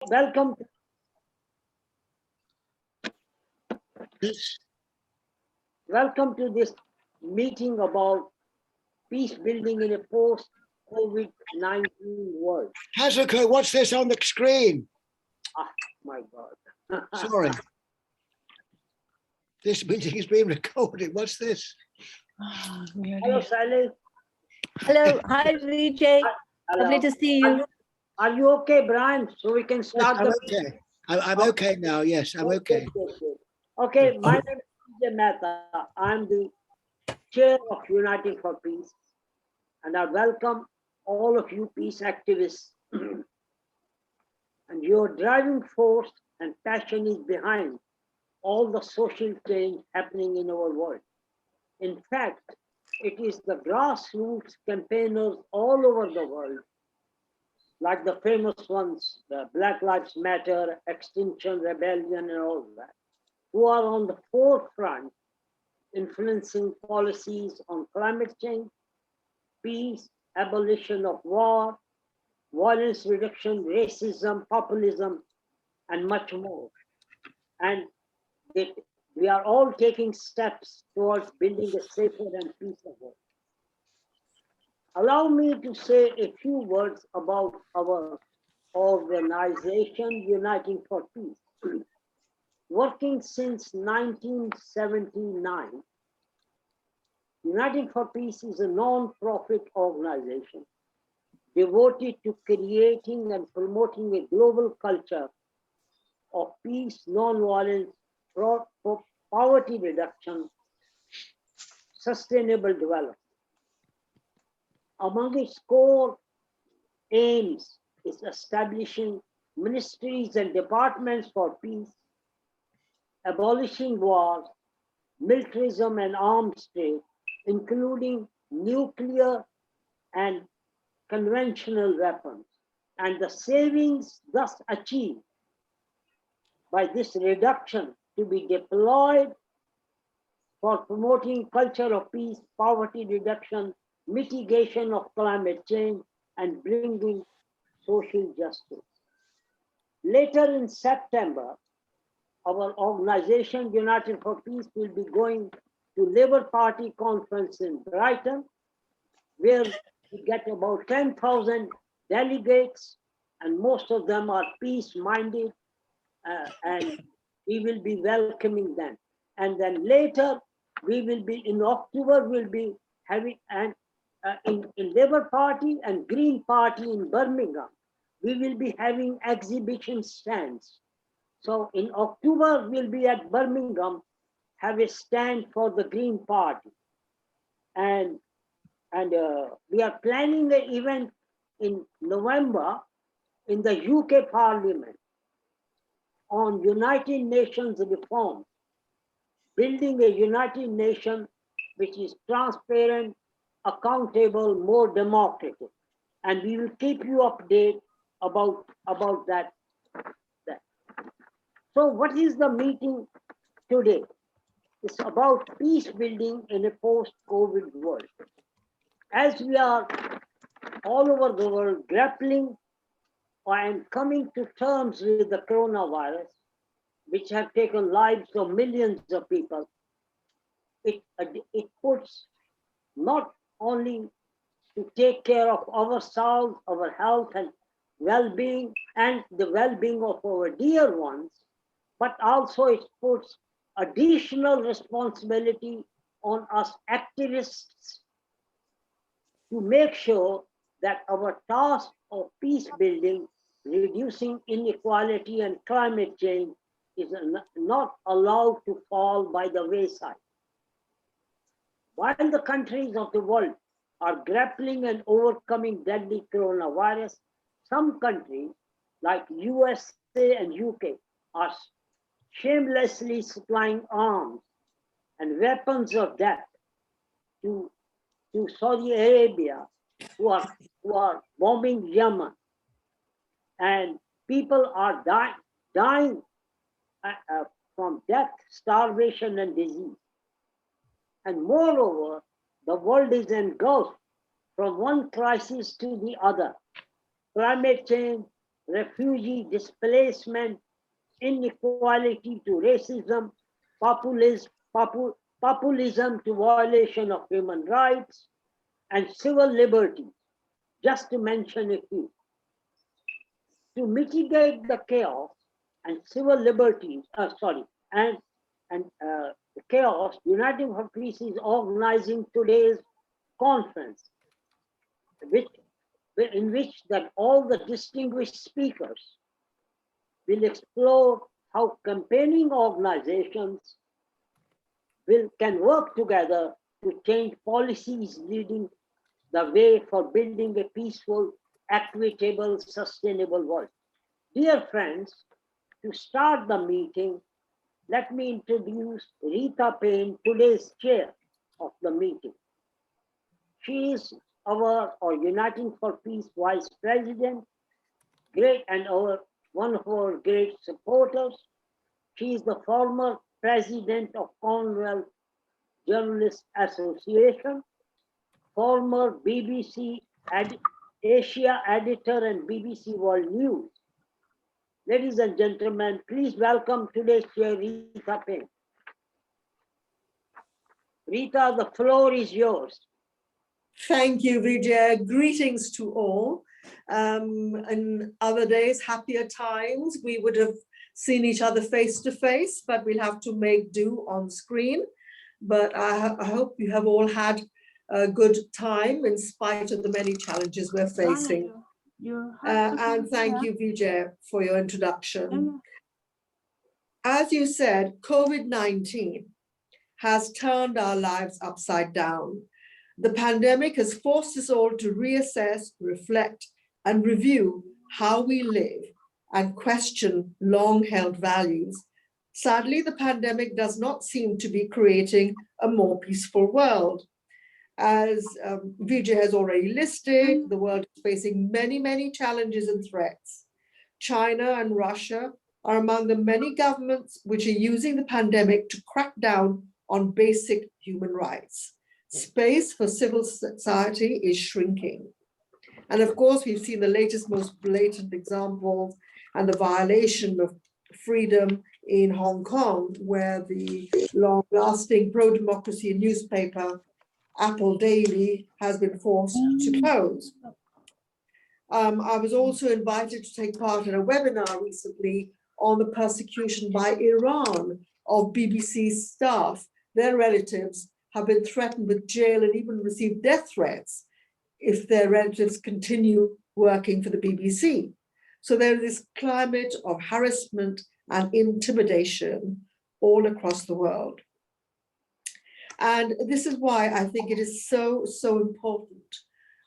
Welcome, Yes. welcome to this meeting about peace building in a post-COVID-19 world. Hazuko, what's this on the screen? Ah, my God. Sorry. This meeting is being recorded. What's this? Hello, Sally. Hello, hi Vijay. Hello. Lovely to see you. Are you okay, Brian? So we can Yes, start I'm the okay. I'm okay now. Yes, I'm okay. Good. Okay, my name is Vijay Mehta. I'm the chair of Uniting for Peace, and I welcome all of you peace activists. And your driving force and passion is behind all the social change happening in our world. In fact, it is the grassroots campaigners all over the world, like the famous ones, the Black Lives Matter, Extinction Rebellion, and all that, who are on the forefront influencing policies on climate change, peace, abolition of war, violence reduction, racism, populism, and much more. And it, we are all taking steps towards building a safer and peaceful world. Allow me to say a few words about our organization, Uniting for Peace. Working since 1979, Uniting for Peace is a non-profit organization devoted to creating and promoting a global culture of peace, non-violence, poverty reduction, sustainable development. Among its core aims is establishing ministries and departments for peace, abolishing wars, militarism and armed state, including nuclear and conventional weapons, and the savings thus achieved by this reduction to be deployed for promoting culture of peace, poverty reduction, mitigation of climate change, and bringing social justice. Later in September, our organization, United for Peace, will be going to Labour Party conference in Brighton, where we get about 10,000 delegates, and most of them are peace-minded, and we will be welcoming them. And then later, we will be, in October, we'll be having, in Labour Party and Green Party in Birmingham, we will be having exhibition stands. So in October, we'll be at Birmingham, have a stand for the Green Party. And we are planning an event in November in the UK Parliament on United Nations reform, building a United Nations which is transparent, accountable, more democratic. And we will keep you updated about that. So what is the meeting today? It's about peace building in a post-COVID world. As we are all over the world grappling and coming to terms with the coronavirus, which have taken lives of millions of people, it puts not only to take care of ourselves, our health and well-being, and the well-being of our dear ones, but also it puts additional responsibility on us activists to make sure that our task of peace building, reducing inequality and climate change is not allowed to fall by the wayside. While the countries of the world are grappling and overcoming deadly coronavirus, some countries like USA and UK are shamelessly supplying arms and weapons of death to Saudi Arabia, who are bombing Yemen, and people are dying from death, starvation, and disease. And moreover, the world is engulfed from one crisis to the other: climate change, refugee displacement, inequality to racism, populism, populism to violation of human rights, and civil liberties, just to mention a few. To mitigate the chaos and civil liberties, the chaos, Uniting for Peace is organizing today's conference, which, in which that all the distinguished speakers will explore how campaigning organizations can work together to change policies leading the way for building a peaceful, equitable, sustainable world. Dear friends, to start the meeting, let me introduce Rita Payne, today's chair of the meeting. She is our Uniting for Peace Vice President, one of our great supporters. She is the former president of Commonwealth Journalists Association, former BBC Asia editor and BBC World News. Ladies and gentlemen, please welcome today's chair, Rita Payne. Rita, the floor is yours. Thank you, Vijay. Greetings to all. In other days, happier times, we would have seen each other face to face, but we'll have to make do on screen. But I hope you have all had a good time in spite of the many challenges we're facing. And thank you, Vijay, for your introduction. As you said, COVID-19 has turned our lives upside down. The pandemic has forced us all to reassess, reflect, and review how we live and question long-held values. Sadly, the pandemic does not seem to be creating a more peaceful world. As Vijay has already listed, the world is facing many, many challenges and threats. China and Russia are among the many governments which are using the pandemic to crack down on basic human rights. Space for civil society is shrinking. And of course, we've seen the latest, most blatant examples and the violation of freedom in Hong Kong, where the long-lasting pro-democracy newspaper Apple Daily has been forced to close. I was also invited to take part in a webinar recently on the persecution by Iran of BBC staff. Their relatives have been threatened with jail and even received death threats if their relatives continue working for the BBC. So there is this climate of harassment and intimidation all across the world. And this is why I think it is so important,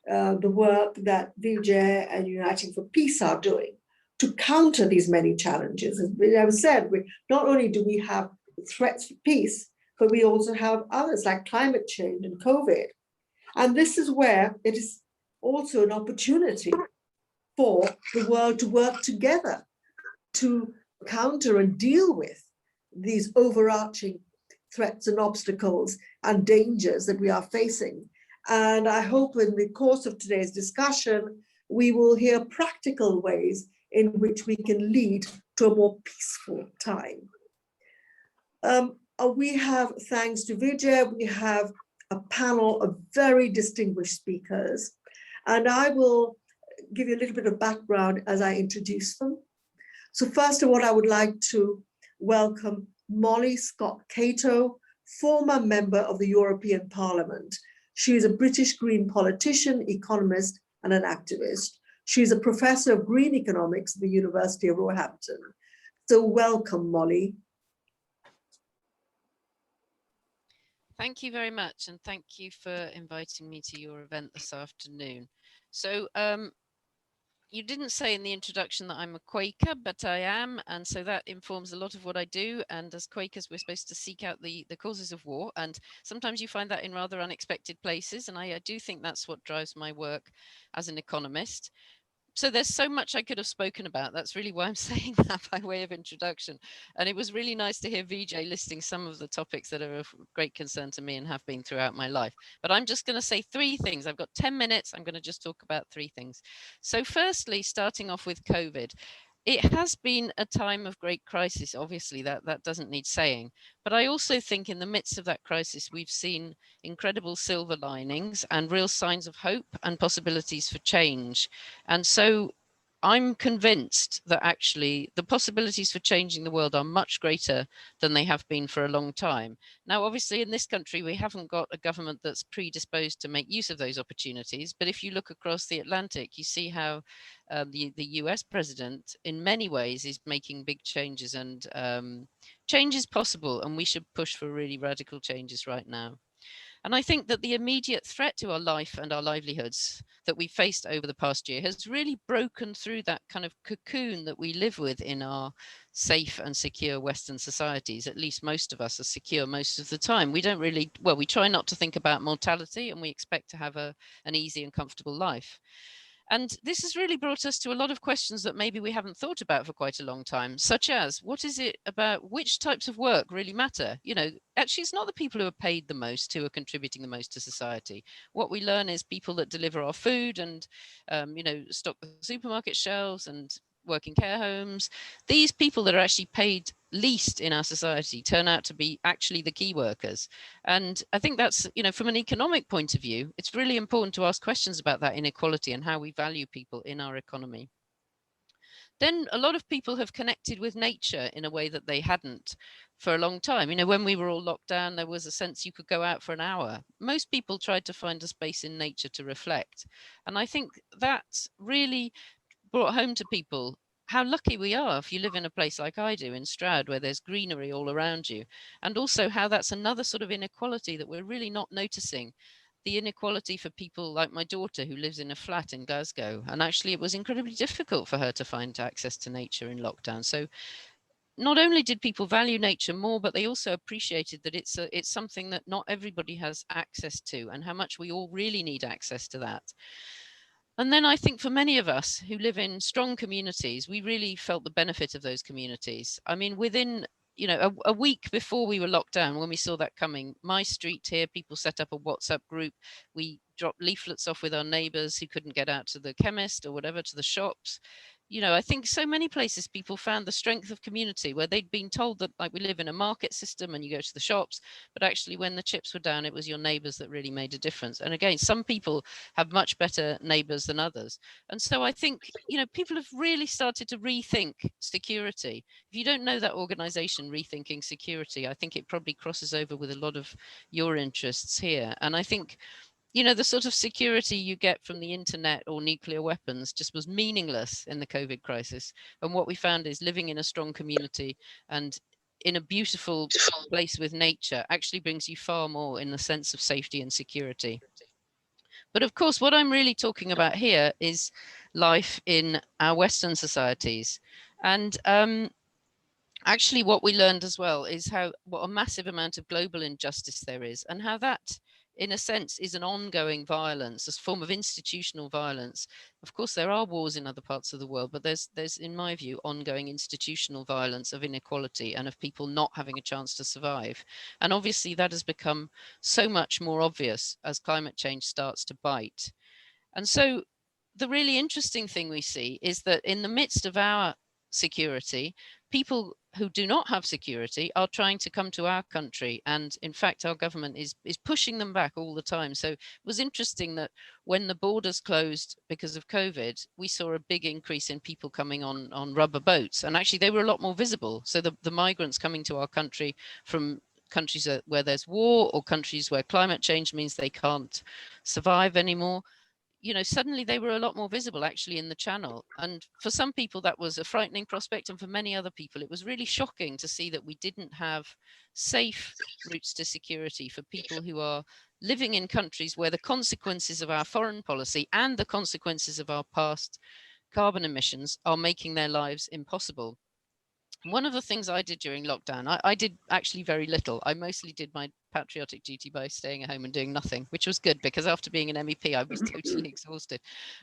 the work that Vijay and Uniting for Peace are doing to counter these many challenges. As I said, not only do we have threats for peace, but we also have others like climate change and COVID. And this is where it is also an opportunity for the world to work together to counter and deal with these overarching threats and obstacles and dangers that we are facing. And I hope in the course of today's discussion, we will hear practical ways in which we can lead to a more peaceful time. We have, thanks to Vijay, we have a panel of very distinguished speakers, and I will give you a little bit of background as I introduce them. So first of all, I would like to welcome Molly Scott-Cato, former member of the European Parliament. She is a British Green politician, economist, and an activist. She is a professor of green economics at the University of Roehampton. So welcome, Molly. Thank you very much, and thank you for inviting me to your event this afternoon. So you didn't say in the introduction that I'm a Quaker, but I am, and so that informs a lot of what I do. And as Quakers, we're supposed to seek out the causes of war, and sometimes you find that in rather unexpected places, and I do think that's what drives my work as an economist. So there's so much I could have spoken about. That's really why I'm saying that by way of introduction. And it was really nice to hear Vijay listing some of the topics that are of great concern to me and have been throughout my life. But I'm just going to say three things. I've got 10 minutes. I'm going to just talk about three things. So firstly, starting off with COVID. It has been a time of great crisis, obviously, that doesn't need saying. But I also think in the midst of that crisis, we've seen incredible silver linings and real signs of hope and possibilities for change. And so I'm convinced that actually the possibilities for changing the world are much greater than they have been for a long time. Now, obviously, in this country, we haven't got a government that's predisposed to make use of those opportunities. But if you look across the Atlantic, you see how the US president, in many ways, is making big changes, and change is possible. And we should push for really radical changes right now. And I think that the immediate threat to our life and our livelihoods that we faced over the past year has really broken through that kind of cocoon that we live with in our safe and secure Western societies. At least most of us are secure most of the time. We don't really, well, we try not to think about mortality, and we expect to have an easy and comfortable life. And this has really brought us to a lot of questions that maybe we haven't thought about for quite a long time, such as what is it about which types of work really matter? You know, actually, it's not the people who are paid the most who are contributing the most to society. What we learn is people that deliver our food and, stock the supermarket shelves and work in care homes. These people that are actually paid least in our society turn out to be actually the key workers. And I think that's, from an economic point of view, it's really important to ask questions about that inequality and how we value people in our economy. Then a lot of people have connected with nature in a way that they hadn't for a long time. When we were all locked down, there was a sense you could go out for an hour. Most people tried to find a space in nature to reflect. And I think that's really brought home to people how lucky we are if you live in a place like I do in Stroud, where there's greenery all around you, and also how that's another sort of inequality that we're really not noticing. The inequality for people like my daughter, who lives in a flat in Glasgow, and actually it was incredibly difficult for her to find access to nature in lockdown. So not only did people value nature more, but they also appreciated that it's something that not everybody has access to, and how much we all really need access to that. And then I think for many of us who live in strong communities, we really felt the benefit of those communities. I mean, within, a week before we were locked down, when we saw that coming, my street here, people set up a WhatsApp group. We dropped leaflets off with our neighbors who couldn't get out to the chemist or whatever, to the shops. I think so many places people found the strength of community, where they'd been told that, like, we live in a market system and you go to the shops, but actually when the chips were down, it was your neighbors that really made a difference. And again, some people have much better neighbors than others. And so I think, people have really started to rethink security. If you don't know that organization, Rethinking Security, I think it probably crosses over with a lot of your interests here. And I think, the sort of security you get from the internet or nuclear weapons just was meaningless in the COVID crisis. And what we found is living in a strong community and in a beautiful place with nature actually brings you far more in the sense of safety and security. But of course, what I'm really talking about here is life in our Western societies. And actually, what we learned as well is what a massive amount of global injustice there is, and how that, in a sense, is an ongoing violence, a form of institutional violence. Of course, there are wars in other parts of the world, but there's, in my view, ongoing institutional violence of inequality and of people not having a chance to survive. And obviously, that has become so much more obvious as climate change starts to bite. And so the really interesting thing we see is that in the midst of our security, people who do not have security are trying to come to our country, and in fact our government is pushing them back all the time. So it was interesting that when the borders closed because of COVID, we saw a big increase in people coming on rubber boats, and actually they were a lot more visible. So the migrants coming to our country from countries where there's war, or countries where climate change means they can't survive anymore, suddenly they were a lot more visible actually in the channel. And for some people that was a frightening prospect, and for many other people it was really shocking to see that we didn't have safe routes to security for people who are living in countries where the consequences of our foreign policy and the consequences of our past carbon emissions are making their lives impossible. One of the things I did during lockdown, I did actually very little. I mostly did my patriotic duty by staying at home and doing nothing, which was good because after being an MEP, I was totally exhausted.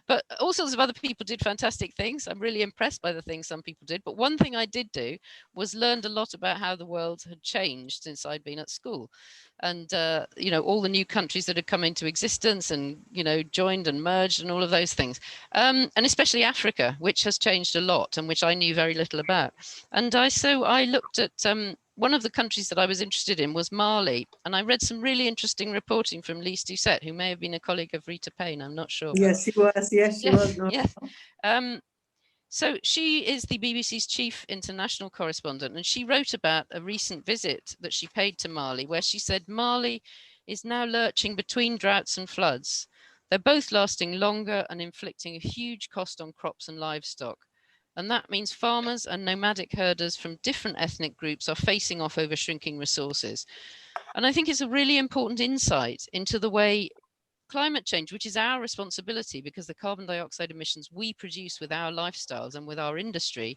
But all sorts of other people did fantastic things. I'm really impressed by the things some people did. But one thing I did do was learned a lot about how the world had changed since I'd been at school. And, you know, all the new countries that had come into existence and, you know, joined and merged and all of those things. And especially Africa, which has changed a lot and which I knew very little about. And I looked at one of the countries that I was interested in was Mali. And I read some really interesting reporting from Lise Doucette, who may have been a colleague of Rita Payne, I'm not sure. Yes, she was. Yes, she was. No. Yes. So she is the BBC's chief international correspondent, and she wrote about a recent visit that she paid to Mali, where she said Mali is now lurching between droughts and floods. They're both lasting longer and inflicting a huge cost on crops and livestock. And that means farmers and nomadic herders from different ethnic groups are facing off over shrinking resources. And I think it's a really important insight into the way climate change, which is our responsibility because the carbon dioxide emissions we produce with our lifestyles and with our industry,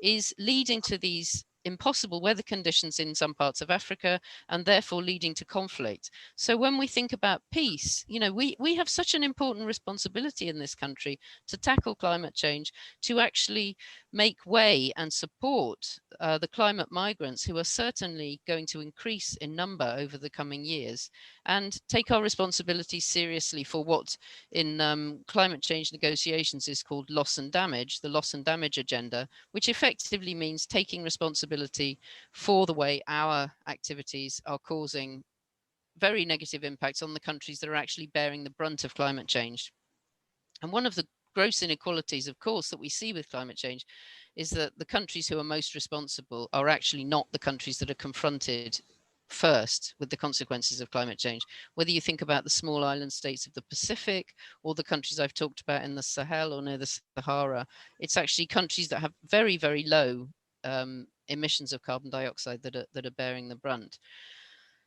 is leading to these impossible weather conditions in some parts of Africa and therefore leading to conflict. So when we think about peace, you know, we have such an important responsibility in this country to tackle climate change, to actually make way and support the climate migrants who are certainly going to increase in number over the coming years, and take our responsibilities seriously for what in climate change negotiations is called loss and damage, the loss and damage agenda, which effectively means taking responsibility for the way our activities are causing very negative impacts on the countries that are actually bearing the brunt of climate change. And one of the gross inequalities, of course, that we see with climate change is that the countries who are most responsible are actually not the countries that are confronted first with the consequences of climate change. Whether you think about the small island states of the Pacific or the countries I've talked about in the Sahel or near the Sahara, it's actually countries that have very, very low emissions of carbon dioxide that are bearing the brunt.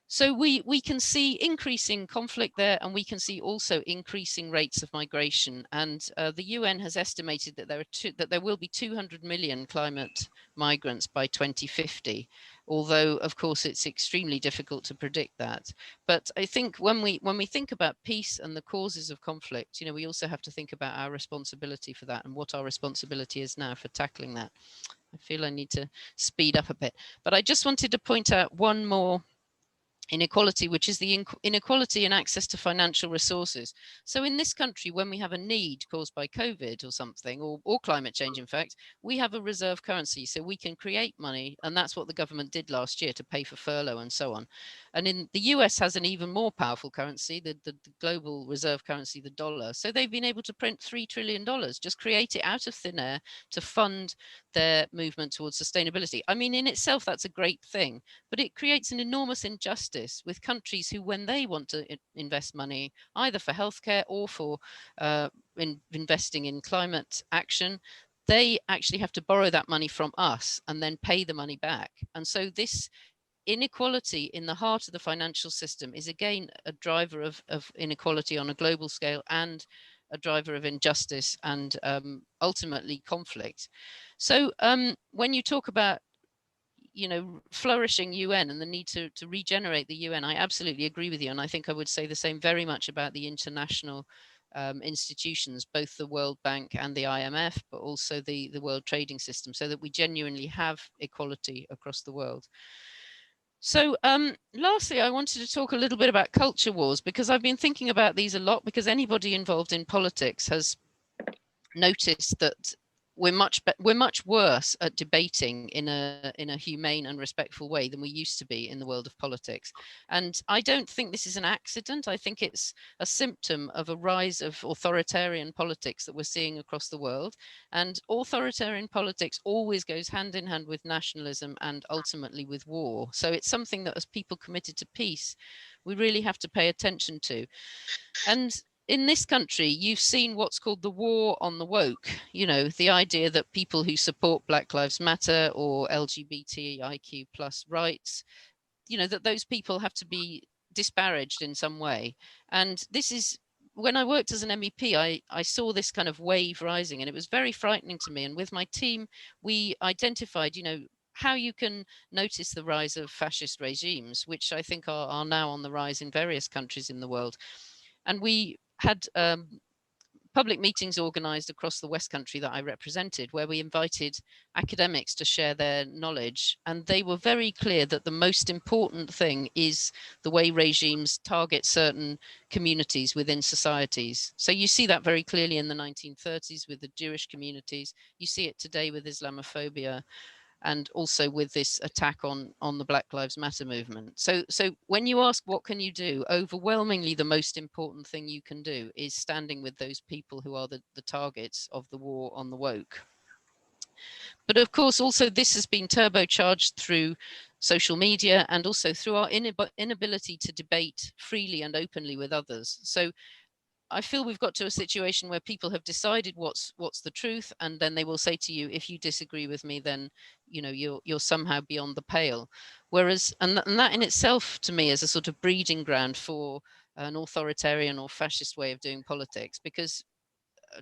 So we can see increasing conflict there, and we can see also increasing rates of migration. And the UN has estimated that there will be 200 million climate migrants by 2050. Although, of course, it's extremely difficult to predict that. But I think when we think about peace and the causes of conflict, you know, we also have to think about our responsibility for that and what our responsibility is now for tackling that. I feel I need to speed up a bit, but I just wanted to point out one more inequality, which is the inequality in access to financial resources. So in this country, when we have a need caused by COVID or something, or climate change, in fact, we have a reserve currency, so we can create money, and that's what the government did last year to pay for furlough and so on. And in the US has an even more powerful currency, the global reserve currency, the dollar. So they've been able to print $3 trillion, just create it out of thin air to fund their movement towards sustainability. I mean, in itself, that's a great thing, but it creates an enormous injustice with countries who, when they want to invest money, either for healthcare or for investing in climate action, they actually have to borrow that money from us and then pay the money back. And so this inequality in the heart of the financial system is again a driver of inequality on a global scale and a driver of injustice and ultimately conflict. So when you talk about, you know, flourishing UN and the need to regenerate the UN, I absolutely agree with you. And I think I would say the same very much about the international institutions, both the World Bank and the IMF, but also the World Trading System, so that we genuinely have equality across the world. So lastly, I wanted to talk a little bit about culture wars, because I've been thinking about these a lot, because anybody involved in politics has noticed that we're much worse at debating in a humane and respectful way than we used to be in the world of politics. And I don't think this is an accident. I think it's a symptom of a rise of authoritarian politics that we're seeing across the world. And authoritarian politics always goes hand in hand with nationalism and ultimately with war. So it's something that, as people committed to peace, we really have to pay attention to. And in this country, you've seen what's called the war on the woke, you know, the idea that people who support Black Lives Matter or LGBTIQ plus rights, you know, that those people have to be disparaged in some way. And this is, when I worked as an MEP, I saw this kind of wave rising, and it was very frightening to me. And with my team, we identified, you know, how you can notice the rise of fascist regimes, which I think are now on the rise in various countries in the world. And we had public meetings organised across the West Country that I represented, where we invited academics to share their knowledge. And they were very clear that the most important thing is the way regimes target certain communities within societies. So you see that very clearly in the 1930s with the Jewish communities. You see it today with Islamophobia, and also with this attack on the Black Lives Matter movement. So when you ask what can you do, overwhelmingly the most important thing you can do is standing with those people who are the targets of the war on the woke. But of course, also this has been turbocharged through social media and also through our inability to debate freely and openly with others. So I feel we've got to a situation where people have decided what's the truth, and then they will say to you, if you disagree with me, then you're somehow beyond the pale. Whereas, and that in itself to me is a sort of breeding ground for an authoritarian or fascist way of doing politics, because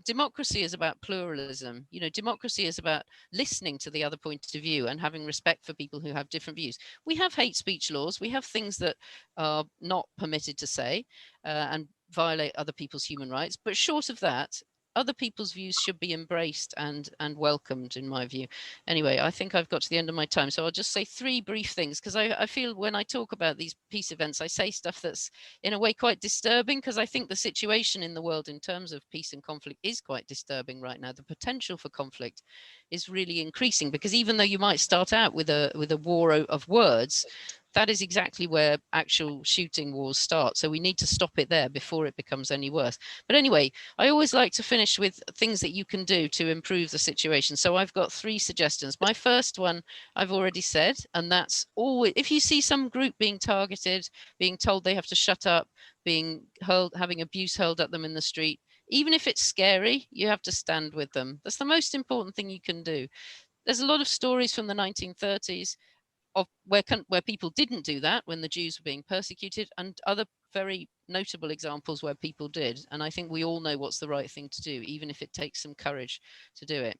democracy is about pluralism. Democracy is about listening to the other point of view and having respect for people who have different views. We have hate speech laws. We have things that are not permitted to say and violate other people's human rights. But short of that, other people's views should be embraced and welcomed, in my view. Anyway, I think I've got to the end of my time, so I'll just say three brief things, because I feel when I talk about these peace events, I say stuff that's in a way quite disturbing, because I think the situation in the world in terms of peace and conflict is quite disturbing right now. The potential for conflict is really increasing, because even though you might start out with a war of words, that is exactly where actual shooting wars start. So we need to stop it there before it becomes any worse. But anyway, I always like to finish with things that you can do to improve the situation. So I've got three suggestions. My first one I've already said, and that's always, if you see some group being targeted, being told they have to shut up, being having abuse hurled at them in the street, even if it's scary, you have to stand with them. That's the most important thing you can do. There's a lot of stories from the 1930s of where people didn't do that when the Jews were being persecuted, and other very notable examples where people did. And I think we all know what's the right thing to do, even if it takes some courage to do it.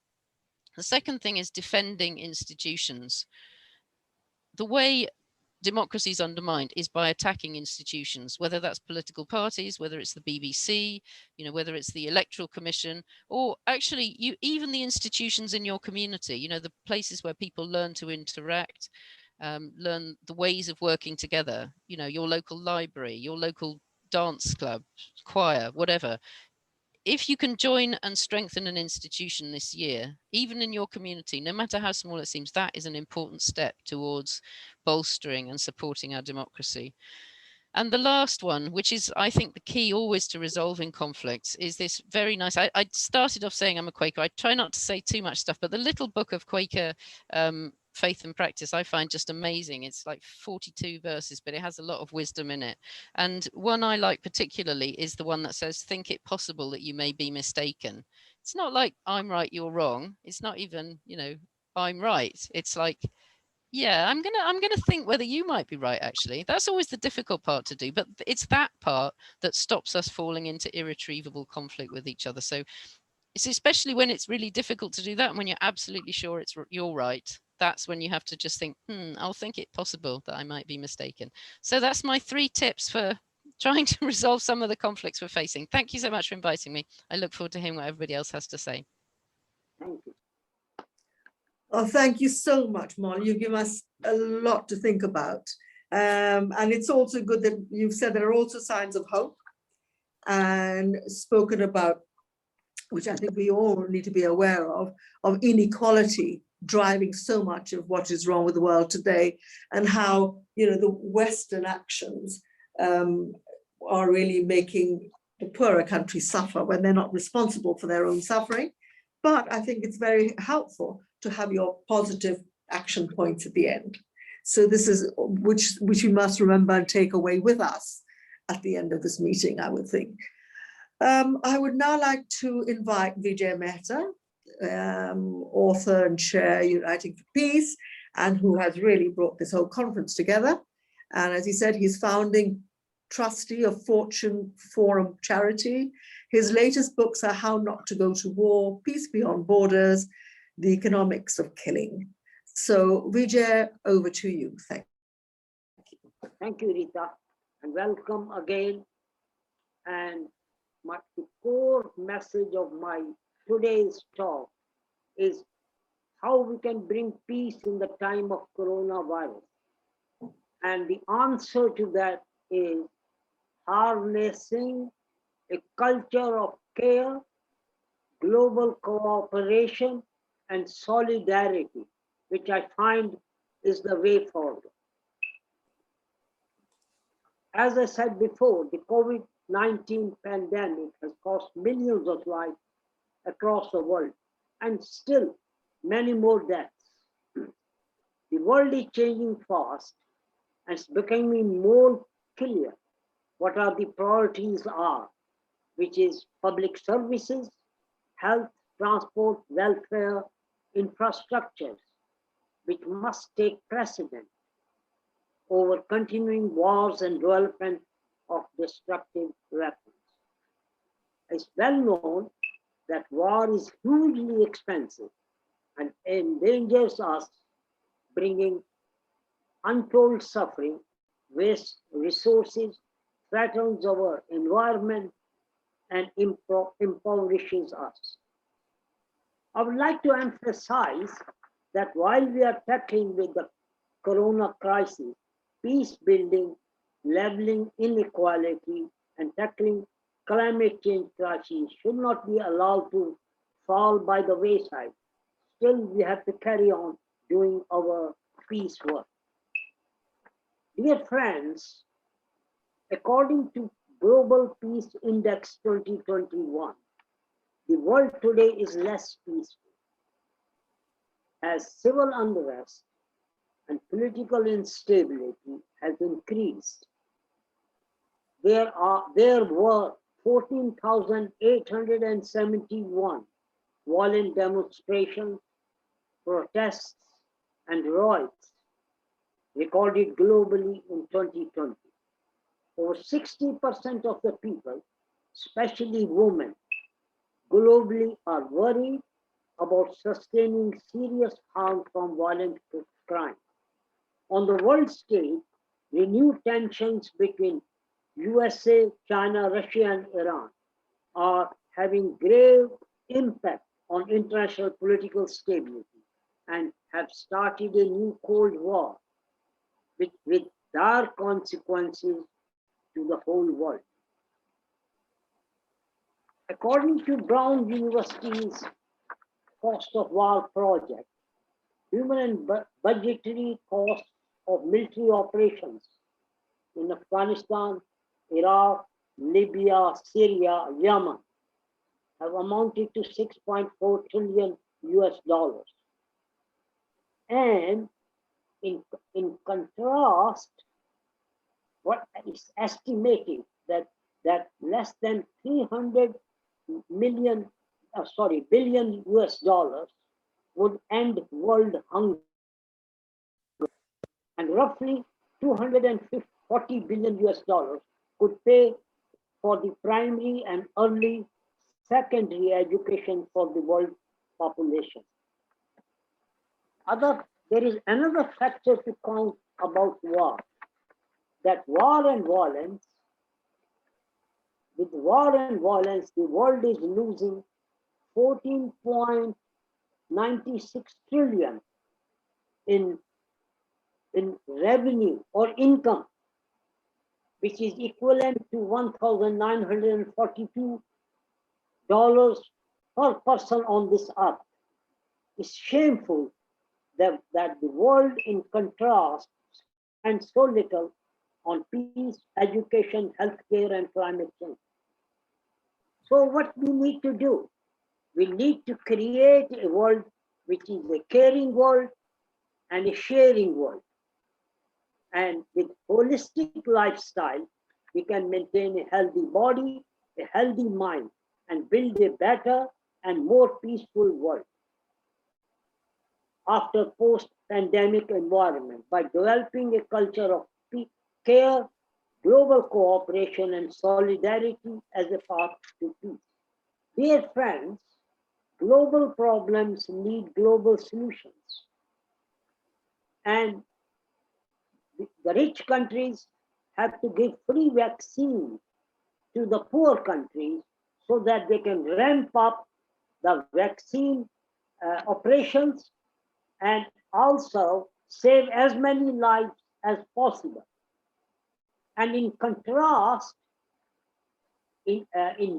The second thing is defending institutions. The way democracy is undermined is by attacking institutions, whether that's political parties, whether it's the BBC, whether it's the Electoral Commission, or actually even the institutions in your community, the places where people learn to interact, learn the ways of working together, your local library, your local dance club, choir, whatever. If you can join and strengthen an institution this year, even in your community, no matter how small it seems, that is an important step towards bolstering and supporting our democracy. And the last one, which is, I think, the key always to resolving conflicts, is this very nice, I started off saying I'm a Quaker. I try not to say too much stuff, but the little book of Quaker Faith and Practice I find just amazing. It's like 42 verses, but it has a lot of wisdom in it. And one I like particularly is the one that says, think it possible that you may be mistaken. It's not like I'm right, you're wrong. It's not even, I'm right. It's like, yeah, I'm gonna think whether you might be right, actually. That's always the difficult part to do, but it's that part that stops us falling into irretrievable conflict with each other. So it's especially when it's really difficult to do that, and when you're absolutely sure you're right, that's when you have to just think, I'll think it possible that I might be mistaken. So that's my 3 tips for trying to resolve some of the conflicts we're facing. Thank you so much for inviting me. I look forward to hearing what everybody else has to say. Thank you. Oh, thank you so much, Molly. You give us a lot to think about. And it's also good that you've said there are also signs of hope and spoken about, which I think we all need to be aware of inequality driving so much of what is wrong with the world today, and how, the Western actions are really making the poorer countries suffer when they're not responsible for their own suffering. But I think it's very helpful to have your positive action points at the end. So this is which we must remember and take away with us at the end of this meeting, I would think. I would now like to invite Vijay Mehta, author and chair Uniting for Peace, and who has really brought this whole conference together. And as he said, he's founding trustee of Fortune Forum charity. His latest books are How Not to Go to War, Peace Beyond Borders, The Economics of Killing. So Vijay, over to you. Thank you. Thank you, Rita, and welcome again. And the core message of my today's talk is how we can bring peace in the time of coronavirus. And the answer to that is harnessing a culture of care, global cooperation, and solidarity, which I find is the way forward. As I said before, the COVID-19 pandemic has cost millions of lives across the world, and still many more deaths. The world is changing fast, and it's becoming more clear what are the priorities are, which is public services, health, transport, welfare, infrastructures, which must take precedent over continuing wars and development of destructive weapons. It's well known that war is hugely expensive and endangers us, bringing untold suffering, waste resources, threatens our environment, and impoverishes us. I would like to emphasize that while we are tackling with the corona crisis, peace building, leveling inequality, and tackling climate change crises should not be allowed to fall by the wayside. Still, we have to carry on doing our peace work. Dear friends, according to Global Peace Index 2021, the world today is less peaceful. As civil unrest and political instability has increased, there were 14,871 violent demonstrations, protests, and riots recorded globally in 2020. Over 60% of the people, especially women, globally are worried about sustaining serious harm from violent crime. On the world stage, renewed tensions between USA, China, Russia, and Iran are having grave impact on international political stability and have started a new Cold War with dire consequences to the whole world. According to Brown University's Cost of War project, human and budgetary costs of military operations in Afghanistan, Iraq, Libya, Syria, Yemen have amounted to 6.4 trillion US dollars. And in contrast, what is estimated that less than 300 billion US dollars would end world hunger, and roughly 240 billion US dollars could pay for the primary and early secondary education for the world population. There is another factor to count about war, that with war and violence, the world is losing 14.96 trillion in revenue or income, which is equivalent to $1,942 per person on this earth. It's shameful that the world, in contrast, spends so little on peace, education, healthcare, and climate change. So what we need to do? We need to create a world which is a caring world and a sharing world. And with holistic lifestyle, we can maintain a healthy body, a healthy mind, and build a better and more peaceful world after post-pandemic environment by developing a culture of care, global cooperation, and solidarity as a path to peace. Dear friends, global problems need global solutions. And the rich countries have to give free vaccine to the poor countries so that they can ramp up the vaccine operations and also save as many lives as possible. And in contrast, in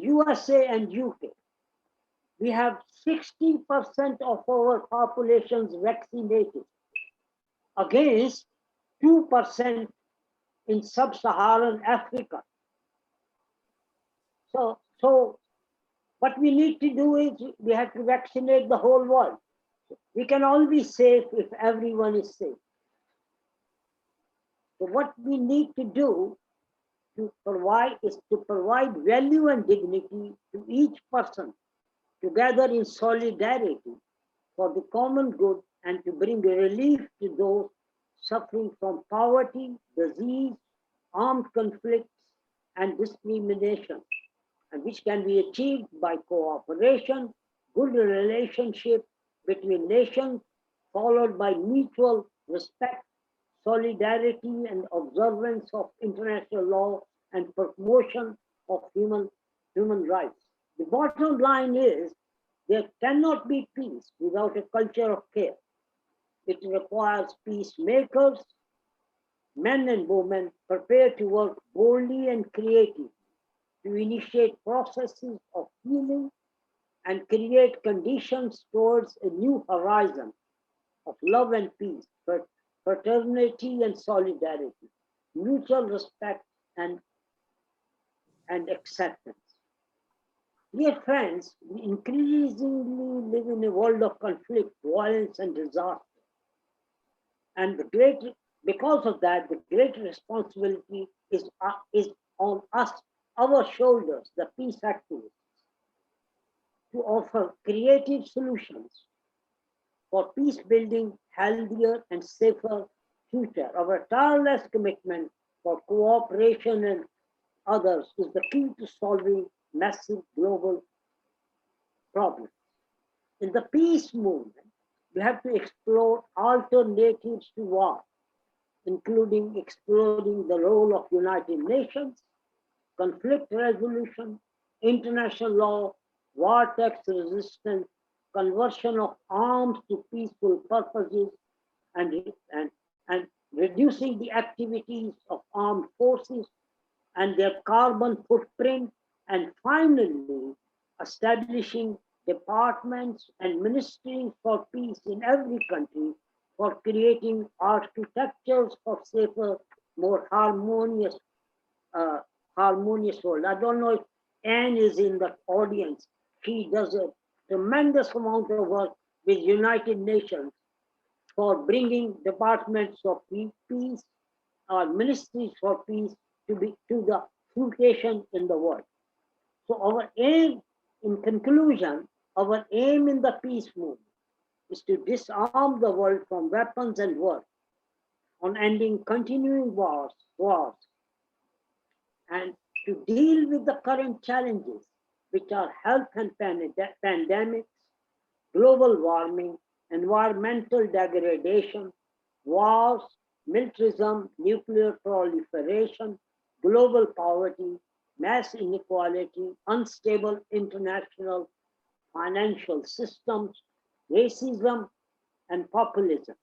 USA and UK, we have 60% of our populations vaccinated against 2% in sub-Saharan Africa. So what we need to do is we have to vaccinate the whole world. We can all be safe if everyone is safe. So what we need to do is to provide value and dignity to each person together in solidarity for the common good and to bring relief to those suffering from poverty, disease, armed conflicts, and discrimination, and which can be achieved by cooperation, good relationship between nations, followed by mutual respect, solidarity, and observance of international law and promotion of human rights. The bottom line is there cannot be peace without a culture of care. It requires peacemakers, men and women prepared to work boldly and creatively to initiate processes of healing and create conditions towards a new horizon of love and peace, fraternity and solidarity, mutual respect and acceptance. Dear friends, we increasingly live in a world of conflict, violence, and disaster. And because of that, the great responsibility is on us, our shoulders, the peace activists, to offer creative solutions for peace building, healthier and safer future. Our tireless commitment for cooperation and others is the key to solving massive global problems. In the peace movement, we have to explore alternatives to war, including exploring the role of United Nations, conflict resolution, international law, war tax resistance, conversion of arms to peaceful purposes, and reducing the activities of armed forces and their carbon footprint, and finally establishing departments and ministries for peace in every country for creating architectures for safer, more harmonious world. I don't know if Anne is in the audience. She does a tremendous amount of work with United Nations for bringing departments of peace or ministries for peace to the fruition in the world. So our aim, in conclusion, our aim in the peace movement is to disarm the world from weapons and work on ending continuing wars, and to deal with the current challenges, which are health and pandemics, global warming, environmental degradation, wars, militarism, nuclear proliferation, global poverty, mass inequality, unstable international financial systems, racism, and populism.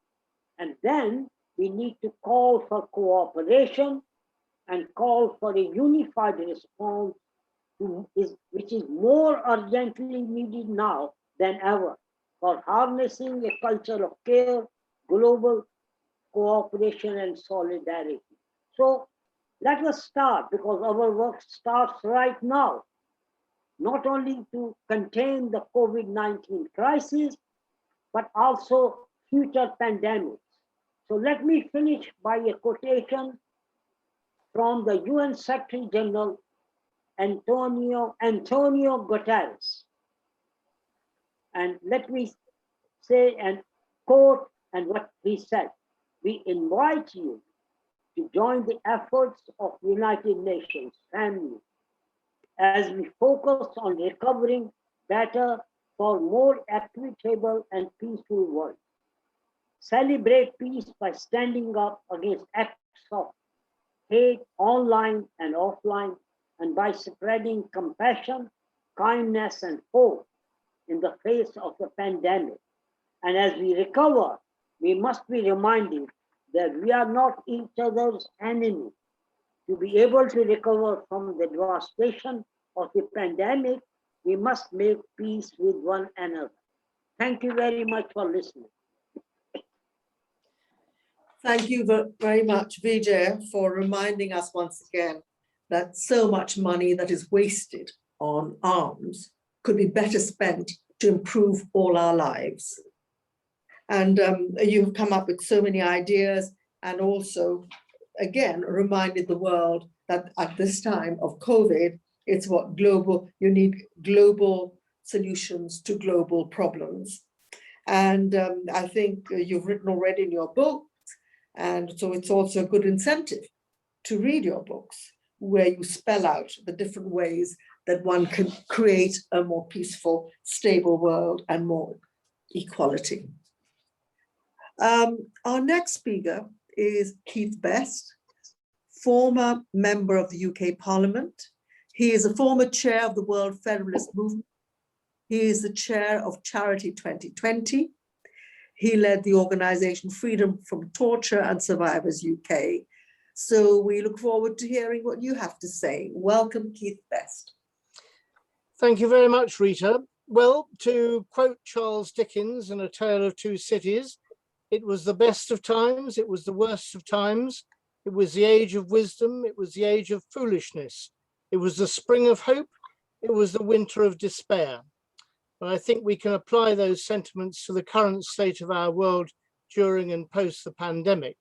And then we need to call for cooperation and call for a unified response which is more urgently needed now than ever for harnessing a culture of care, global cooperation, and solidarity. So let us start, because our work starts right now, not only to contain the COVID-19 crisis, but also future pandemics. So let me finish by a quotation from the UN Secretary General Antonio Guterres. And let me say and quote and what he said. We invite you to join the efforts of United Nations family as we focus on recovering better for more equitable and peaceful world. celebrate peace by standing up against acts of hate online and offline, and by spreading compassion, kindness, and hope in the face of the pandemic. And as we recover, we must be reminded that we are not each other's enemy. To be able to recover from the devastation of the pandemic, we must make peace with one another. Thank you very much for listening. Thank you very much, Vijay, for reminding us once again that so much money that is wasted on arms could be better spent to improve all our lives. And you've come up with so many ideas, and also, again, reminded the world that at this time of COVID, it's what you need global solutions to global problems. And I think you've written already in your book, and so it's also a good incentive to read your books, where you spell out the different ways that one can create a more peaceful, stable world and more equality. Our next speaker is Keith Best, former member of the UK Parliament. He is a former chair of the World Federalist Movement. He is the chair of Charity 2020. He led the organization Freedom from Torture and Survivors UK. So we look forward to hearing what you have to say. Welcome, Keith Best. Thank you very much, Rita. Well, to quote Charles Dickens in A Tale of Two Cities, it was the best of times, it was the worst of times, it was the age of wisdom, it was the age of foolishness, it was the spring of hope, it was the winter of despair. And I think we can apply those sentiments to the current state of our world during and post the pandemic.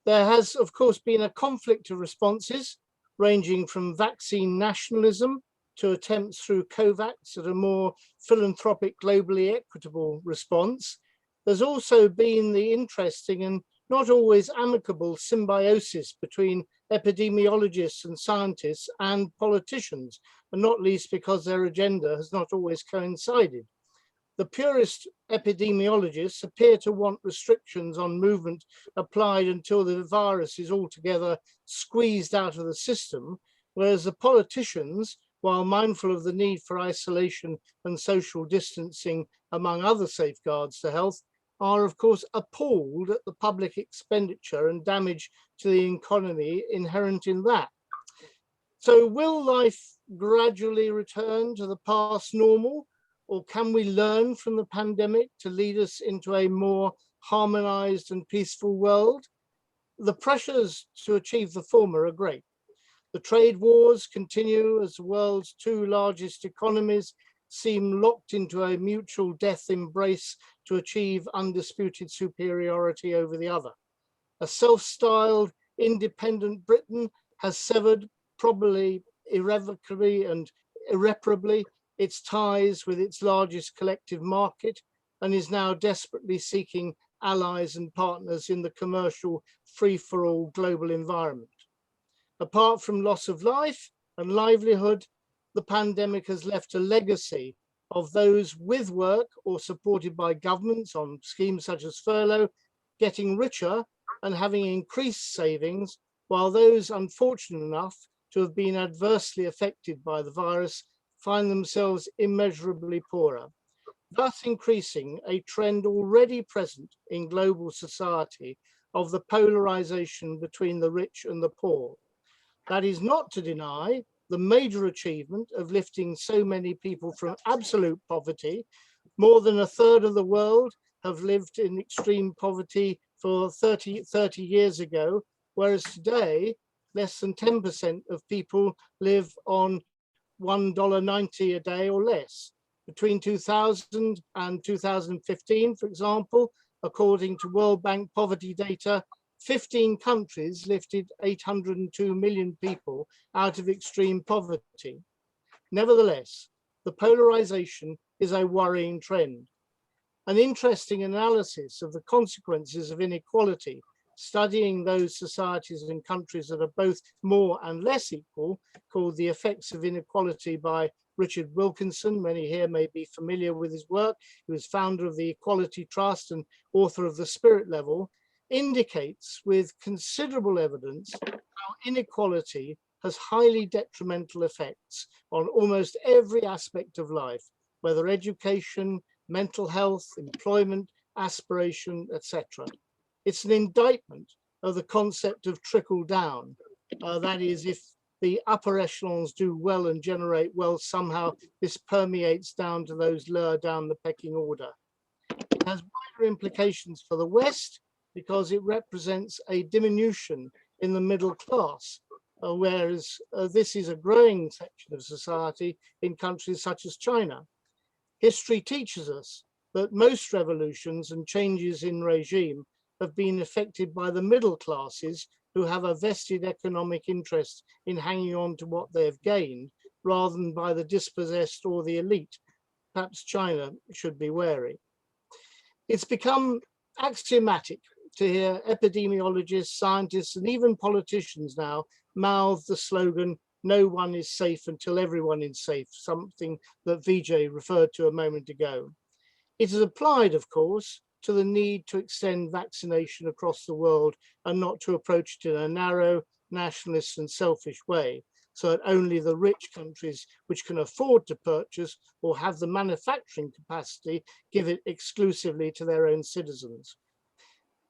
There has, of course, been a conflict of responses, ranging from vaccine nationalism to attempts through COVAX at a more philanthropic, globally equitable response. There's also been the interesting and not always amicable symbiosis between epidemiologists and scientists and politicians, and not least because their agenda has not always coincided. The purist epidemiologists appear to want restrictions on movement applied until the virus is altogether squeezed out of the system, whereas the politicians, while mindful of the need for isolation and social distancing, among other safeguards to health, are of course appalled at the public expenditure and damage to the economy inherent in that. So will life gradually return to the past normal, or can we learn from the pandemic to lead us into a more harmonized and peaceful world? The pressures to achieve the former are great. The trade wars continue as the world's two largest economies seem locked into a mutual death embrace to achieve undisputed superiority over the other. A self-styled independent Britain has severed, probably irrevocably and irreparably, its ties with its largest collective market, and is now desperately seeking allies and partners in the commercial free-for-all global environment. Apart from loss of life and livelihood, the pandemic has left a legacy of those with work or supported by governments on schemes such as furlough, getting richer and having increased savings, while those unfortunate enough to have been adversely affected by the virus find themselves immeasurably poorer, thus increasing a trend already present in global society of the polarization between the rich and the poor. That is not to deny the major achievement of lifting so many people from absolute poverty. More than a third of the world have lived in extreme poverty for 30 years ago, whereas today, less than 10% of people live on $1.90 a day or less. Between 2000 and 2015, for example, according to World Bank poverty data, 15 countries lifted 802 million people out of extreme poverty. Nevertheless, the polarization is a worrying trend. An interesting analysis of the consequences of inequality, studying those societies and countries that are both more and less equal, called The Effects of Inequality by Richard Wilkinson. Many here may be familiar with his work. He was founder of the Equality Trust and author of The Spirit Level, indicates with considerable evidence how inequality has highly detrimental effects on almost every aspect of life, whether education, mental health, employment, aspiration, etc. It's an indictment of the concept of trickle down. That is, if the upper echelons do well and generate wealth, somehow this permeates down to those lower down the pecking order. It has wider implications for the West because it represents a diminution in the middle class, whereas this is a growing section of society in countries such as China. History teaches us that most revolutions and changes in regime have been affected by the middle classes who have a vested economic interest in hanging on to what they've gained, rather than by the dispossessed or the elite. Perhaps China should be wary. It's become axiomatic to hear epidemiologists, scientists, and even politicians now mouth the slogan, "No one is safe until everyone is safe," something that Vijay referred to a moment ago. It is applied, of course, to the need to extend vaccination across the world and not to approach it in a narrow, nationalist and selfish way, so that only the rich countries which can afford to purchase or have the manufacturing capacity give it exclusively to their own citizens.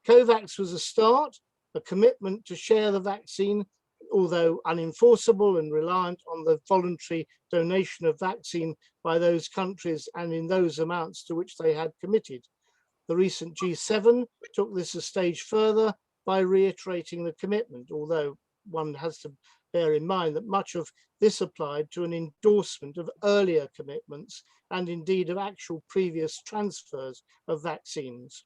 COVAX was a start, a commitment to share the vaccine, although unenforceable and reliant on the voluntary donation of vaccine by those countries and in those amounts to which they had committed. The recent G7 took this a stage further by reiterating the commitment, although one has to bear in mind that much of this applied to an endorsement of earlier commitments and indeed of actual previous transfers of vaccines.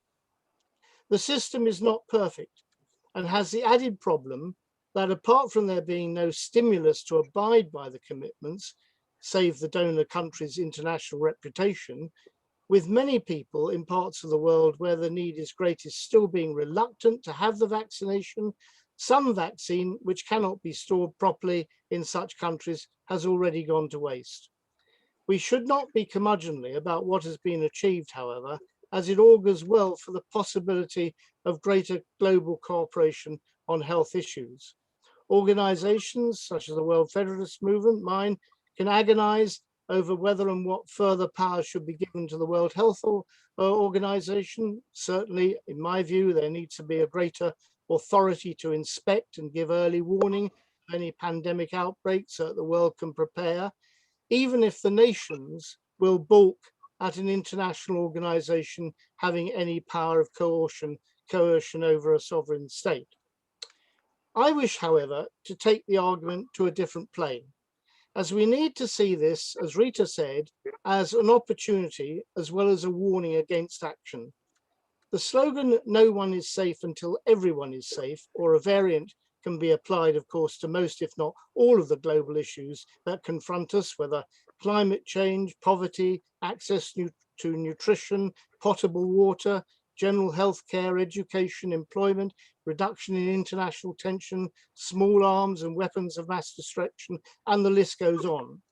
The system is not perfect and has the added problem that apart from there being no stimulus to abide by the commitments, save the donor country's international reputation, with many people in parts of the world where the need is greatest still being reluctant to have the vaccination, some vaccine which cannot be stored properly in such countries has already gone to waste. We should not be curmudgeonly about what has been achieved, however, as it augurs well for the possibility of greater global cooperation on health issues. Organizations such as the World Federalist Movement, mine, can agonize over whether and what further power should be given to the World Health Organization. Certainly, in my view, there needs to be a greater authority to inspect and give early warning of any pandemic outbreaks so that the world can prepare, even if the nations will balk at an international organization having any power of coercion over a sovereign state. I wish, however, to take the argument to a different plane, as we need to see this, as Rita said, as an opportunity as well as a warning against action. The slogan, "No one is safe until everyone is safe," or a variant, can be applied, of course, to most, if not all, of the global issues that confront us, whether climate change, poverty, access to nutrition, potable water, general health care, education, employment, reduction in international tension, small arms and weapons of mass destruction, and the list goes on.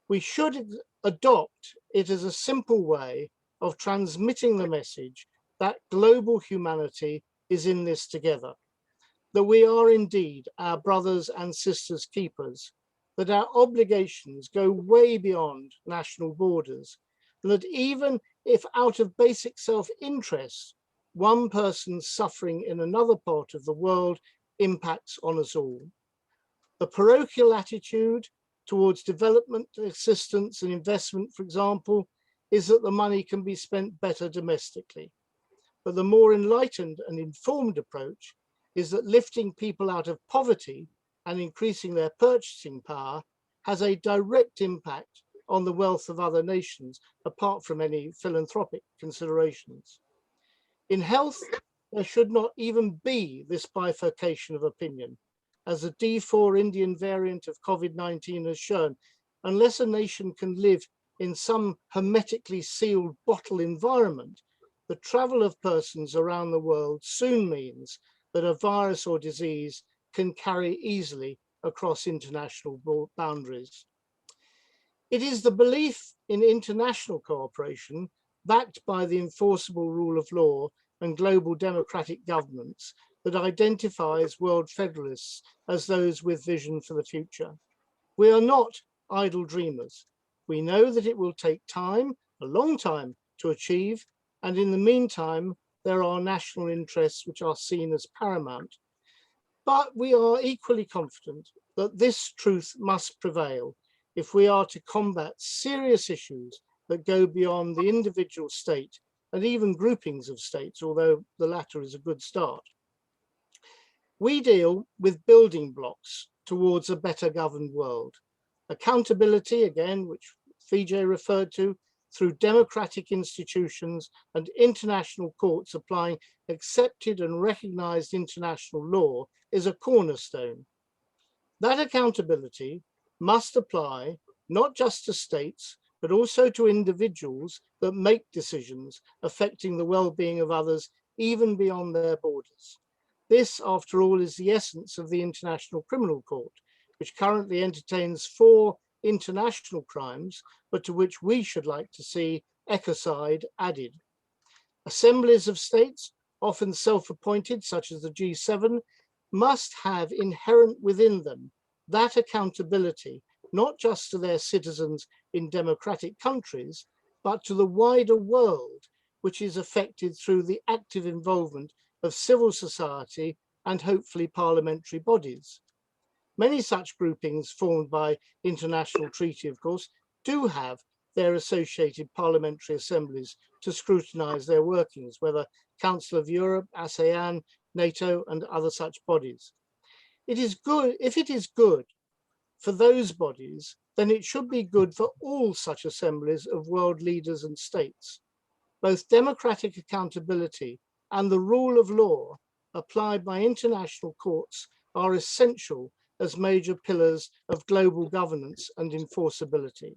We should adopt it as a simple way of transmitting the message that global humanity is in this together, that we are indeed our brothers and sisters keepers, that our obligations go way beyond national borders, and that even if out of basic self-interest, one person's suffering in another part of the world impacts on us all. The parochial attitude towards development assistance and investment, for example, is that the money can be spent better domestically. But the more enlightened and informed approach is that lifting people out of poverty and increasing their purchasing power has a direct impact on the wealth of other nations, apart from any philanthropic considerations. In health, there should not even be this bifurcation of opinion. As the D4 Indian variant of COVID-19 has shown, unless a nation can live in some hermetically sealed bottle environment, the travel of persons around the world soon means that a virus or disease can carry easily across international boundaries. It is the belief in international cooperation backed by the enforceable rule of law and global democratic governance that identifies world federalists as those with vision for the future. We are not idle dreamers. We know that it will take time, a long time, to achieve, and in the meantime, there are national interests which are seen as paramount. But we are equally confident that this truth must prevail if we are to combat serious issues that go beyond the individual state and even groupings of states, although the latter is a good start. We deal with building blocks towards a better governed world. Accountability, again, which Vijay referred to, through democratic institutions and international courts applying accepted and recognized international law, is a cornerstone. That accountability must apply not just to states, but also to individuals that make decisions affecting the well-being of others, even beyond their borders. This, after all, is the essence of the International Criminal Court, which currently entertains 4 international crimes, but to which we should like to see ecocide added. Assemblies of states, often self-appointed, such as the G7, must have inherent within them that accountability, not just to their citizens in democratic countries, but to the wider world, which is affected through the active involvement of civil society and hopefully parliamentary bodies. Many such groupings formed by international treaty, of course, do have their associated parliamentary assemblies to scrutinize their workings, whether Council of Europe, ASEAN, NATO, and other such bodies. It is good, if it is good for those bodies, then it should be good for all such assemblies of world leaders and states. Both democratic accountability and the rule of law applied by international courts are essential as major pillars of global governance and enforceability.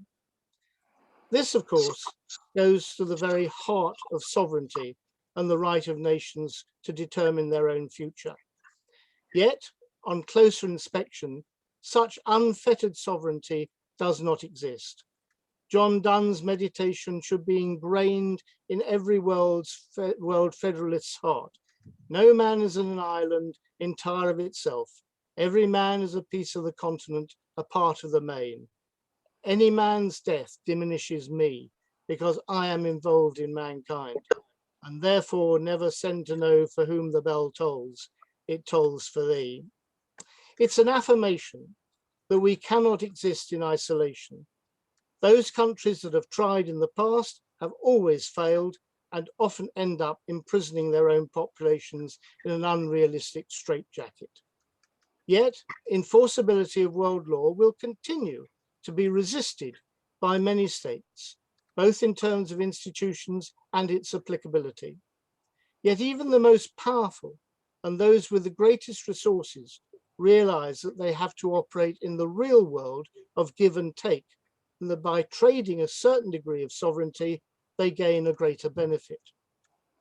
This, of course, goes to the very heart of sovereignty and the right of nations to determine their own future. Yet, on closer inspection, such unfettered sovereignty does not exist. John Donne's meditation should be ingrained in every world federalist's heart. No man is an island entire of itself. Every man is a piece of the continent, a part of the main. Any man's death diminishes me because I am involved in mankind, and therefore never send to know for whom the bell tolls. It tolls for thee. It's an affirmation that we cannot exist in isolation. Those countries that have tried in the past have always failed and often end up imprisoning their own populations in an unrealistic straitjacket. Yet, enforceability of world law will continue to be resisted by many states, both in terms of institutions and its applicability. Yet even the most powerful and those with the greatest resources realize that they have to operate in the real world of give and take, and that by trading a certain degree of sovereignty, they gain a greater benefit.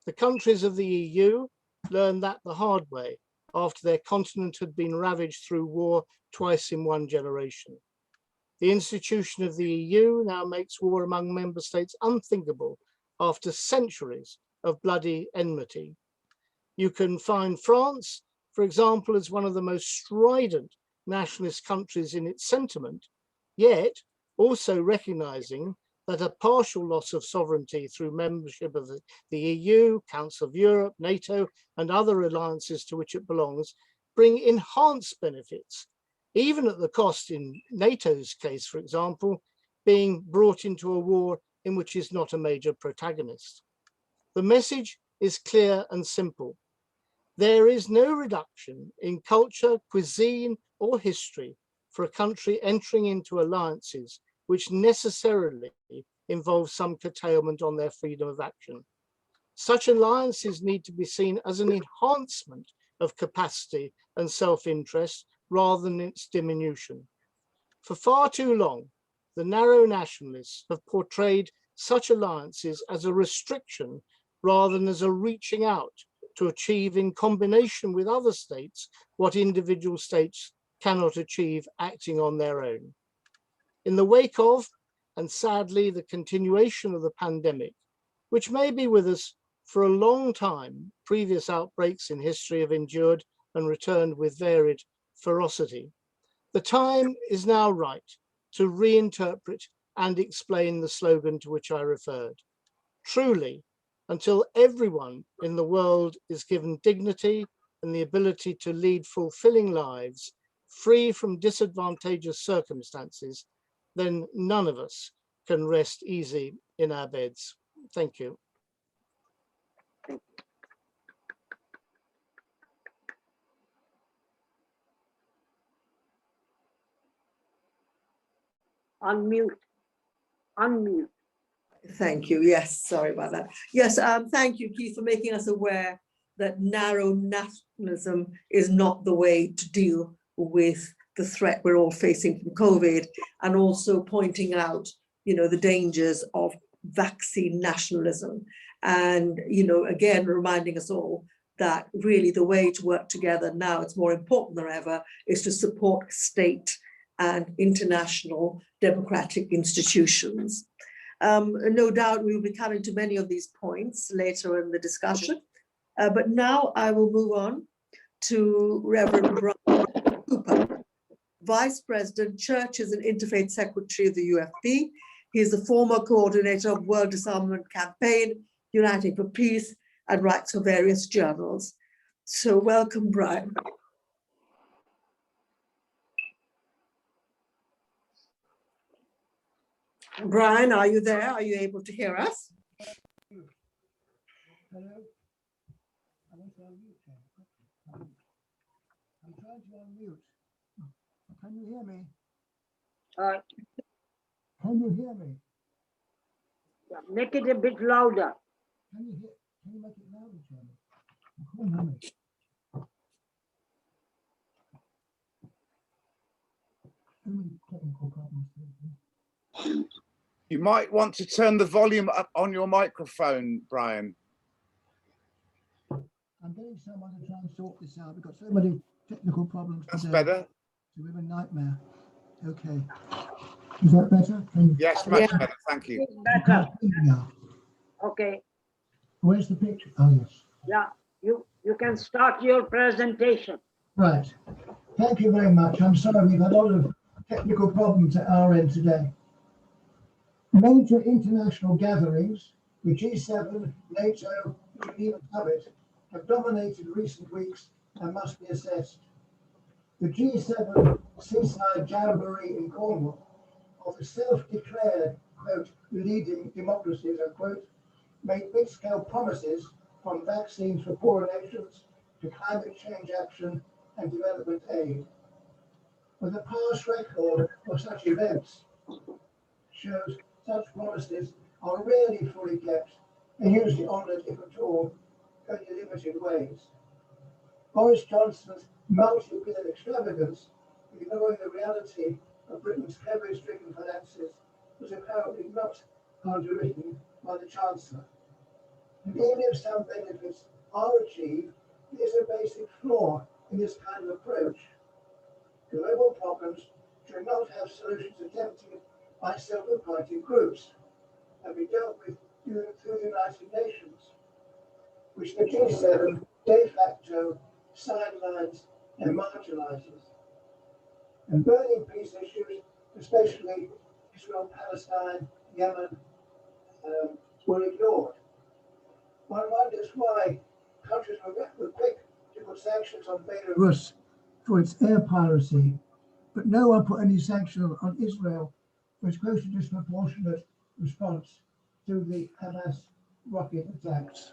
The countries of the EU learned that the hard way after their continent had been ravaged through war twice in one generation. The institution of the EU now makes war among member states unthinkable after centuries of bloody enmity. You can find France, for example, as one of the most strident nationalist countries in its sentiment, yet also recognizing that a partial loss of sovereignty through membership of the EU, Council of Europe, NATO, and other alliances to which it belongs bring enhanced benefits, even at the cost, in NATO's case, for example, being brought into a war in which it's not a major protagonist. The message is clear and simple. There is no reduction in culture, cuisine, or history for a country entering into alliances which necessarily involve some curtailment on their freedom of action. Such alliances need to be seen as an enhancement of capacity and self-interest rather than its diminution. For far too long, the narrow nationalists have portrayed such alliances as a restriction rather than as a reaching out to achieve in combination with other states what individual states cannot achieve acting on their own. In the wake of and sadly the continuation of the pandemic, which may be with us for a long time. Previous outbreaks in history have endured and returned with varied ferocity. The time is now right to reinterpret and explain the slogan to which I referred. Truly, until everyone in the world is given dignity and the ability to lead fulfilling lives, free from disadvantageous circumstances, then none of us can rest easy in our beds. Thank you. Unmute. Unmute. Thank you. Yes, sorry about that. Yes, thank you, Keith, for making us aware that narrow nationalism is not the way to deal with the threat we're all facing from COVID, and also pointing out, the dangers of vaccine nationalism. And, again, reminding us all that really the way to work together now, it's more important than ever, is to support state and international democratic institutions. No doubt we will be coming to many of these points later in the discussion, but now I will move on to Reverend Brian Cooper, Vice President, Churches and Interfaith Secretary of the UFB. He is the former coordinator of World Disarmament Campaign, Uniting for Peace, and writes for various journals. So welcome, Brian. Brian, are you there? Are you able to hear us? Hello? I want to unmute him. I'm trying to unmute. Can you hear me? Can you hear me? Make it a bit louder. Can you make it louder, Chairman? I can't hear me. Too many technical problems. You might want to turn the volume up on your microphone, Brian. I'm getting someone to try and sort this out. We've got so many technical problems That's today. better. It's a bit of a nightmare. Okay. Is that better? Yes, much better. Thank you. Better. Now. Okay. Where's the picture? Oh, yes. Yeah, you can start your presentation. Right. Thank you very much. I'm sorry, we've had a lot of technical problems at our end today. Major international gatherings, the G7, NATO, Geneva Summit, have dominated recent weeks and must be assessed. The G7 seaside jamboree in Cornwall of the self-declared, quote, leading democracies, unquote, made big-scale promises from vaccines for poorer nations to climate change action and development aid. But the past record of such events shows such promises are rarely fully kept and usually honoured, if at all, only in limited ways. Boris Johnson's multi-billion extravagance, ignoring the reality of Britain's heavily stricken finances, was apparently not underwritten by the Chancellor. And even if some benefits are achieved, there's a basic flaw in this kind of approach. Global problems should not have solutions attempted by self-appointed groups and be dealt with through the United Nations, which the G7 de facto sidelines and marginalizes. And burning peace issues, especially Israel, Palestine, Yemen, were ignored. One wonders why countries were quick to put sanctions on Belarus for its air piracy, but no one put any sanction on Israel for its grossly disproportionate response to the Hamas rocket attacks.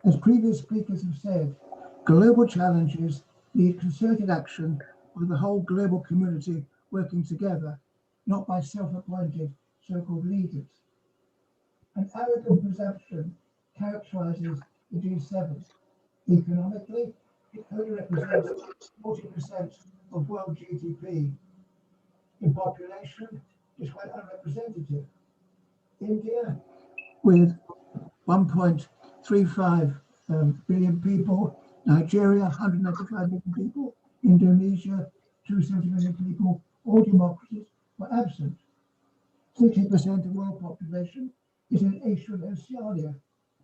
As previous speakers have said, global challenges need concerted action with the whole global community working together, not by self-appointed so-called leaders. An arrogant presumption characterizes the G7. Economically, it only represents 40% of world GDP. In population, it's quite unrepresentative. India, with 1.35 billion people, Nigeria, 195 million people, Indonesia, 270 million people, all democracies were absent. 60% of world population is in Asia and Oceania,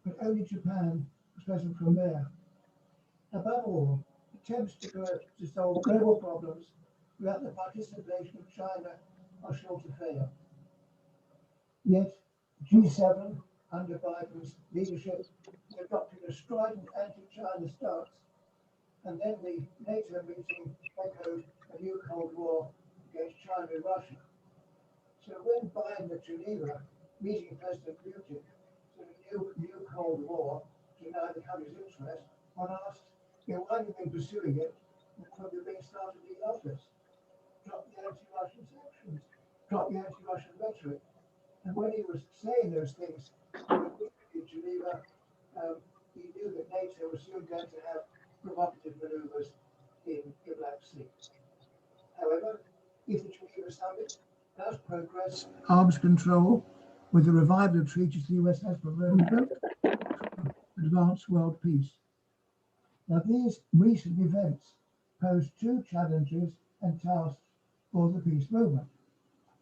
but only Japan is present from there. Above all, attempts to solve global problems without the participation of China are sure to fail. Yet, G7, under Biden's leadership, is adopting a strident anti-China stance, and then the NATO meeting echoed a new Cold War against China and Russia. So when Biden at Geneva, meeting President Putin, to a new Cold War to neither country's interest, one asked, why have you been pursuing it from the being started in the office? Drop the anti-Russian sanctions, drop the anti-Russian rhetoric. And when he was saying those things in Geneva, he knew that NATO was soon going to have provocative maneuvers in the Black Sea. However, if the Geneva summit does progress arms control with the revival of treaties the US has proposed, advance world peace. Now, these recent events pose two challenges and tasks for the peace movement.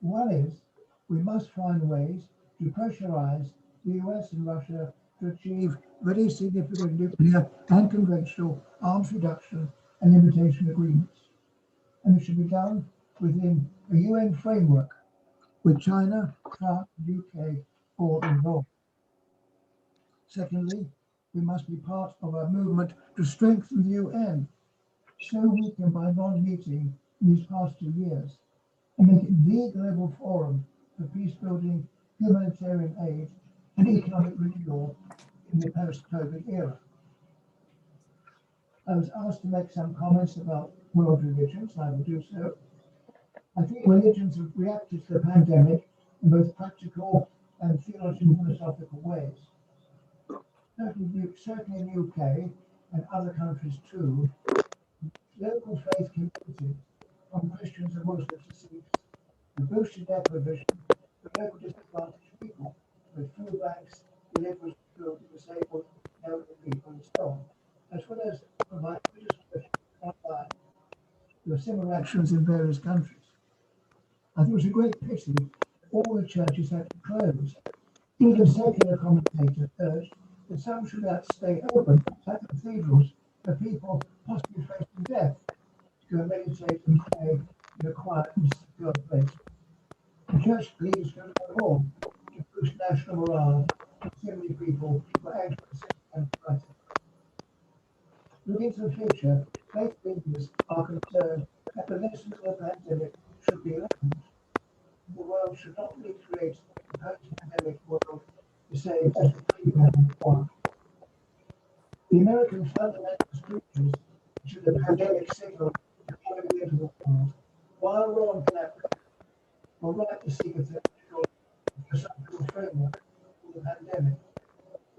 One is we must find ways to pressurize the US and Russia to achieve very significant nuclear and conventional arms reduction and limitation agreements. And it should be done within a UN framework with China, France, and UK all involved. Secondly, we must be part of our movement to strengthen the UN, so weakened by non-meeting in these past 2 years, and make it the global forum for peace-building, humanitarian aid, and economic renewal in the post-COVID era. I was asked to make some comments about world religions, and I will do so. I think religions have reacted to the pandemic in both practical and theological and philosophical ways. Certainly in the UK and other countries too, local faith communities, from Christians and Muslims to Sikhs, have boosted their provision for local disadvantaged people with food banks, deliveries of food to disabled elderly people and so on, as well as providing religious worship online. There are similar actions in various countries. I think it was a great pity all the churches had to close. Even secular commentators urged that some should have to stay open, like cathedrals, for people possibly facing death, to go meditate and pray in a quiet and secure place. The church leaders could go home to boost national morale, and so many people were anxious and frightened. Looking to the future, faith leaders are concerned that the lessons of the pandemic should be learned. The world should not recreate the post-pandemic world the same as the pre-pandemic one. The American fundamental scriptures to the pandemic signal the coming into the world, while wrong in that were right to seek a philosophical framework for the pandemic.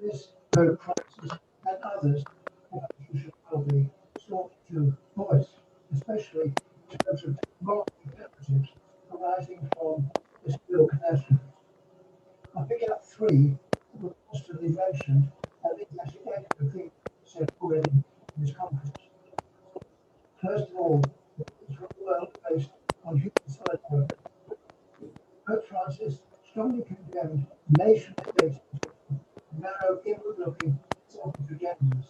This COVID crisis and others should well be sought to voice, especially in terms of moral imperatives arising from this real catastrophe. I'll pick out three that were constantly mentioned, and these actually echo things said already in this conference. First of all, it's a world based on human solidarity. Pope Francis strongly condemned nation-state narrow, inward-looking selfish agendas,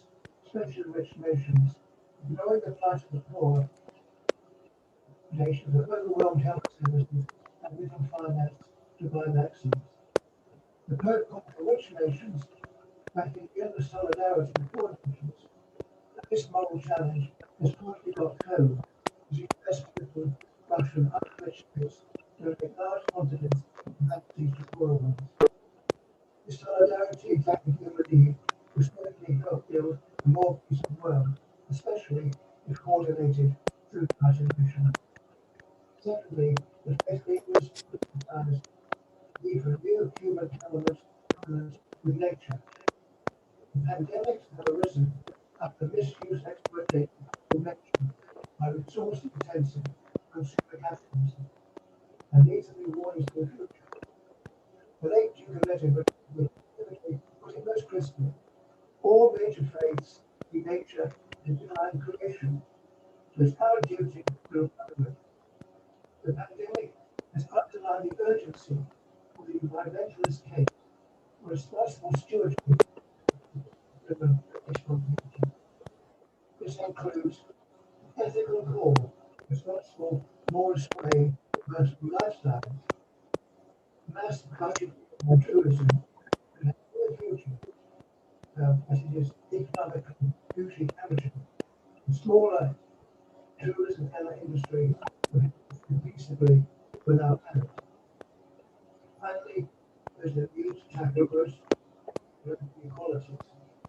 especially rich nations, ignoring the plight of the poor nations with overwhelmed health services and little finance to buy vaccines. The Pope called for rich nations backing together solidarity with poor nations. This moral challenge has partly got code as the US people Russian unrich states donate large quantities of vaccines to poor ones. This solidarity exactly human need will certainly help build a more peaceful world, especially if coordinated through participation. Secondly, the faith leaders recognize the need for new human elements with nature. The pandemics have arisen after misuse, exploitation, and connection by resource-intensive consumer capitalism, and these are the warnings for the future. The late Duke of Edinburgh was a most Christian. All major faiths see nature as divine creation, so it's our duty to do it. The pandemic has underlined the urgency this case, responsible stewardship of the exploitation. This includes ethical core, responsible moral sway versus lifestyles, mass culture and tourism, and the future, as it is economically hugely damaging. And smaller tourism and other industries will have to live peaceably without panic. Finally, there's the need to tackle gross inequalities.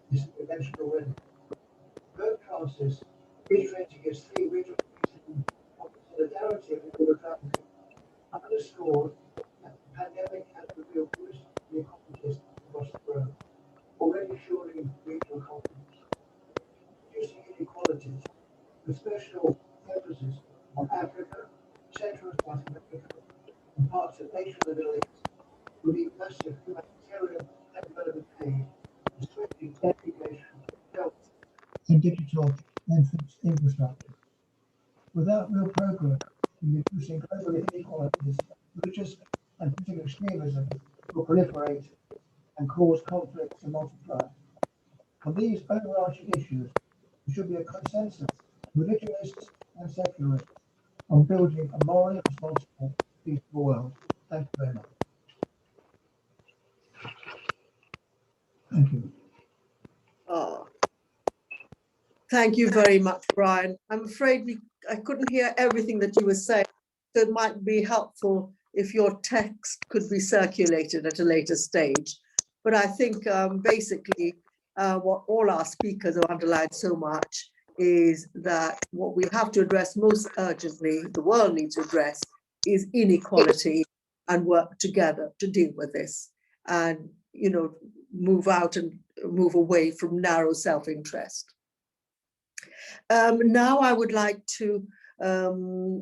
This has been mentioned already. Third crisis is rated against three regional reasons of solidarity of the country, underscored that the pandemic has revealed gross inequalities across the world, already fueling regional conflicts. Reducing inequalities, with special emphasis on Africa, Central and South America, and parts of Asia and the Middle East, will need massive humanitarian and development aid, strengthening education, health, and digital infrastructure. Without real progress in reducing global inequalities, religious and political extremism will proliferate and cause conflicts to multiply. On these overarching issues, there should be a consensus, religionists and secularists, on building a morally responsible, peaceful world. Thank you very much. Thank you. Oh, thank you very much, Brian. I'm afraid I couldn't hear everything that you were saying, so it might be helpful if your text could be circulated at a later stage. But I think basically what all our speakers have underlined so much is that what we have to address most urgently, the world needs to address, is inequality, and work together to deal with this, and move out and move away from narrow self-interest. Now I would like to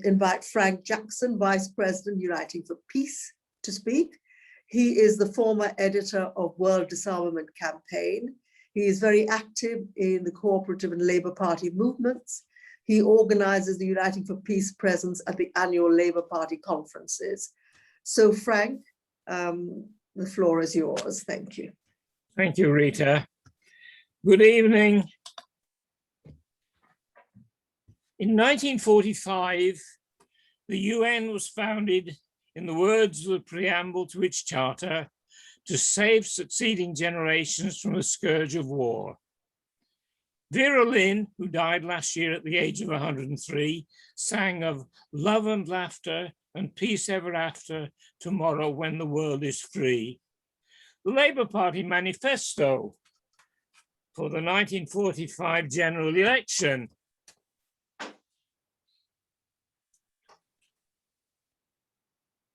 invite Frank Jackson, Vice President, Uniting for Peace, to speak. He is the former editor of World Disarmament Campaign. He is very active in the cooperative and Labour Party movements. He organizes the Uniting for Peace presence at the annual Labour Party conferences. So Frank, the floor is yours. Thank you. Thank you, Rita. Good evening. In 1945, the UN was founded, in the words of the preamble to its charter, to save succeeding generations from the scourge of war. Vera Lynn, who died last year at the age of 103, sang of love and laughter and peace ever after, tomorrow when the world is free. The Labour Party manifesto for the 1945 general election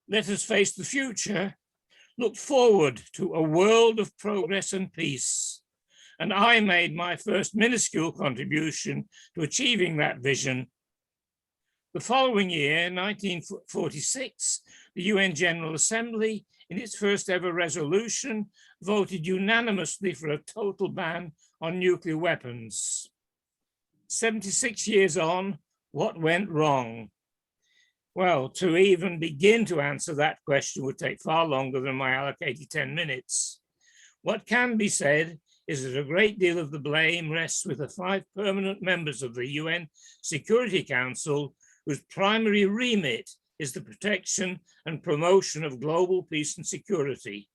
let us face the future, look forward to a world of progress and peace. And I made my first minuscule contribution to achieving that vision. The following year, 1946, the UN General Assembly, in its first ever resolution, voted unanimously for a total ban on nuclear weapons. 76 years on, what went wrong? Well, to even begin to answer that question would take far longer than my allocated 10 minutes. What can be said is that a great deal of the blame rests with the 5 permanent members of the UN Security Council, whose primary remit is the protection and promotion of global peace and security.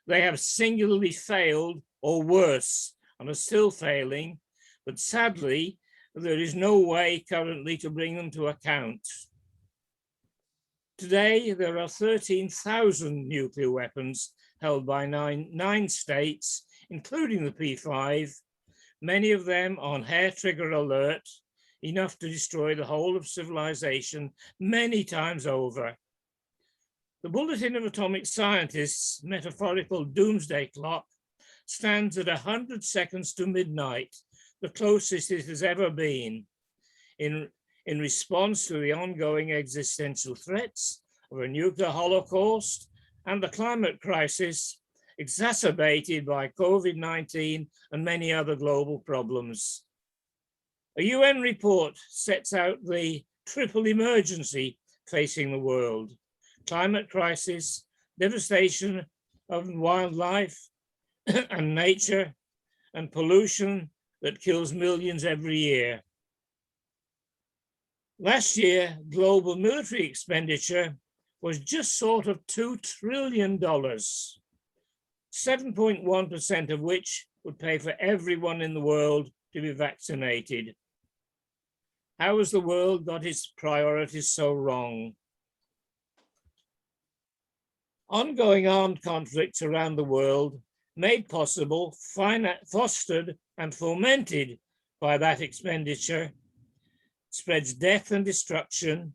They have singularly failed, or worse, and are still failing, but sadly, there is no way currently to bring them to account. Today, there are 13,000 nuclear weapons held by nine states, including the P5, many of them on hair trigger alert, enough to destroy the whole of civilization many times over. The Bulletin of Atomic Scientists' metaphorical doomsday clock stands at 100 seconds to midnight, the closest it has ever been. In response to the ongoing existential threats of a nuclear holocaust and the climate crisis, exacerbated by COVID-19 and many other global problems. A UN report sets out the triple emergency facing the world: climate crisis, devastation of wildlife and nature, and pollution that kills millions every year. Last year, global military expenditure was just short of $2 trillion, 7.1% of which would pay for everyone in the world to be vaccinated. How has the world got its priorities so wrong? Ongoing armed conflicts around the world, made possible, fostered and fomented by that expenditure, spreads death and destruction,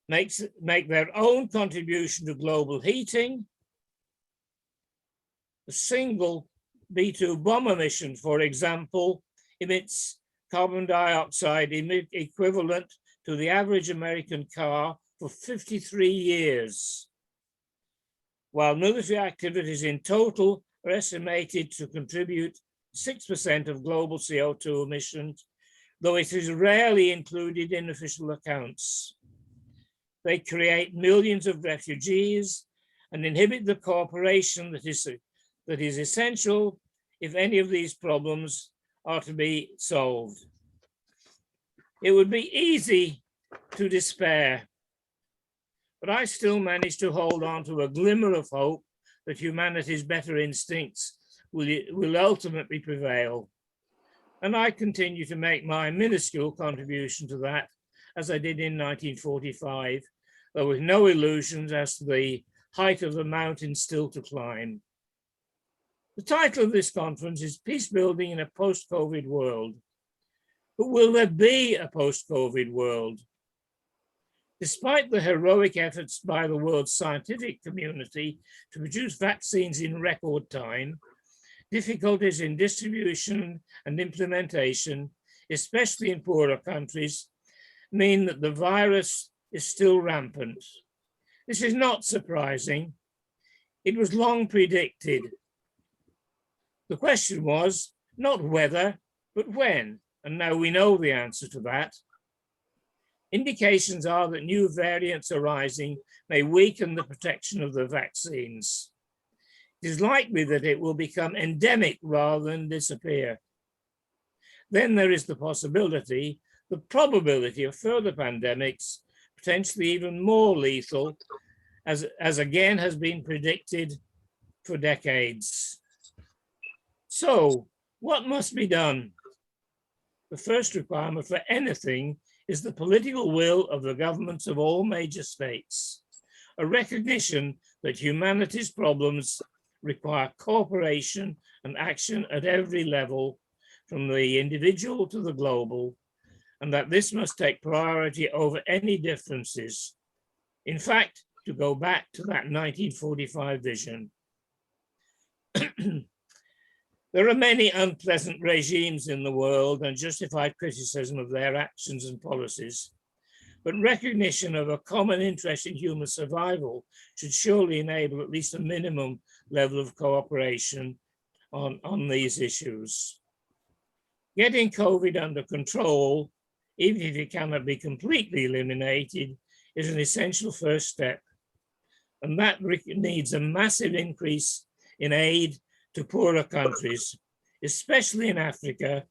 make their own contribution to global heating. A single B-2 bomb emission, for example, emits carbon dioxide equivalent to the average American car for 53 years. While military activities in total are estimated to contribute 6% of global CO2 emissions, though it is rarely included in official accounts. They create millions of refugees and inhibit the cooperation that is essential if any of these problems are to be solved. It would be easy to despair, but I still manage to hold on to a glimmer of hope that humanity's better instincts will ultimately prevail. And I continue to make my minuscule contribution to that, as I did in 1945, though with no illusions as to the height of the mountain still to climb. The title of this conference is Peace Building in a Post-COVID World. But will there be a post-COVID world? Despite the heroic efforts by the world's scientific community to produce vaccines in record time, difficulties in distribution and implementation, especially in poorer countries, mean that the virus is still rampant. This is not surprising. It was long predicted. The question was not whether, but when, and now we know the answer to that. Indications are that new variants arising may weaken the protection of the vaccines. It is likely that it will become endemic rather than disappear. Then there is the possibility, the probability of further pandemics, potentially even more lethal, as again has been predicted for decades. So, what must be done? The first requirement for anything is the political will of the governments of all major states, a recognition that humanity's problems require cooperation and action at every level, from the individual to the global, and that this must take priority over any differences. In fact, to go back to that 1945 vision. There are many unpleasant regimes in the world and justified criticism of their actions and policies, but recognition of a common interest in human survival should surely enable at least a minimum level of cooperation on these issues. Getting COVID under control, even if it cannot be completely eliminated, is an essential first step. And that needs a massive increase in aid to poorer countries, especially in Africa,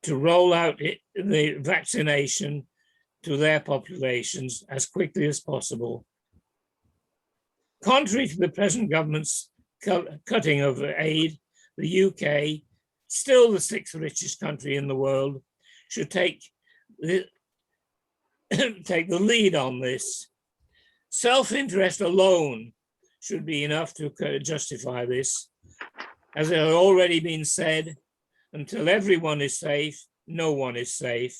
to roll out the vaccination to their populations as quickly as possible. Contrary to the present government's cutting of aid, the UK, still the sixth richest country in the world, should take the lead on this. Self-interest alone should be enough to justify this. As it has already been said, until everyone is safe, no one is safe.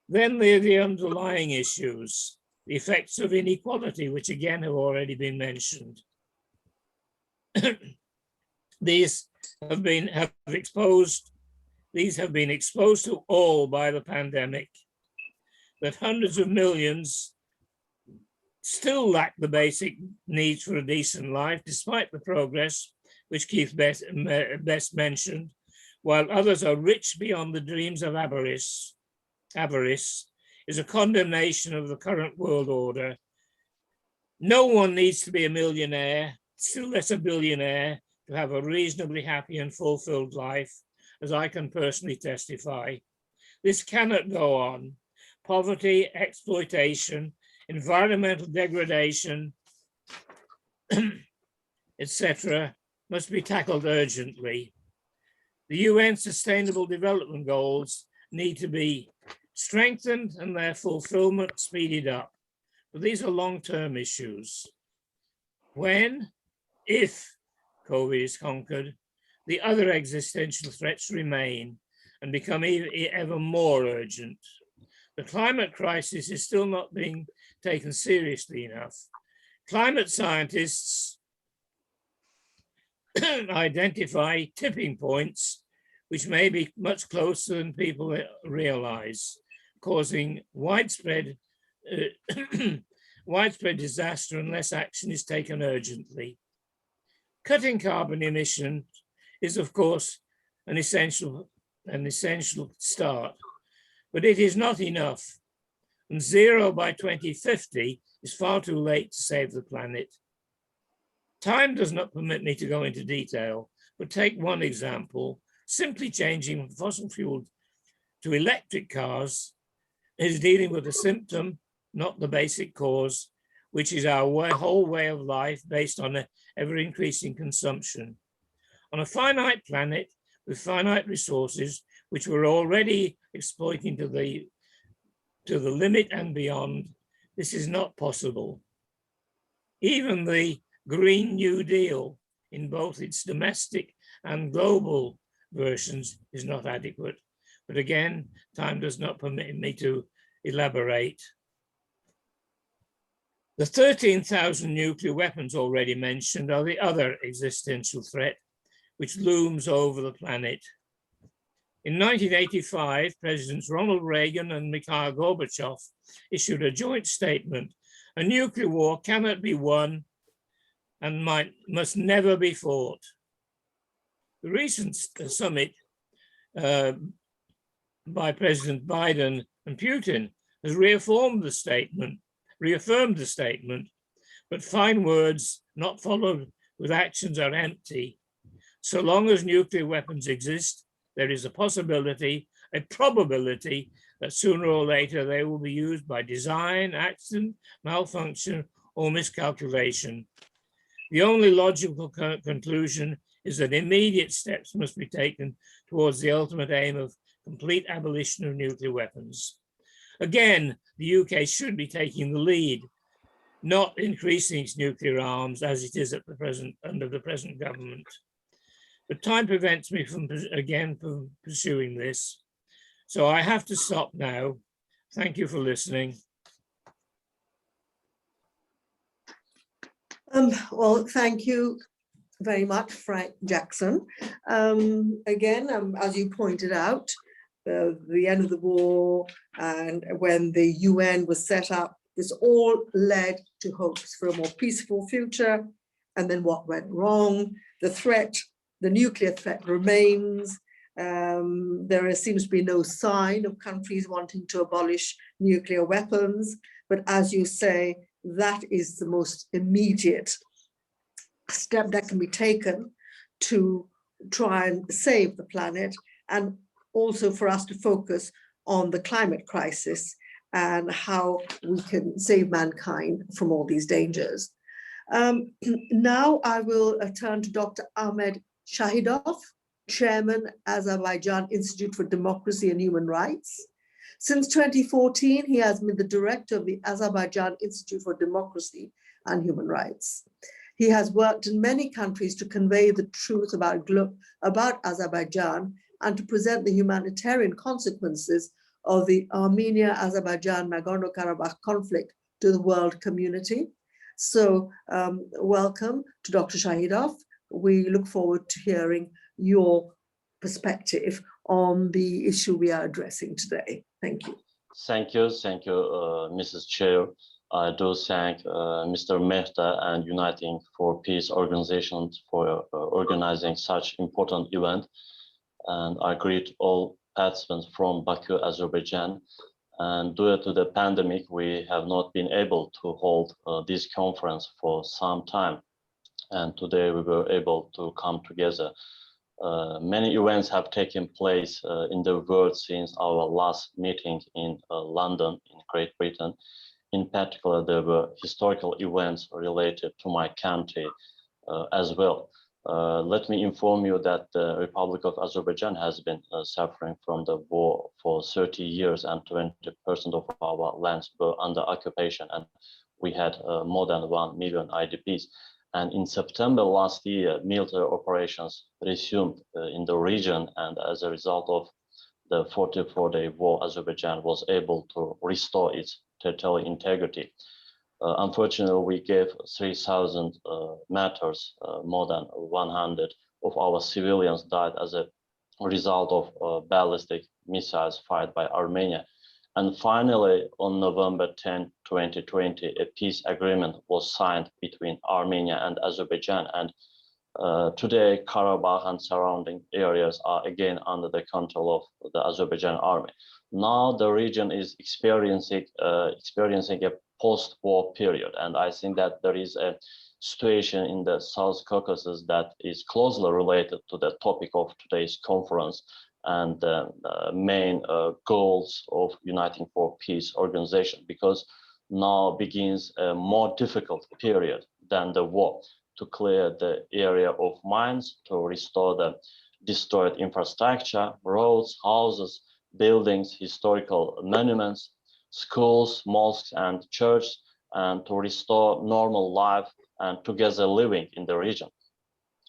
Then there are the underlying issues, the effects of inequality, which again have already been mentioned. These have been exposed to all by the pandemic, that hundreds of millions still lack the basic needs for a decent life, despite the progress which Keith best mentioned, while others are rich beyond the dreams of avarice. Avarice is a condemnation of the current world order. No one needs to be a millionaire still less a billionaire to have a reasonably happy and fulfilled life, as I can personally testify. This cannot go on. Poverty, exploitation, environmental degradation, etc., must be tackled urgently. The UN Sustainable Development Goals need to be strengthened and their fulfillment speeded up. But these are long-term issues. When, if COVID is conquered, the other existential threats remain and become ever more urgent. The climate crisis is still not being taken seriously enough. Climate scientists identify tipping points which may be much closer than people realize, causing widespread widespread disaster unless action is taken urgently. Cutting carbon emissions is, of course, an essential start, but it is not enough. And zero by 2050 is far too late to save the planet. Time does not permit me to go into detail, but take one example. Simply changing from fossil fuel to electric cars is dealing with a symptom, not the basic cause, which is our whole way of life based on an ever-increasing consumption. On a finite planet with finite resources, which we're already exploiting to the limit and beyond, this is not possible. Even the Green New Deal, in both its domestic and global versions, is not adequate. But again, time does not permit me to elaborate. The 13,000 nuclear weapons already mentioned are the other existential threat which looms over the planet. In 1985, Presidents Ronald Reagan and Mikhail Gorbachev issued a joint statement: a nuclear war cannot be won and must never be fought. The recent summit by President Biden and Putin has reaffirmed the statement, but fine words not followed with actions are empty. So long as nuclear weapons exist, there is a possibility, a probability that sooner or later they will be used by design, accident, malfunction, or miscalculation. The only logical conclusion is that immediate steps must be taken towards the ultimate aim of complete abolition of nuclear weapons. Again, the UK should be taking the lead, not increasing its nuclear arms as it is at the present under the present government. But time prevents me from pursuing this. So I have to stop now. Thank you for listening. Well, thank you very much, Frank Jackson. Again, as you pointed out, the end of the war and when the UN was set up, this all led to hopes for a more peaceful future. And then what went wrong? The threat, the nuclear threat remains. There seems to be no sign of countries wanting to abolish nuclear weapons. But as you say, that is the most immediate step that can be taken to try and save the planet, and also for us to focus on the climate crisis and how we can save mankind from all these dangers. Now I will turn to Dr. Ahmad Shahidov, Chairman, Azerbaijan Institute for Democracy and Human Rights. Since 2014, he has been the director of the Azerbaijan Institute for Democracy and Human Rights. He has worked in many countries to convey the truth about Azerbaijan and to present the humanitarian consequences of the Armenia-Azerbaijan Nagorno-Karabakh conflict to the world community. So welcome to Dr. Shahidov. We look forward to hearing your perspective on the issue we are addressing today. Thank you. Thank you, Mrs. Chair. I do thank Mr. Mehta and Uniting for Peace organizations for organizing such important event. And I greet all participants from Baku, Azerbaijan. And due to the pandemic, we have not been able to hold this conference for some time. and today we were able to come together. Many events have taken place in the world since our last meeting in London, in Great Britain. In particular, there were historical events related to my country as well. Let me inform you that the Republic of Azerbaijan has been suffering from the war for 30 years, and 20% of our lands were under occupation, and we had more than 1 million IDPs. And in September last year, military operations resumed in the region, and as a result of the 44-day war, Azerbaijan was able to restore its territorial integrity. Unfortunately, we gave 3,000 martyrs, more than 100 of our civilians died as a result of ballistic missiles fired by Armenia. And finally, on November 10, 2020, a peace agreement was signed between Armenia and Azerbaijan. And today, Karabakh and surrounding areas are again under the control of the Azerbaijan army. Now the region is experiencing a post-war period, and I think that there is a situation in the South Caucasus that is closely related to the topic of today's conference and the main goals of Uniting for Peace organization, because now begins a more difficult period than the war to clear the area of mines, to restore the destroyed infrastructure, roads, houses, buildings, historical monuments, schools, mosques, and churches, and to restore normal life and together living in the region.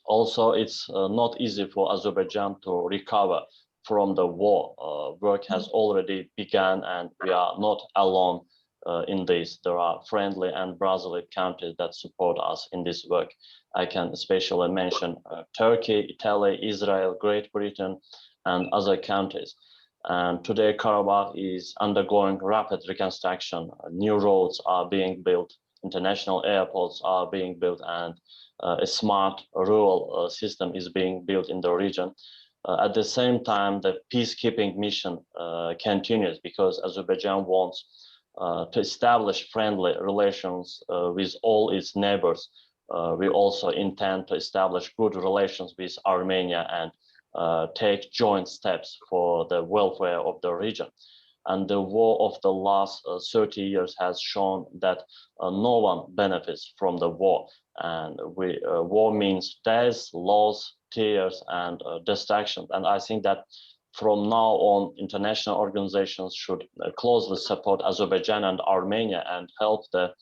Also, it's not easy for Azerbaijan to recover from the war. Work has already begun, and we are not alone in this. There are friendly and brotherly countries that support us in this work. I can especially mention Turkey, Italy, Israel, Great Britain, and other countries. And today, Karabakh is undergoing rapid reconstruction. New roads are being built, international airports are being built, and a smart rural system is being built in the region. At the same time, the peacekeeping mission continues, because Azerbaijan wants to establish friendly relations with all its neighbors. We also intend to establish good relations with Armenia and take joint steps for the welfare of the region. And the war of the last 30 years has shown that no one benefits from the war. And war means death, loss, tears, and destruction. And I think that from now on, international organizations should closely support Azerbaijan and Armenia and help the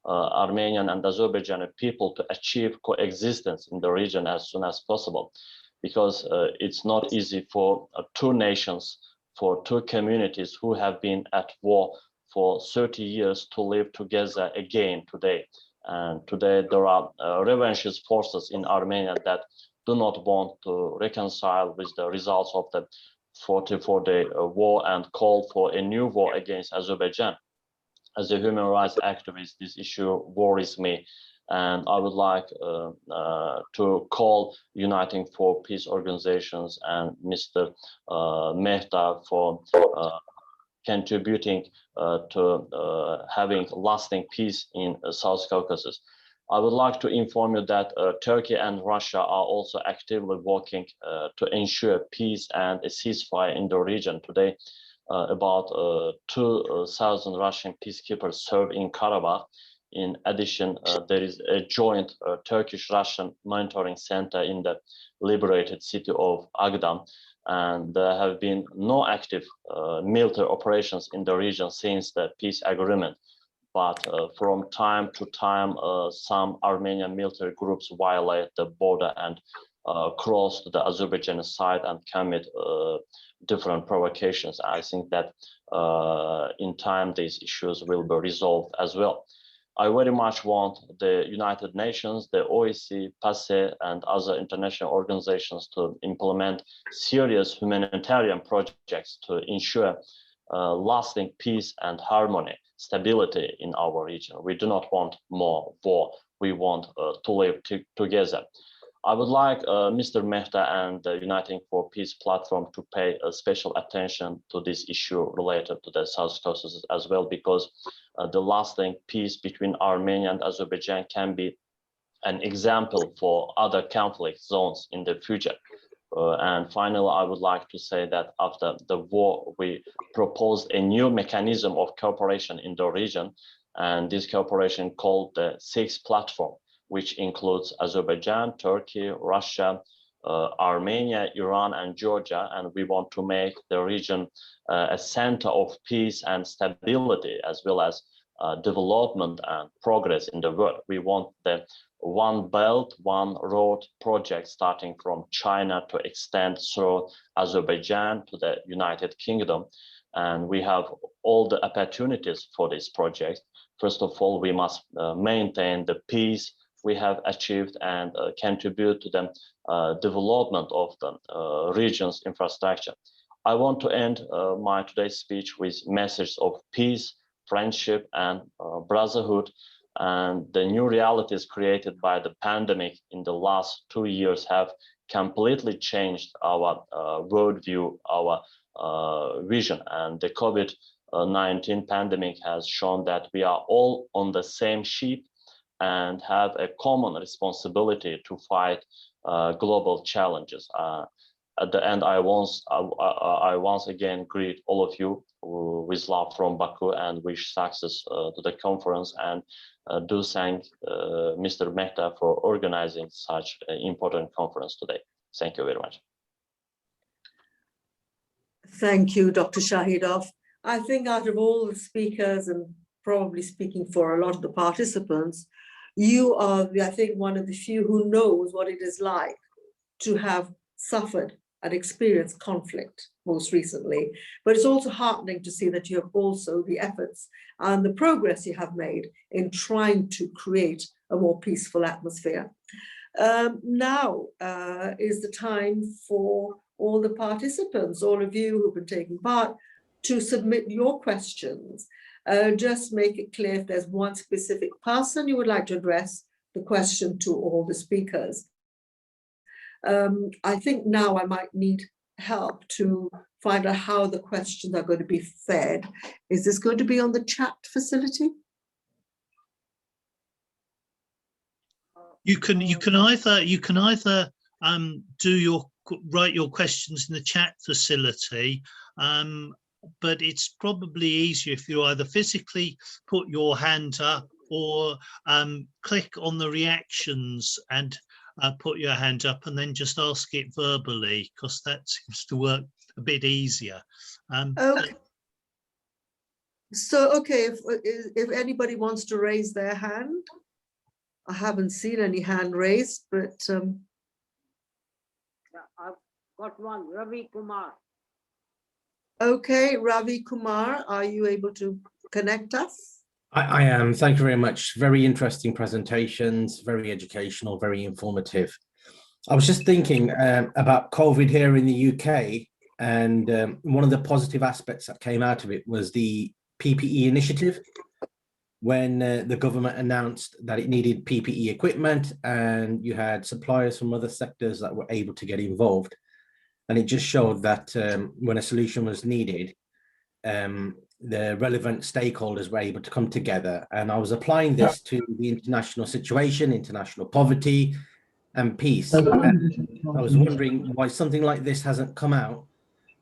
Armenian and Azerbaijani people to achieve coexistence in the region as soon as possible. Because it's not easy for two nations, for two communities who have been at war for 30 years to live together again today. And today there are revanchist forces in Armenia that do not want to reconcile with the results of the 44-day war and call for a new war against Azerbaijan. As a human rights activist, this issue worries me. And I would like to call Uniting for Peace organizations and Mr. Mehta for contributing to having lasting peace in South Caucasus. I would like to inform you that Turkey and Russia are also actively working to ensure peace and a ceasefire in the region. Today, about 2,000 Russian peacekeepers serve in Karabakh. In addition, there is a joint Turkish-Russian monitoring center in the liberated city of Agdam, and there have been no active military operations in the region since the peace agreement. But from time to time, some Armenian military groups violate the border and cross to the Azerbaijani side and commit different provocations. I think that in time, these issues will be resolved as well. I very much want the United Nations, the OSCE, PASE, and other international organizations to implement serious humanitarian projects to ensure lasting peace and harmony, stability in our region. We do not want more war. We want to live together. I would like Mr. Mehta and the Uniting for Peace platform to pay special attention to this issue related to the South Caucasus as well, because the lasting peace between Armenia and Azerbaijan can be an example for other conflict zones in the future. And finally, I would like to say that after the war, we proposed a new mechanism of cooperation in the region, and this cooperation called the SIX platform, which includes Azerbaijan, Turkey, Russia, Armenia, Iran, and Georgia. And we want to make the region a center of peace and stability, as well as development and progress in the world. We want the One Belt, One Road project starting from China to extend through Azerbaijan to the United Kingdom. And we have all the opportunities for this project. First of all, we must maintain the peace we have achieved and contribute to the development of the region's infrastructure. I want to end my today's speech with messages of peace, friendship, and brotherhood. And the new realities created by the pandemic in the last 2 years have completely changed our worldview, our vision. And the COVID-19 pandemic has shown that we are all on the same ship and have a common responsibility to fight global challenges. At the end, I once again greet all of you with love from Baku and wish success to the conference, and do thank Mr. Mehta for organizing such an important conference today. Thank you very much. Thank you, Dr. Shahidov. I think out of all the speakers, and probably speaking for a lot of the participants, you are, I think, one of the few who knows what it is like to have suffered and experienced conflict most recently. But it's also heartening to see that you have also the efforts and the progress you have made in trying to create a more peaceful atmosphere. Now is the time for all the participants, all of you who've been taking part, to submit your questions. Just make it clear if there's one specific person you would like to address the question to all the speakers. I think now I might need help to find out how the questions are going to be fed. Is this going to be on the chat facility? You can either write your questions in the chat facility, but it's probably easier if you either physically put your hand up or click on the reactions and put your hand up, and then just ask it verbally, because that seems to work a bit easier. Okay. So, okay, if anybody wants to raise their hand, I haven't seen any hand raised, but Yeah, I've got one, Ravi Kumar. okay, Ravi Kumar, are you able to connect us? I am. Thank you very much. Very interesting presentations, very educational, very informative. I was just thinking about COVID here in the UK, and one of the positive aspects that came out of it was the PPE initiative, when the government announced that it needed PPE equipment, and you had suppliers from other sectors that were able to get involved. And it just showed that when a solution was needed, the relevant stakeholders were able to come together. And I was applying this to the international situation, international poverty and peace. And I was wondering why something like this hasn't come out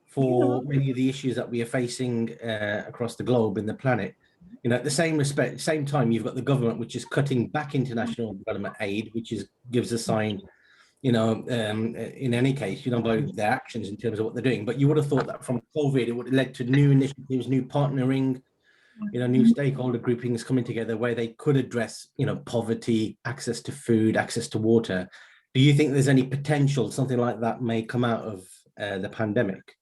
for many of the issues that we are facing across the globe and the planet. You know, at the same time, you've got the government, which is cutting back international development aid, which gives a sign, you know, in any case, you know, by their actions in terms of what they're doing. But you would have thought that from COVID, it would have led to new initiatives, new partnering, you know, new stakeholder groupings coming together where they could address, you know, poverty, access to food, access to water. Do you think there's any potential something like that may come out of the pandemic?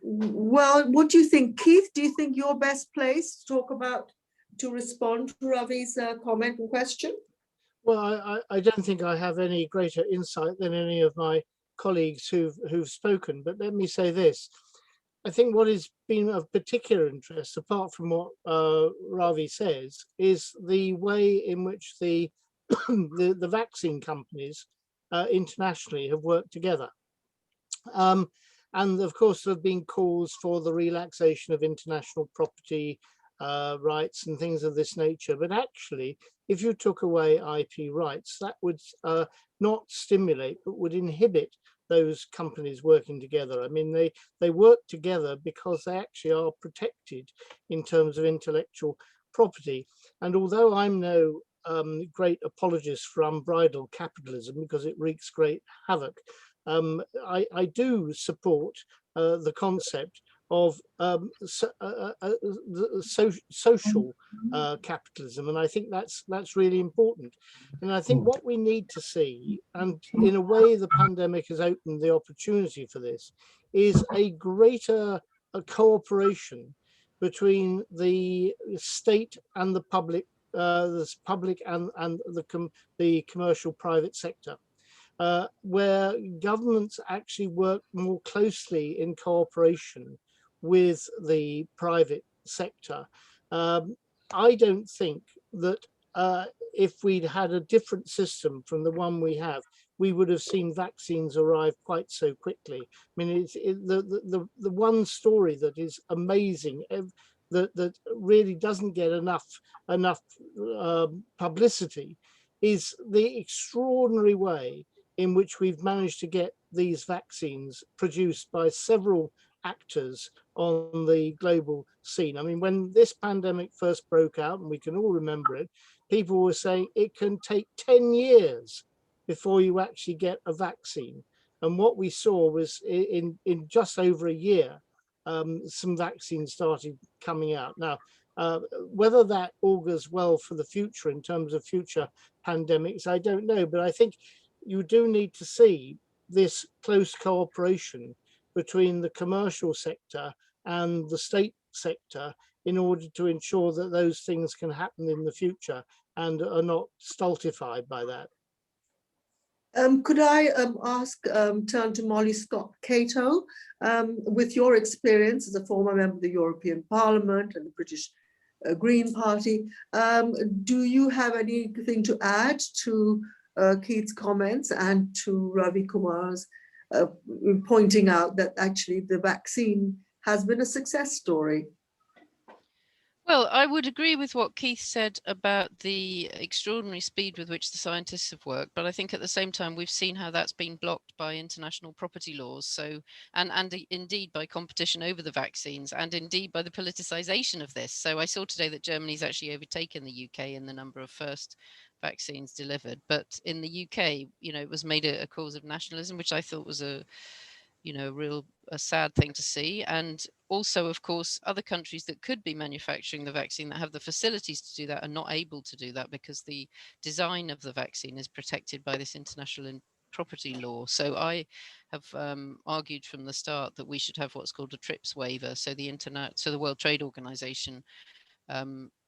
Well, what do you think, Keith? Do you think you're best placed to respond to Ravi's comment and question? Well, I don't think I have any greater insight than any of my colleagues who've spoken, but let me say this. I think what has been of particular interest, apart from what Ravi says, is the way in which the the vaccine companies internationally have worked together. And of course, there have been calls for the relaxation of international property rights and things of this nature. But actually, if you took away IP rights, that would not stimulate, but would inhibit those companies working together. I mean, they work together because they actually are protected in terms of intellectual property. And although I'm no great apologist for unbridled capitalism because it wreaks great havoc, I do support the concept of social capitalism, and I think that's really important. And I think what we need to see, and in a way the pandemic has opened the opportunity for this, is a greater cooperation between the state and the public, and the commercial private sector. Where governments actually work more closely in cooperation with the private sector. I don't think that if we'd had a different system from the one we have, we would have seen vaccines arrive quite so quickly. I mean, the one story that is amazing, that really doesn't get enough publicity, is the extraordinary way in which we've managed to get these vaccines produced by several actors on the global scene. I mean, when this pandemic first broke out, and we can all remember it, people were saying it can take 10 years before you actually get a vaccine. And what we saw was in just over a year, some vaccines started coming out. Now, whether that augurs well for the future in terms of future pandemics, I don't know, but I think you do need to see this close cooperation between the commercial sector and the state sector in order to ensure that those things can happen in the future and are not stultified by that. Could I turn to Molly Scott-Cato, with your experience as a former member of the European Parliament and the British Green Party, do you have anything to add to Keith's comments and to Ravi Kumar's pointing out that actually the vaccine has been a success story? Well, I would agree with what Keith said about the extraordinary speed with which the scientists have worked, but I think at the same time we've seen how that's been blocked by international property laws, so and indeed by competition over the vaccines, and indeed by the politicization of this. So I saw today that Germany's actually overtaken the UK in the number of first vaccines delivered, but in the UK, you know, it was made a cause of nationalism, which I thought was a sad thing to see. And also, of course, other countries that could be manufacturing the vaccine that have the facilities to do that are not able to do that because the design of the vaccine is protected by this international property law. So I have argued from the start that we should have what's called a TRIPS waiver. So the World Trade Organization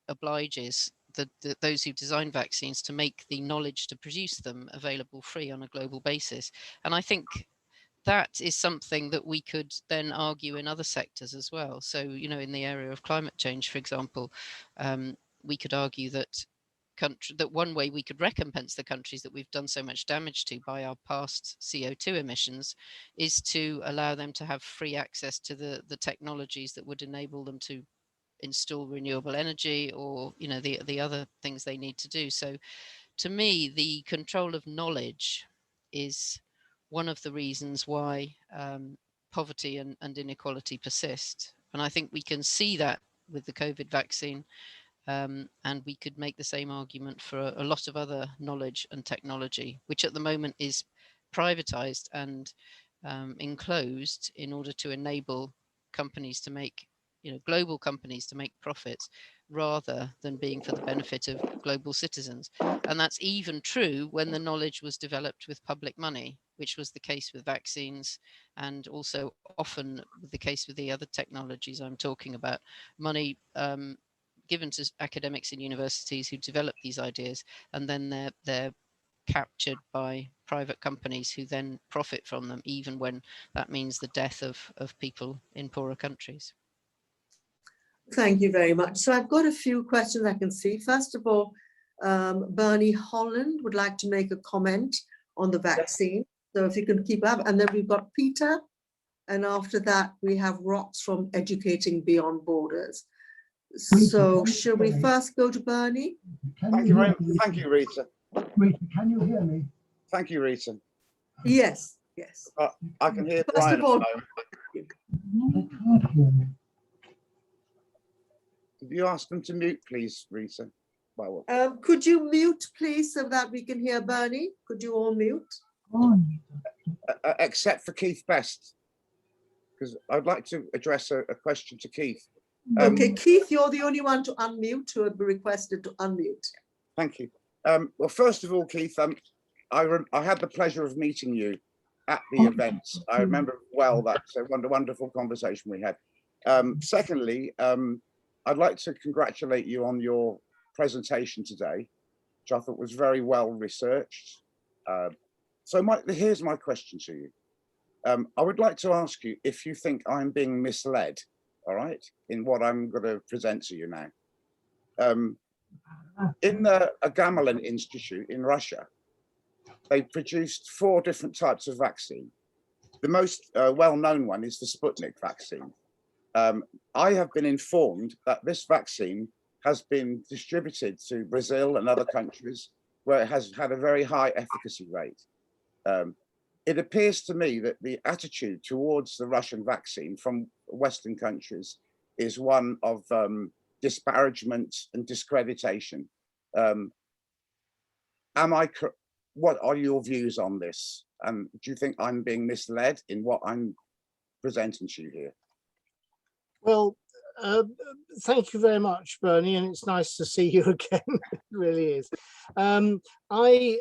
obliges those who design vaccines to make the knowledge to produce them available free on a global basis. And I think that is something that we could then argue in other sectors as well. So, you know, in the area of climate change, for example, we could argue that one way we could recompense the countries that we've done so much damage to by our past CO2 emissions is to allow them to have free access to the technologies that would enable them to install renewable energy, or, you know, the other things they need to do. So to me, the control of knowledge is one of the reasons why poverty and inequality persist. And I think we can see that with the COVID vaccine, and we could make the same argument for a lot of other knowledge and technology, which at the moment is privatized and enclosed in order to enable companies to make, you know, global companies to make profits rather than being for the benefit of global citizens. And that's even true when the knowledge was developed with public money, which was the case with vaccines, and also often the case with the other technologies I'm talking about. Money given to academics in universities who develop these ideas, and then they're captured by private companies who then profit from them, even when that means the death of people in poorer countries. Thank you very much. So I've got a few questions I can see. First of all, Bernie Holland would like to make a comment on the vaccine. So if you can keep up. And then we've got Peter. And after that, we have Rox from Educating Beyond Borders. So shall we first go to Bernie? Thank you very much. Thank you, Rita. Rita, can you hear me? Thank you, Rita. Yes, yes. I can hear First Brian of all, at the moment. I can't hear me. Could you ask them to mute, please, Rita? Well, could you mute, please, so that we can hear Bernie? Could you all mute? except for Keith Best, because I'd like to address a question to Keith. Okay, Keith, you're the only one to unmute, who had been requested to unmute. Thank you. Well, first of all, Keith, I had the pleasure of meeting you at the event. I remember well that wonderful conversation we had. Secondly, I'd like to congratulate you on your presentation today, which I thought was very well researched. Here's my question to you. I would like to ask you if you think I'm being misled, all right, in what I'm going to present to you now. In the Gamelin Institute in Russia, they produced 4 different types of vaccine. The most well-known one is the Sputnik vaccine. I have been informed that this vaccine has been distributed to Brazil and other countries where it has had a very high efficacy rate. It appears to me that the attitude towards the Russian vaccine from Western countries is one of disparagement and discreditation. What are your views on this? And do you think I'm being misled in what I'm presenting to you here? Well, thank you very much, Bernie, and it's nice to see you again. It really is. I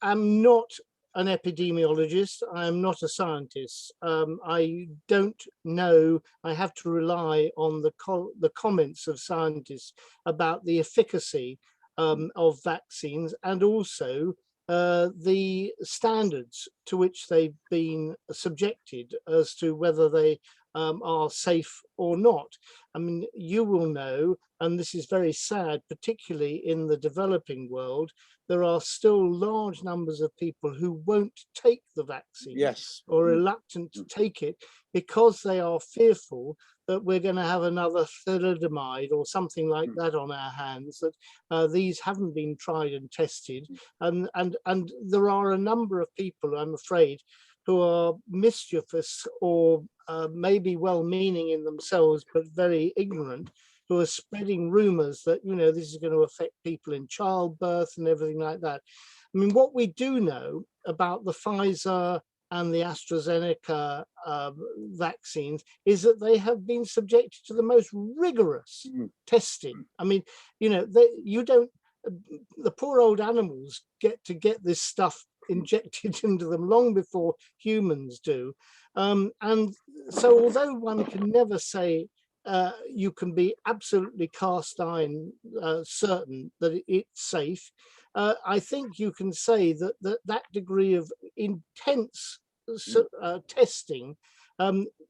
am not an epidemiologist. I am not a scientist. I don't know. I have to rely on the comments of scientists about the efficacy of vaccines, and also the standards to which they've been subjected as to whether they are safe or not. I mean, you will know, and this is very sad, particularly in the developing world, there are still large numbers of people who won't take the vaccine, yes, or reluctant to take it because they are fearful that we're going to have another thalidomide or something like that on our hands, that these haven't been tried and tested. And there are a number of people, I'm afraid, who are mischievous or maybe well-meaning in themselves, but very ignorant, who are spreading rumors that, you know, this is going to affect people in childbirth and everything like that. I mean, what we do know about the Pfizer and the AstraZeneca vaccines is that they have been subjected to the most rigorous testing. I mean, you know, the poor old animals get this stuff injected into them long before humans do. And so although one can never say you can be absolutely cast iron certain that it's safe, I think you can say that degree of intense testing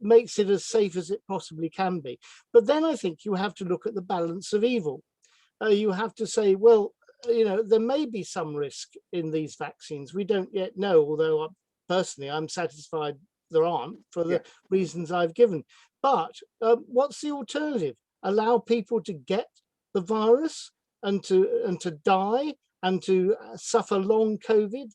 makes it as safe as it possibly can be. But then I think you have to look at the balance of evil. You have to say, well, you know, there may be some risk in these vaccines. We don't yet know, although personally I'm satisfied there aren't, for the reasons I've given. But what's the alternative? Allow people to get the virus and to die and to suffer long COVID,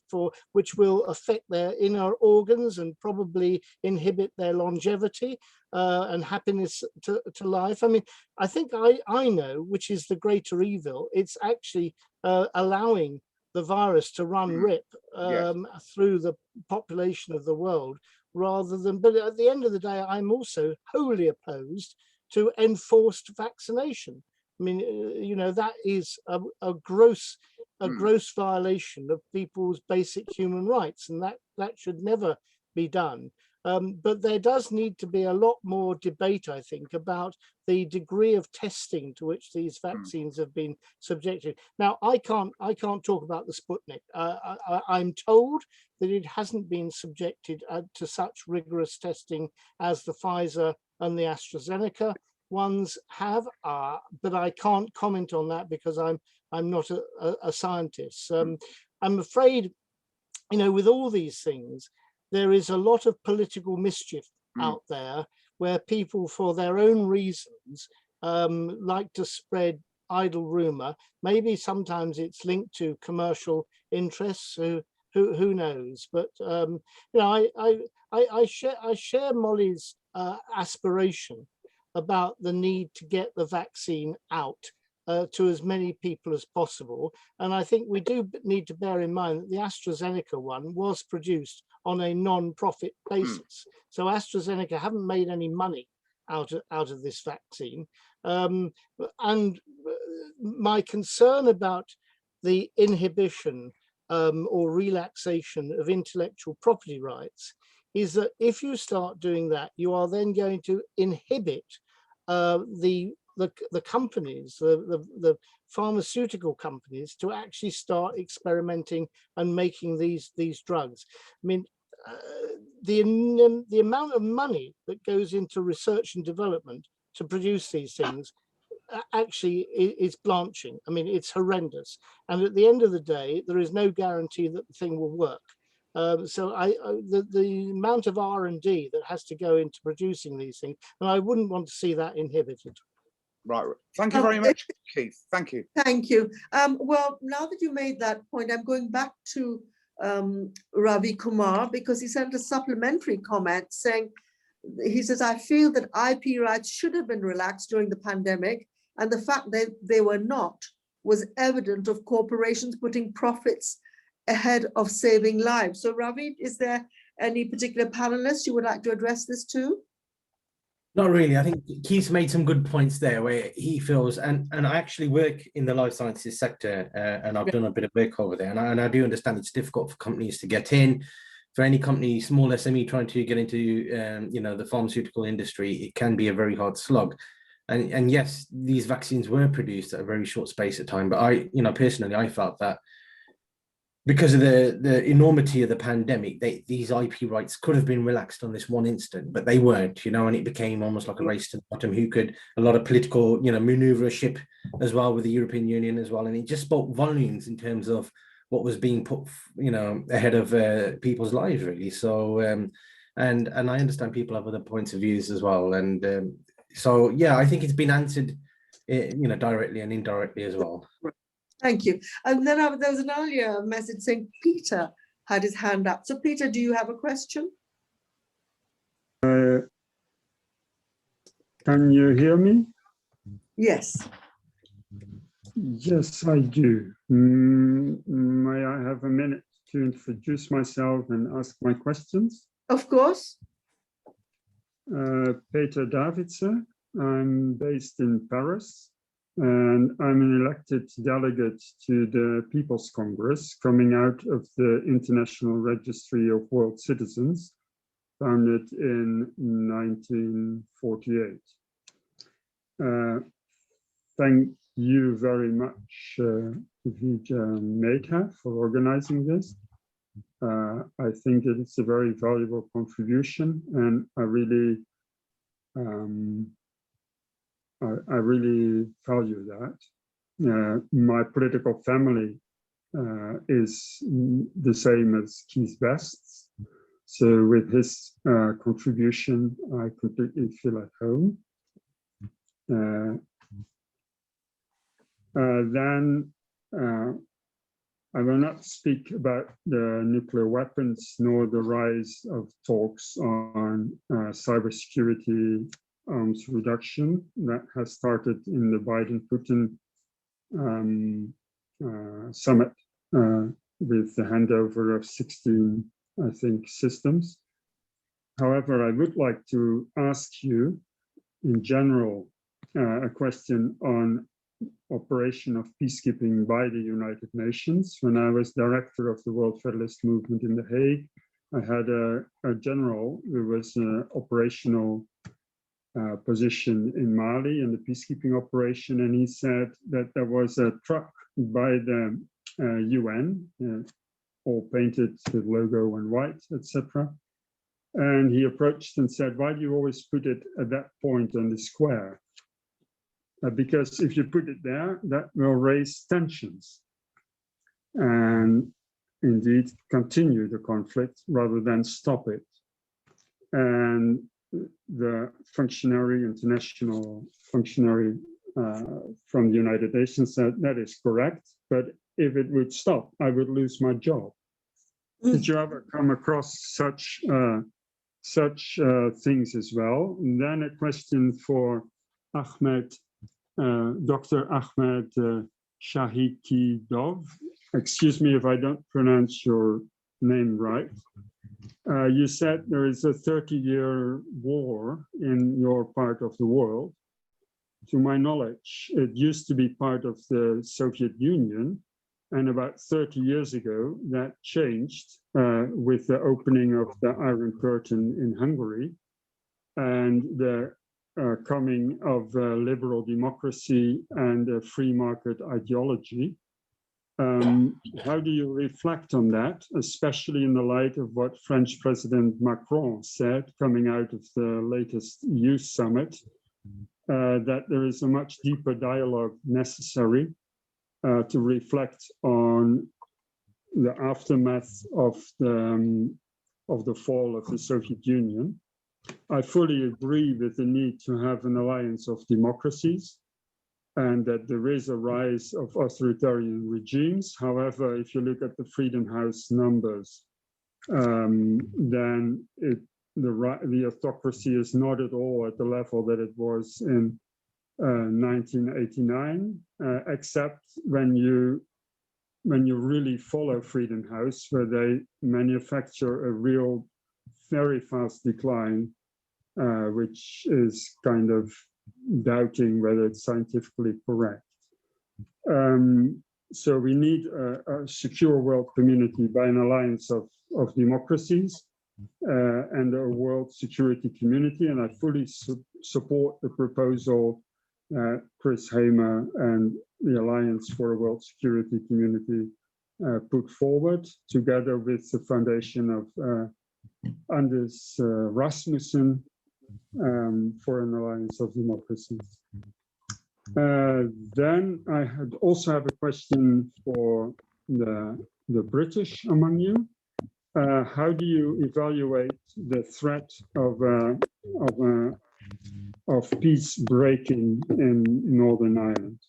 which will affect their inner organs and probably inhibit their longevity and happiness to life. I mean, I think I know which is the greater evil. It's actually allowing the virus to run rip through the population of the world, rather than, but at the end of the day, I'm also wholly opposed to enforced vaccination. I mean, you know, that is a gross violation of people's basic human rights, and that should never be done. But there does need to be a lot more debate, I think, about the degree of testing to which these vaccines have been subjected. Now, I can't talk about the Sputnik. I'm told that it hasn't been subjected to such rigorous testing as the Pfizer and the AstraZeneca ones have, but I can't comment on that because I'm not a scientist. I'm afraid, you know, with all these things, there is a lot of political mischief out there where people, for their own reasons, like to spread idle rumor. Maybe sometimes it's linked to commercial interests. Who knows? But you know, I share Molly's aspiration about the need to get the vaccine out to as many people as possible. And I think we do need to bear in mind that the AstraZeneca one was produced on a non-profit basis. So AstraZeneca haven't made any money out of this vaccine. And my concern about the inhibition or relaxation of intellectual property rights is that if you start doing that, you are then going to inhibit the companies, the pharmaceutical companies, to actually start experimenting and making these drugs. I mean, the amount of money that goes into research and development to produce these things actually is blanching. I mean, it's horrendous. And at the end of the day, there is no guarantee that the thing will work. So the amount of R&D that has to go into producing these things, and I wouldn't want to see that inhibited. Right. Thank you very much, Keith. Thank you. Thank you. Well, now that you made that point, I'm going back to Ravi Kumar, because he sent a supplementary comment saying, he says, I feel that IP rights should have been relaxed during the pandemic, and the fact that they were not was evident of corporations putting profits ahead of saving lives. So Ravi, is there any particular panelist you would like to address this to? Not really. I think Keith's made some good points there where he feels, and I actually work in the life sciences sector, and I've done a bit of work over there, and I do understand it's difficult for companies to get in. For any company, small SME trying to get into you know, the pharmaceutical industry, it can be a very hard slog. And yes, these vaccines were produced at a very short space of time, but you know, personally, I felt that because of the enormity of the pandemic, these IP rights could have been relaxed on this one instant, but they weren't, you know, and it became almost like a race to the bottom. Who could, a lot of political, you know, maneuvership as well with the European Union as well. And it just spoke volumes in terms of what was being put, you know, ahead of people's lives, really. So, and I understand people have other points of views as well. And so, yeah, I think it's been answered, you know, directly and indirectly as well. Thank you. And then there was an earlier message saying Peter had his hand up. So Peter, do you have a question? Can you hear me? Yes. Yes, I do. May I have a minute to introduce myself and ask my questions? Of course. Peter Davidse. I'm based in Paris, and I'm an elected delegate to the People's Congress coming out of the International Registry of World Citizens, founded in 1948. Thank you very much, Vijay and Mehta, for organizing this. I think it's a very valuable contribution, and I really value that. My political family is the same as Keith Best's. So with his contribution, I completely feel at home. Then I will not speak about the nuclear weapons nor the rise of talks on cybersecurity arms reduction that has started in the Biden-Putin summit with the handover of 16, I think, systems. However, I would like to ask you in general a question on operation of peacekeeping by the United Nations. When I was director of the World Federalist Movement in The Hague, I had a general who was an operational position in Mali in the peacekeeping operation, and he said that there was a truck by the UN, all painted with logo in white, etc. And he approached and said, "Why do you always put it at that point on the square? Because if you put it there, that will raise tensions and indeed continue the conflict rather than stop it." And the international functionary from the United Nations said that is correct, but if it would stop, I would lose my job. Did you ever come across such things as well? And then a question for Ahmed, Dr. Ahmed Shahidov. Excuse me if I don't pronounce your name right. You said there is a 30-year war in your part of the world. To my knowledge, it used to be part of the Soviet Union, and about 30 years ago, that changed with the opening of the Iron Curtain in Hungary and the coming of liberal democracy and a free market ideology. How do you reflect on that, especially in the light of what French President Macron said coming out of the latest youth summit, that there is a much deeper dialogue necessary to reflect on the aftermath of the fall of the Soviet Union? I fully agree with the need to have an alliance of democracies and that there is a rise of authoritarian regimes. However, if you look at the Freedom House numbers, then the autocracy is not at all at the level that it was in 1989, except when you really follow Freedom House, where they manufacture a real very fast decline, which is kind of doubting whether it's scientifically correct. So we need a secure world community by an alliance of democracies and a world security community. And I fully support the proposal Chris Hamer and the Alliance for a World Security Community put forward, together with the foundation of Anders Rasmussen for an Alliance of Democracies. Then I also have a question for the British among you. How do you evaluate the threat of peace breaking in Northern Ireland?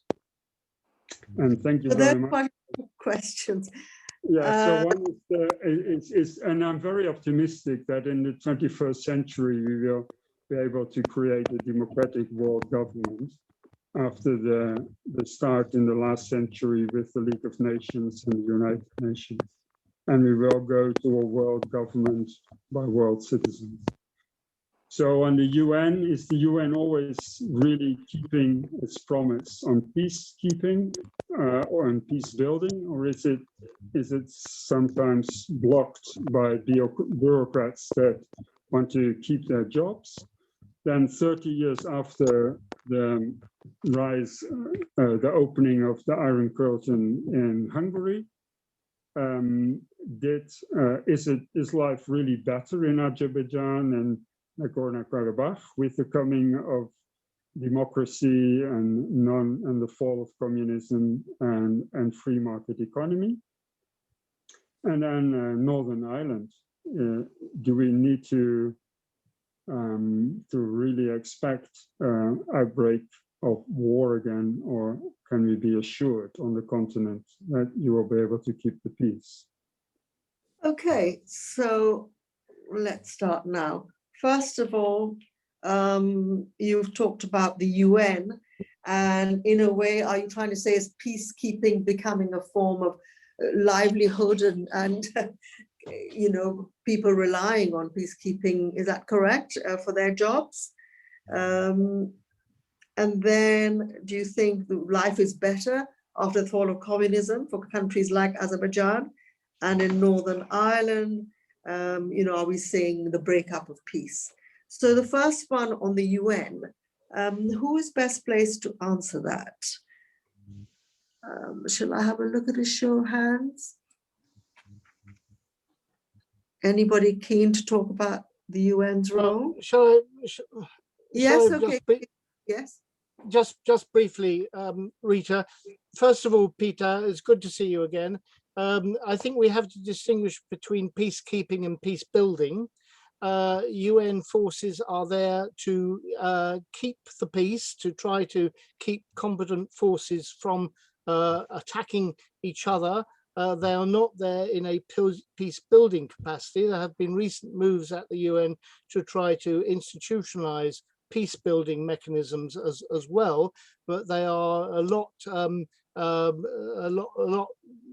And thank you very much. Quite questions. Yeah, so one is, and I'm very optimistic that in the 21st century we will be able to create a democratic world government after the start in the last century with the League of Nations and the United Nations. And we will go to a world government by world citizens. So on the UN, is the UN always really keeping its promise on peacekeeping or on peace building, or is it sometimes blocked by bureaucrats that want to keep their jobs? Then 30 years after the rise, the opening of the Iron Curtain in Hungary, is life really better in Azerbaijan and Nagorno-Karabakh with the coming of democracy and the fall of communism and free market economy? And then Northern Ireland, do we need to really expect outbreak of war again, or can we be assured on the continent that you will be able to keep the peace? Okay, so let's start now. First of all, you've talked about the UN, and in a way, are you trying to say is peacekeeping becoming a form of livelihood and you know, people relying on peacekeeping? Is that correct for their jobs? And then, do you think life is better after the fall of communism for countries like Azerbaijan? And in Northern Ireland, you know, are we seeing the breakup of peace? So the first one on the UN, who is best placed to answer that? Shall I have a look at a show of hands? Anybody keen to talk about the UN's role? Yes, okay. Yes. Just briefly, Rita. First of all, Peter, it's good to see you again. I think we have to distinguish between peacekeeping and peace building. UN forces are there to keep the peace, to try to keep competent forces from attacking each other. They are not there in a peace building capacity. There have been recent moves at the UN to try to institutionalize peace building mechanisms as well, but they are a lot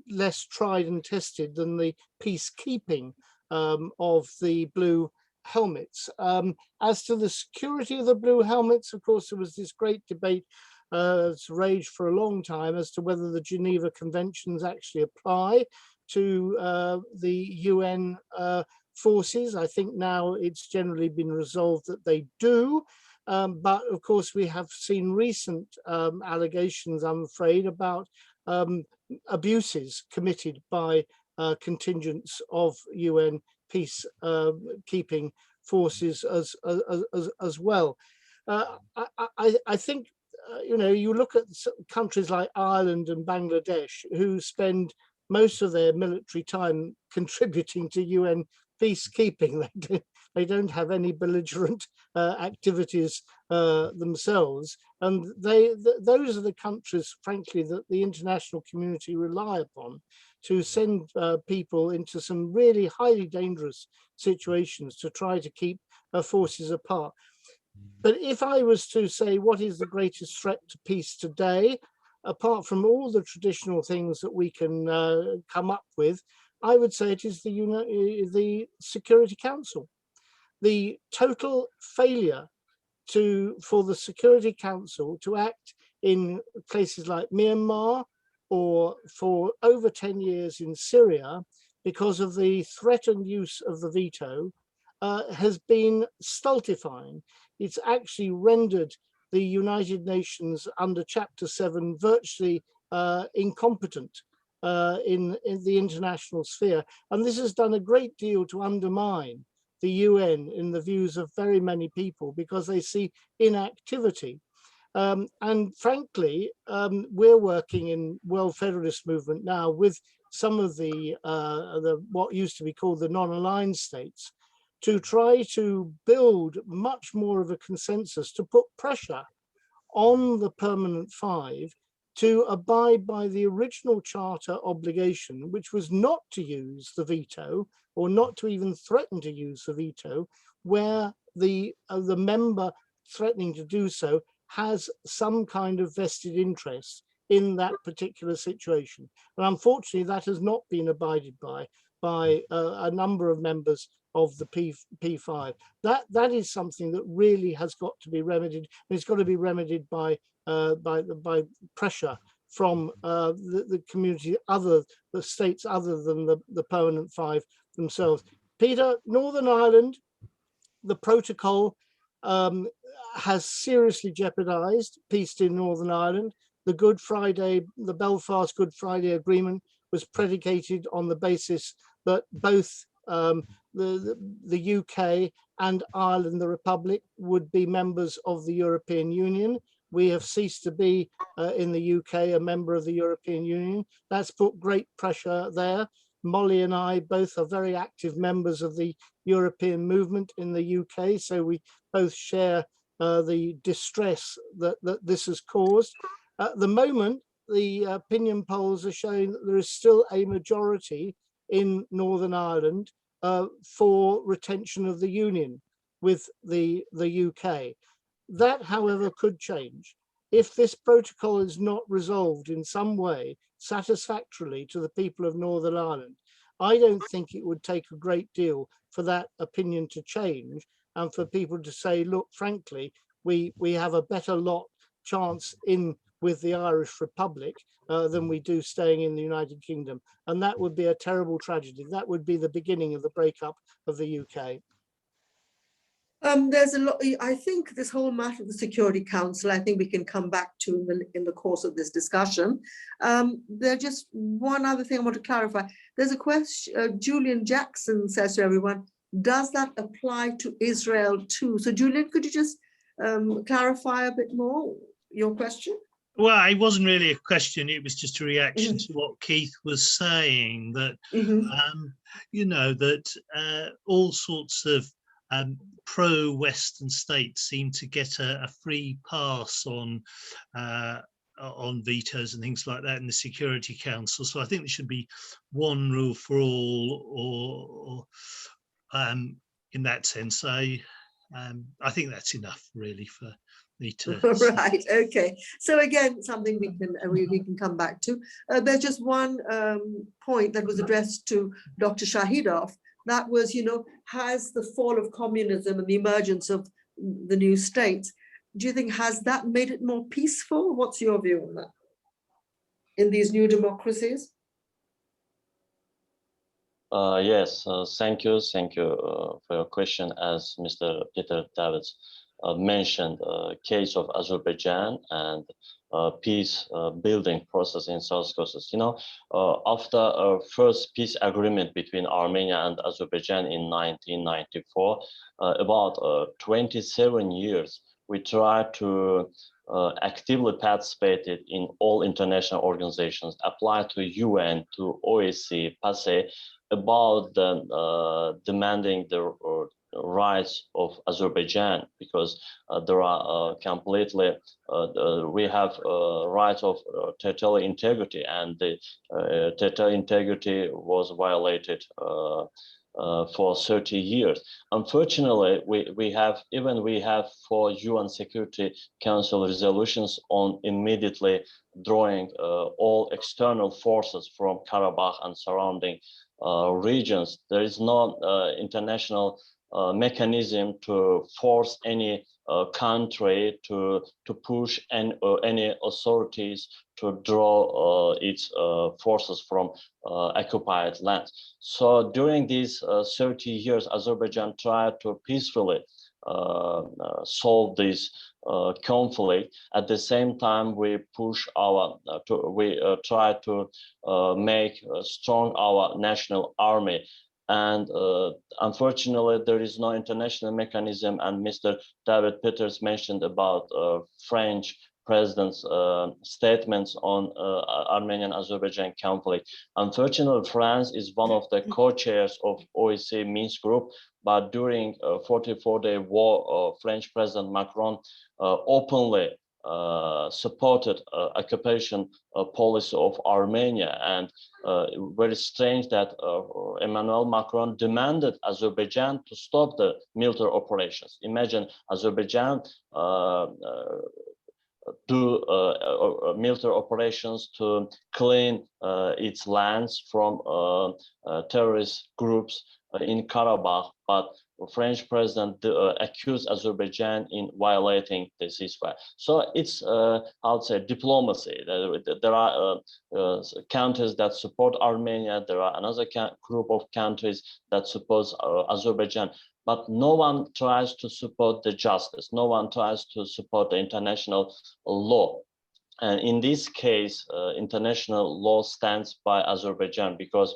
less tried and tested than the peacekeeping of the blue helmets. As to the security of the blue helmets, of course, there was this great debate it's raged for a long time as to whether the Geneva Conventions actually apply to the UN forces. I think now it's generally been resolved that they do. But of course, we have seen recent allegations, I'm afraid, about abuses committed by contingents of UN peacekeeping forces as well. I think, you know, you look at countries like Ireland and Bangladesh, who spend most of their military time contributing to UN peacekeeping. They don't have any belligerent activities themselves, and those are the countries, frankly, that the international community rely upon to send people into some really highly dangerous situations to try to keep forces apart. But if I was to say what is the greatest threat to peace today, apart from all the traditional things that we can come up with, I would say it is the Security Council. The total failure for the Security Council to act in places like Myanmar or for over 10 years in Syria because of the threatened use of the veto has been stultifying. It's actually rendered the United Nations under Chapter 7 virtually incompetent in the international sphere. And this has done a great deal to undermine the UN in the views of very many people because they see inactivity. And frankly, we're working in World Federalist Movement now with some of the what used to be called the non-aligned states to try to build much more of a consensus to put pressure on the Permanent Five to abide by the original charter obligation, which was not to use the veto or not to even threaten to use the veto, where the member threatening to do so has some kind of vested interest in that particular situation. And unfortunately, that has not been abided by a number of members of the P5. That is something that really has got to be remedied. And it's got to be remedied by pressure from the community, the states other than the Permanent Five themselves. Peter, Northern Ireland, the protocol has seriously jeopardized peace in Northern Ireland. The Belfast Good Friday Agreement was predicated on the basis that both the UK and Ireland, the Republic, would be members of the European Union. We have ceased to be in the UK a member of the European Union. That's put great pressure there. Molly and I both are very active members of the European movement in the UK, so we both share the distress that this has caused. At the moment, the opinion polls are showing that there is still a majority in Northern Ireland for retention of the Union with the UK. That, however, could change. If this protocol is not resolved in some way satisfactorily to the people of Northern Ireland, I don't think it would take a great deal for that opinion to change and for people to say, look, frankly, we have a better chance in with the Irish Republic than we do staying in the United Kingdom. And that would be a terrible tragedy. That would be the beginning of the breakup of the UK. There's a lot. I think this whole matter of the Security Council, I think we can come back to in the course of this discussion. There's just one other thing I want to clarify. There's a question, Julian Jackson says to everyone, does that apply to Israel too? So Julian, could you just clarify a bit more your question? Well, it wasn't really a question. It was just a reaction to what Keith was saying, that, you know, that all sorts of pro-Western states seem to get a free pass on vetoes and things like that in the Security Council. So I think there should be one rule for all, or in that sense, I think that's enough really for me to Right, okay. So again, something we can come back to. There's just one point that was addressed to Dr. Shahidov. That was, has the fall of communism and the emergence of the new states, do you think has that made it more peaceful? What's your view on that in these new democracies? Yes, thank you for your question. As Mr. Peter Davids mentioned, case of Azerbaijan and peace building process in South Caucasus. After a first peace agreement between Armenia and Azerbaijan in 1994, about 27 years, we tried to actively participated in all international organizations, applied to UN, to OSCE, PASE, about the demanding the rights of Azerbaijan, because there are completely, we have rights of territorial integrity, and the territorial integrity was violated for 30 years. Unfortunately, we have 4 UN Security Council resolutions on immediately drawing all external forces from Karabakh and surrounding regions. There is no international mechanism to force any country to push any authorities to draw its forces from occupied lands. So during these 30 years, Azerbaijan tried to peacefully solve this conflict. At the same time, we push our, try to make strong our national army. And unfortunately, there is no international mechanism. And Mr. David Peters mentioned about French president's statements on Armenian-Azerbaijan conflict. Unfortunately, France is one of the co-chairs of OSCE Minsk group, but during 44-day war, French President Macron openly supported occupation policy of Armenia, and very strange that Emmanuel Macron demanded Azerbaijan to stop the military operations. Imagine Azerbaijan do military operations to clean its lands from terrorist groups in Karabakh, but French president accused Azerbaijan in violating the ceasefire. So it's, I would say, diplomacy. There are countries that support Armenia. There are another group of countries that support Azerbaijan. But no one tries to support the justice. No one tries to support the international law. And in this case, international law stands by Azerbaijan, because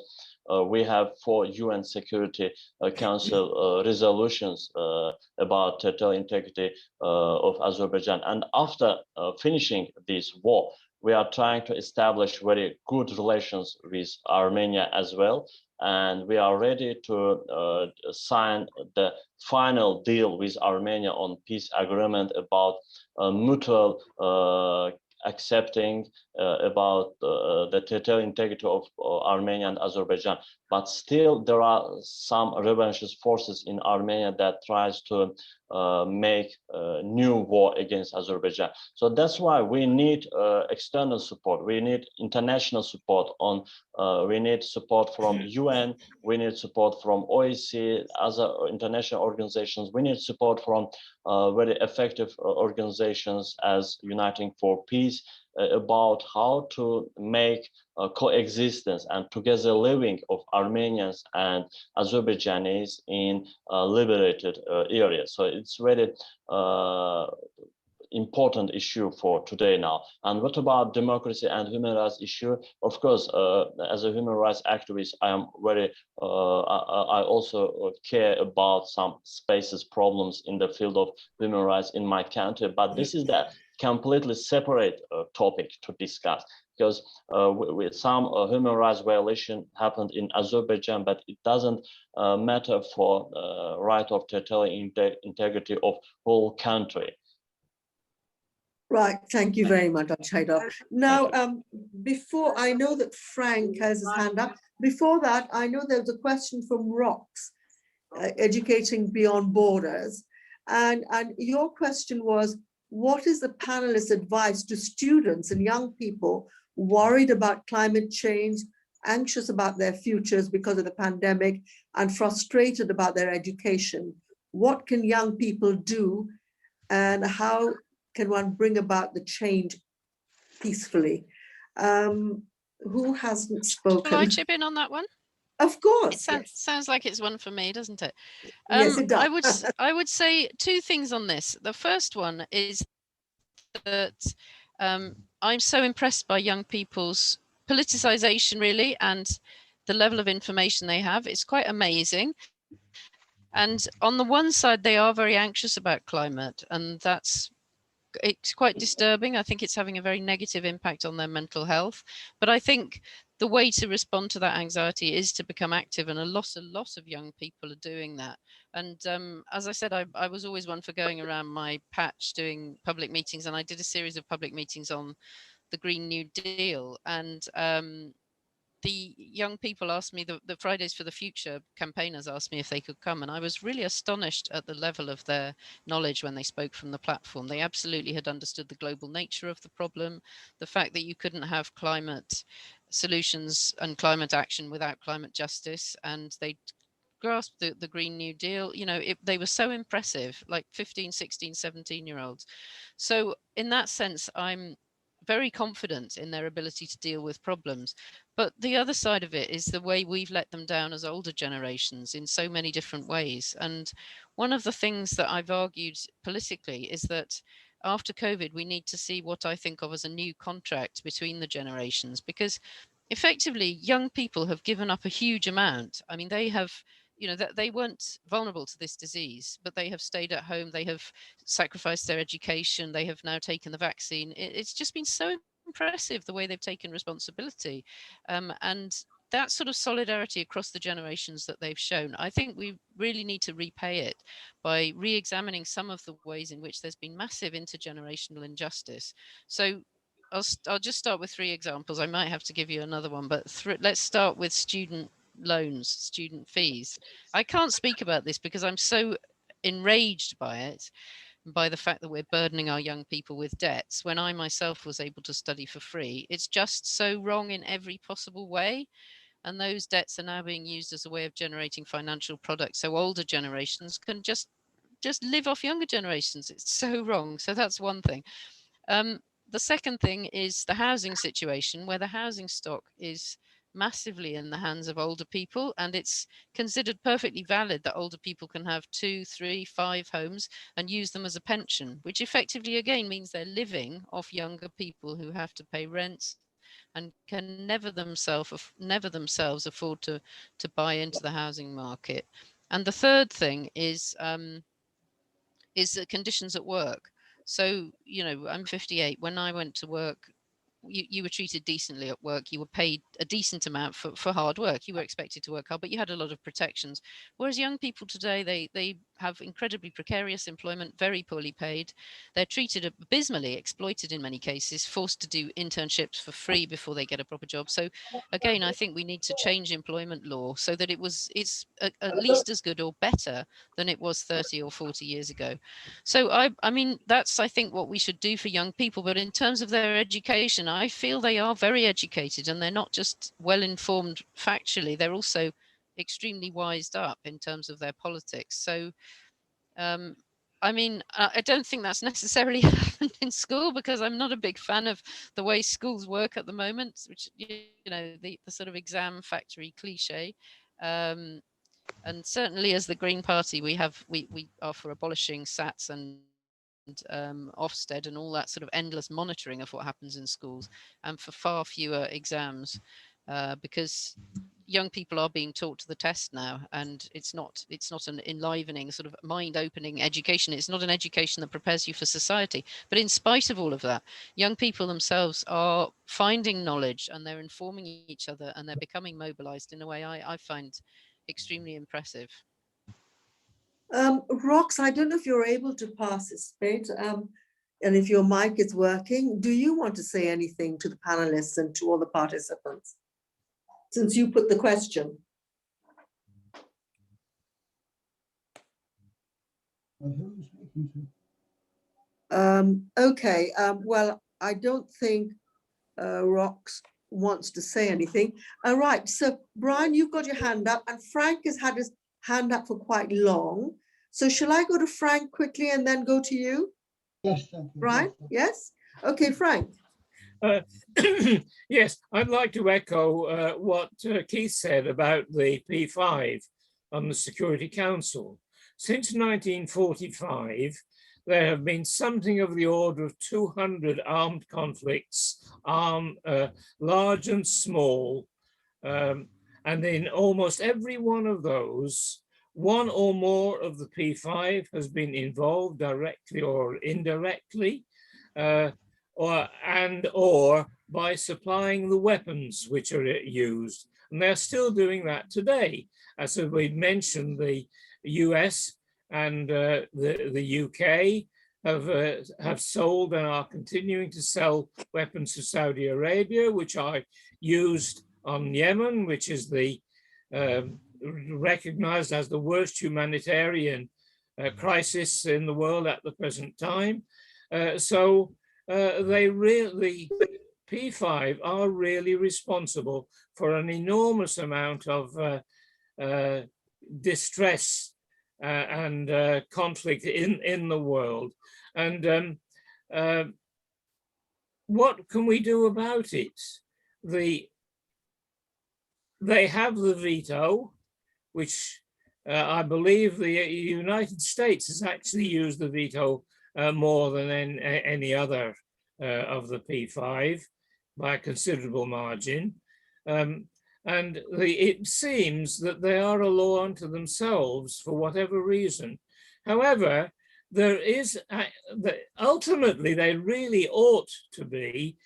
we have 4 UN Security Council resolutions about territorial integrity of Azerbaijan. And after finishing this war, we are trying to establish very good relations with Armenia as well. And we are ready to sign the final deal with Armenia on peace agreement about mutual accepting about the territorial integrity of Armenia and Azerbaijan. But still, there are some revanchist forces in Armenia that tries to make a new war against Azerbaijan. So that's why we need external support. We need international support. We need support from UN. We need support from OSCE, other international organizations. We need support from very effective organizations as Uniting for Peace, about how to make coexistence and together living of Armenians and Azerbaijanis in liberated areas. So it's very important issue for today now. And what about democracy and human rights issue? Of course, as a human rights activist, I am very, I also care about some spaces problems in the field of human rights in my country, but this is the completely separate topic to discuss, because with some human rights violation happened in Azerbaijan, but it doesn't matter for right of territorial integrity of whole country. Right, thank you very much, Shahidov. Now, before, I know that Frank has his hand up. Before that, I know there's a question from Rox, Educating Beyond Borders. And your question was, what is the panelist's advice to students and young people worried about climate change, anxious about their futures because of the pandemic, and frustrated about their education? What can young people do, and how can one bring about the change peacefully? Who hasn't spoken? Shall I chip in on that one? Of course. It sounds like it's one for me, doesn't it? Yes, it does. I would say two things on this. The first one is that I'm so impressed by young people's politicization, really, and the level of information they have. It's quite amazing. And on the one side, they are very anxious about climate, and it's quite disturbing. I think it's having a very negative impact on their mental health. But I think the way to respond to that anxiety is to become active, and a lot of young people are doing that. And as I said, I was always one for going around my patch doing public meetings, and I did a series of public meetings on the Green New Deal. And the young people asked me, the Fridays for the Future campaigners asked me if they could come, and I was really astonished at the level of their knowledge when they spoke from the platform. They absolutely had understood the global nature of the problem, the fact that you couldn't have climate solutions and climate action without climate justice, and they grasped the Green New Deal. You know, they were so impressive, like 15, 16, 17-year-olds. So in that sense, I'm very confident in their ability to deal with problems. But the other side of it is the way we've let them down as older generations in so many different ways. And one of the things that I've argued politically is that after COVID, we need to see what I think of as a new contract between the generations, because effectively young people have given up a huge amount. I mean, they have, you know, that they weren't vulnerable to this disease, but they have stayed at home, they have sacrificed their education, they have now taken the vaccine. It's just been so impressive the way they've taken responsibility, and that sort of solidarity across the generations that they've shown. I think we really need to repay it by re-examining some of the ways in which there's been massive intergenerational injustice. So I'll just start with 3 examples. I might have to give you another one, but let's start with student loans, student fees. I can't speak about this because I'm so enraged by it, by the fact that we're burdening our young people with debts when I myself was able to study for free. It's just so wrong in every possible way. And those debts are now being used as a way of generating financial products, so older generations can just live off younger generations. It's so wrong. So that's one thing. The second thing is the housing situation, where the housing stock is massively in the hands of older people, and it's considered perfectly valid that older people can have 2, 3, 5 homes and use them as a pension, which effectively again means they're living off younger people who have to pay rents and can never themselves afford to buy into the housing market. And the third thing is the conditions at work. So, you know, I'm 58. When I went to work, you were treated decently at work. You were paid a decent amount for hard work. You were expected to work hard, but you had a lot of protections. Whereas young people today, they have incredibly precarious employment, very poorly paid. They're treated abysmally, exploited in many cases, forced to do internships for free before they get a proper job. So again, I think we need to change employment law so that it's at least as good or better than it was 30 or 40 years ago. So I mean, that's, I think, what we should do for young people. But in terms of their education, I feel they are very educated, and they're not just well informed factually, they're also extremely wised up in terms of their politics. So I mean, I don't think that's necessarily happened in school, because I'm not a big fan of the way schools work at the moment, which, you know, the sort of exam factory cliche. And certainly as the Green Party, we are for abolishing SATs and Ofsted and all that sort of endless monitoring of what happens in schools, and for far fewer exams, because young people are being taught to the test now, and it's not an enlivening, sort of mind-opening education. It's not an education that prepares you for society. But in spite of all of that, young people themselves are finding knowledge, and they're informing each other, and they're becoming mobilized in a way I find extremely impressive. Rox, I don't know if you're able to participate, and if your mic is working. Do you want to say anything to the panelists and to all the participants, since you put the question? Okay, well, I don't think Rox wants to say anything. All right, so Brian, you've got your hand up, and Frank has had his hand up for quite long. So shall I go to Frank quickly and then go to you? Yes, thank you. Brian, yes? Okay, Frank. Yes, I'd like to echo what Keith said about the P5 on the Security Council. Since 1945, there have been something of the order of 200 armed conflicts, large and small, and in almost every one of those, one or more of the P5 has been involved directly or indirectly, or by supplying the weapons which are used. And they're still doing that today. As we mentioned, the US and the UK have sold and are continuing to sell weapons to Saudi Arabia, which are used on Yemen, which is the recognized as the worst humanitarian crisis in the world at the present time. The P5 are really responsible for an enormous amount of distress and conflict in the world. And what can we do about it? They have the veto, which I believe the United States has actually used the veto more than any other of the P5 by a considerable margin. And it seems that they are a law unto themselves for whatever reason. However, there is, ultimately, they really ought to be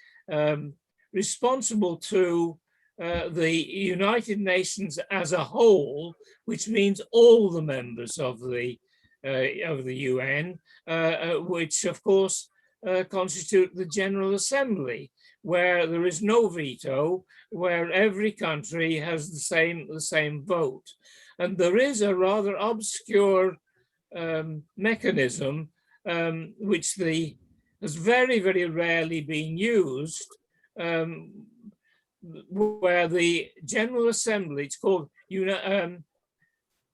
responsible to the United Nations as a whole, which means all the members of the UN, which of course constitute the General Assembly, where there is no veto, where every country has the same vote. And there is a rather obscure mechanism which has very, very rarely been used, where the General Assembly, it's called,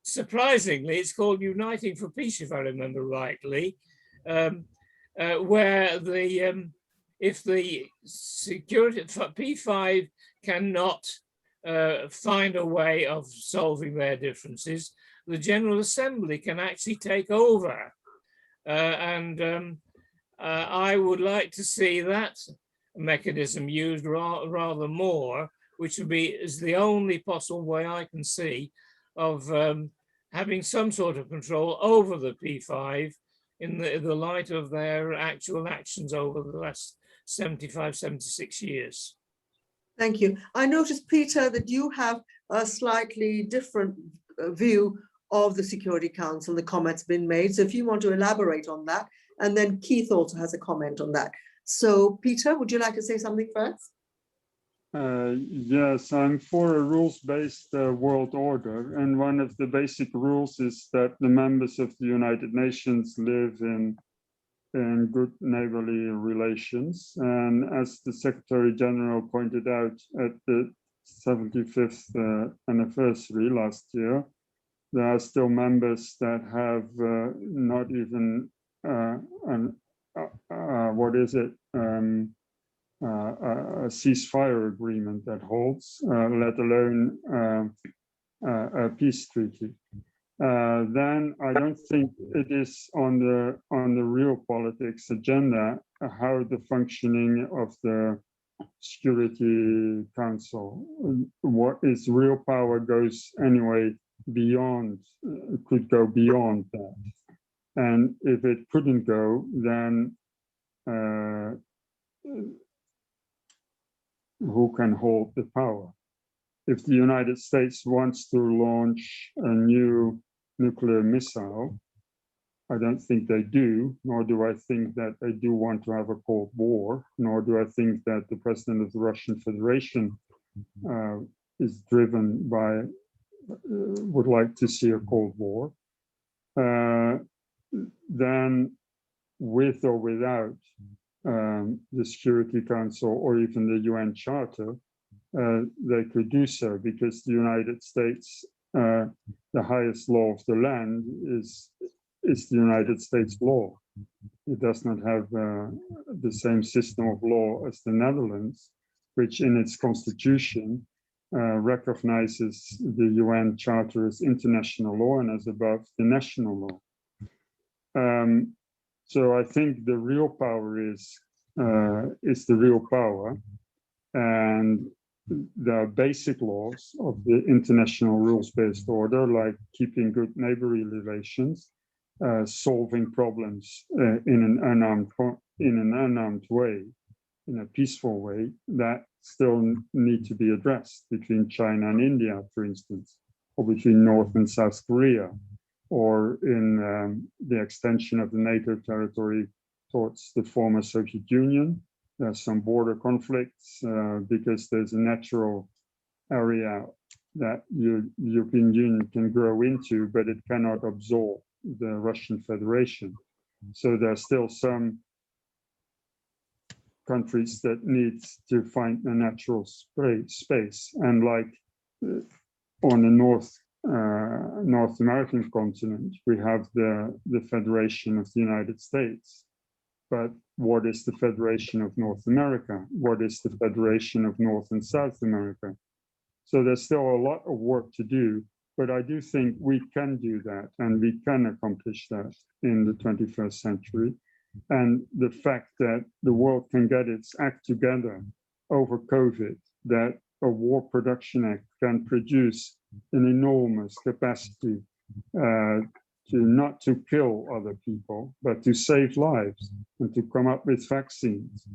surprisingly, it's called Uniting for Peace, if I remember rightly, where if the security P5 cannot find a way of solving their differences, the General Assembly can actually take over. I would like to see that mechanism used rather more, which is the only possible way I can see of having some sort of control over the P5 in the light of their actual actions over the last 75, 76 years. Thank you. I noticed, Peter, that you have a slightly different view of the Security Council, the comments been made. So if you want to elaborate on that, and then Keith also has a comment on that. So Peter, would you like to say something first? Yes, I'm for a rules-based world order. And one of the basic rules is that the members of the United Nations live in good neighborly relations. And as the Secretary General pointed out at the 75th anniversary last year, there are still members that have not even a ceasefire agreement that holds, let alone a peace treaty. Then I don't think it is on the real politics agenda how the functioning of the Security Council. What is real power goes anyway beyond, could go beyond that. And if it couldn't go, then who can hold the power? If the United States wants to launch a new nuclear missile, I don't think they do, nor do I think that they do want to have a Cold War, nor do I think that the president of the Russian Federation is driven by, would like to see a Cold War. Then with or without the Security Council or even the UN Charter, they could do so, because the United States, the highest law of the land is the United States law. It does not have the same system of law as the Netherlands, which in its constitution recognizes the UN Charter as international law and as above the national law. So I think the real power is the real power, and the basic laws of the international rules-based order, like keeping good neighborly relations, solving problems in an unarmed way, in a peaceful way, that still need to be addressed between China and India, for instance, or between North and South Korea, or in the extension of the NATO territory towards the former Soviet Union. There's some border conflicts because there's a natural area that the European Union can grow into, but it cannot absorb the Russian Federation. So there's still some countries that need to find a natural space. And like on the North American continent, we have the Federation of the United States. But what is the Federation of North America? What is the Federation of North and South America? So there's still a lot of work to do, but I do think we can do that, and we can accomplish that in the 21st century. And the fact that the world can get its act together over COVID, that a War Production Act can produce an enormous capacity not to kill other people, but to save lives and to come up with vaccines.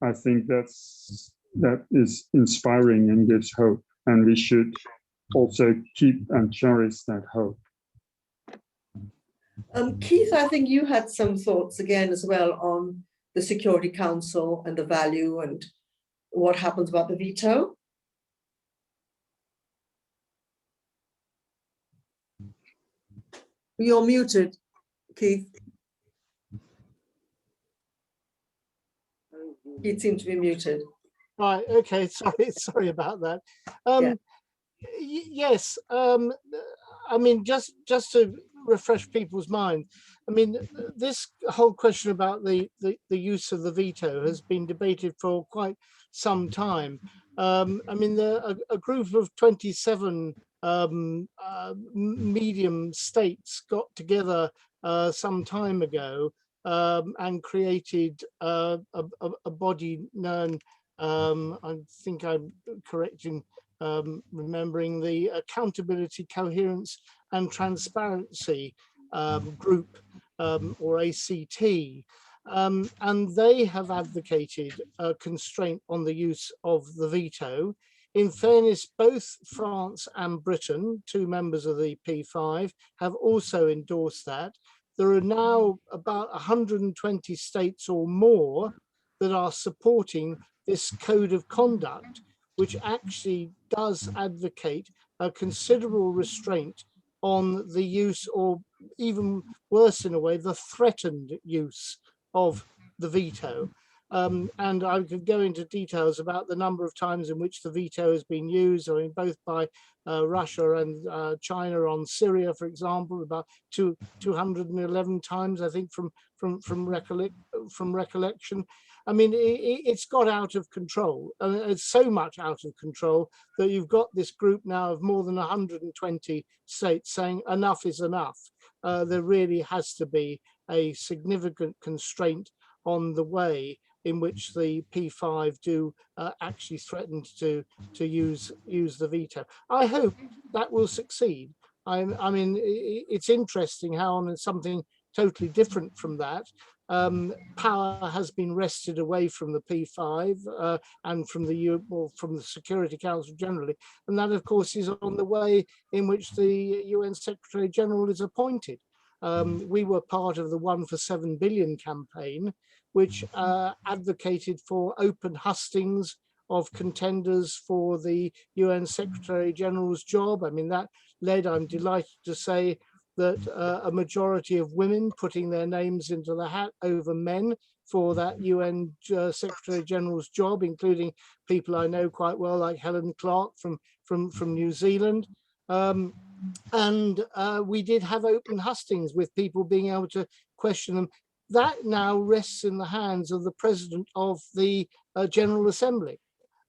I think that is inspiring and gives hope, and we should also keep and cherish that hope. Keith, I think you had some thoughts again as well on the Security Council and the value and what happens about the veto. You're muted, Keith. Keith seems to be muted. Right, okay, sorry about that. Yes, I mean, just to refresh people's mind, I mean, this whole question about the use of the veto has been debated for quite some time. I mean, a group of 27 medium states got together some time ago and created a body known, I think I'm correct in remembering, the Accountability, Coherence and Transparency Group, or ACT. And they have advocated a constraint on the use of the veto. In fairness, both France and Britain, two members of the P5, have also endorsed that. There are now about 120 states or more that are supporting this code of conduct, which actually does advocate a considerable restraint on the use, or even worse in a way, the threatened use of the veto. And I could go into details about the number of times in which the veto has been used, I mean, both by Russia and China on Syria, for example, about 211 times, I think, from recollection. I mean, it's got out of control. It's so much out of control that you've got this group now of more than 120 states saying enough is enough. There really has to be a significant constraint on the way in which the P5 do actually threaten to use the veto. I hope that will succeed. I mean, it's interesting how on something totally different from that, power has been wrested away from the P5 and from from the Security Council generally, and that of course is on the way in which the UN Secretary General is appointed. We were part of the 1 for 7 billion campaign, which advocated for open hustings of contenders for the UN Secretary General's job. I mean, that led, I'm delighted to say, that a majority of women putting their names into the hat over men for that UN Secretary General's job, including people I know quite well, like Helen Clark from New Zealand. And we did have open hustings with people being able to question them. That now rests in the hands of the President of the General Assembly.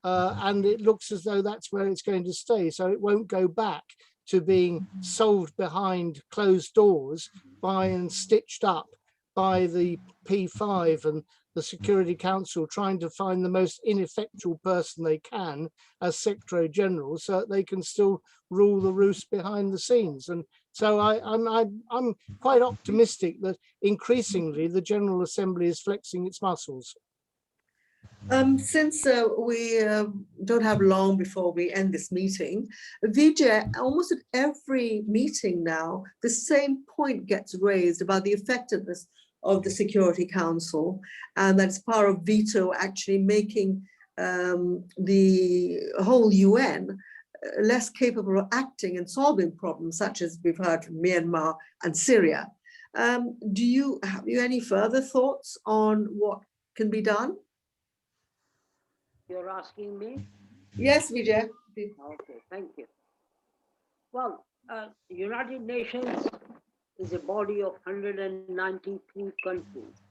And it looks as though that's where it's going to stay. So it won't go back to being solved behind closed doors and stitched up by the P5 and the Security Council trying to find the most ineffectual person they can as Secretary General so that they can still rule the roost behind the scenes. And so I'm quite optimistic that increasingly the General Assembly is flexing its muscles. Since we don't have long before we end this meeting, Vijay, almost at every meeting now, the same point gets raised about the effectiveness of the Security Council, and that's power of veto actually making the whole UN less capable of acting and solving problems such as we've heard from Myanmar and Syria. Have you any further thoughts on what can be done? You're asking me? Yes, Vijay. Okay, thank you. Well, United Nations is a body of 193 countries.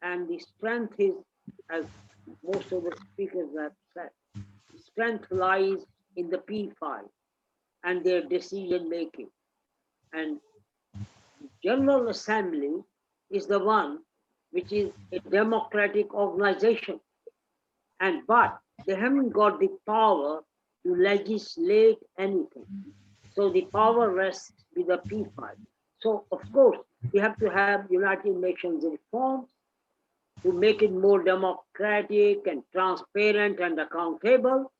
And the strength is, as most of the speakers have said, the strength lies in the P5 and their decision making. And the General Assembly is the one which is a democratic organization. But they haven't got the power to legislate anything. So the power rests with the P5. So of course, we have to have United Nations reforms to make it more democratic and transparent and accountable.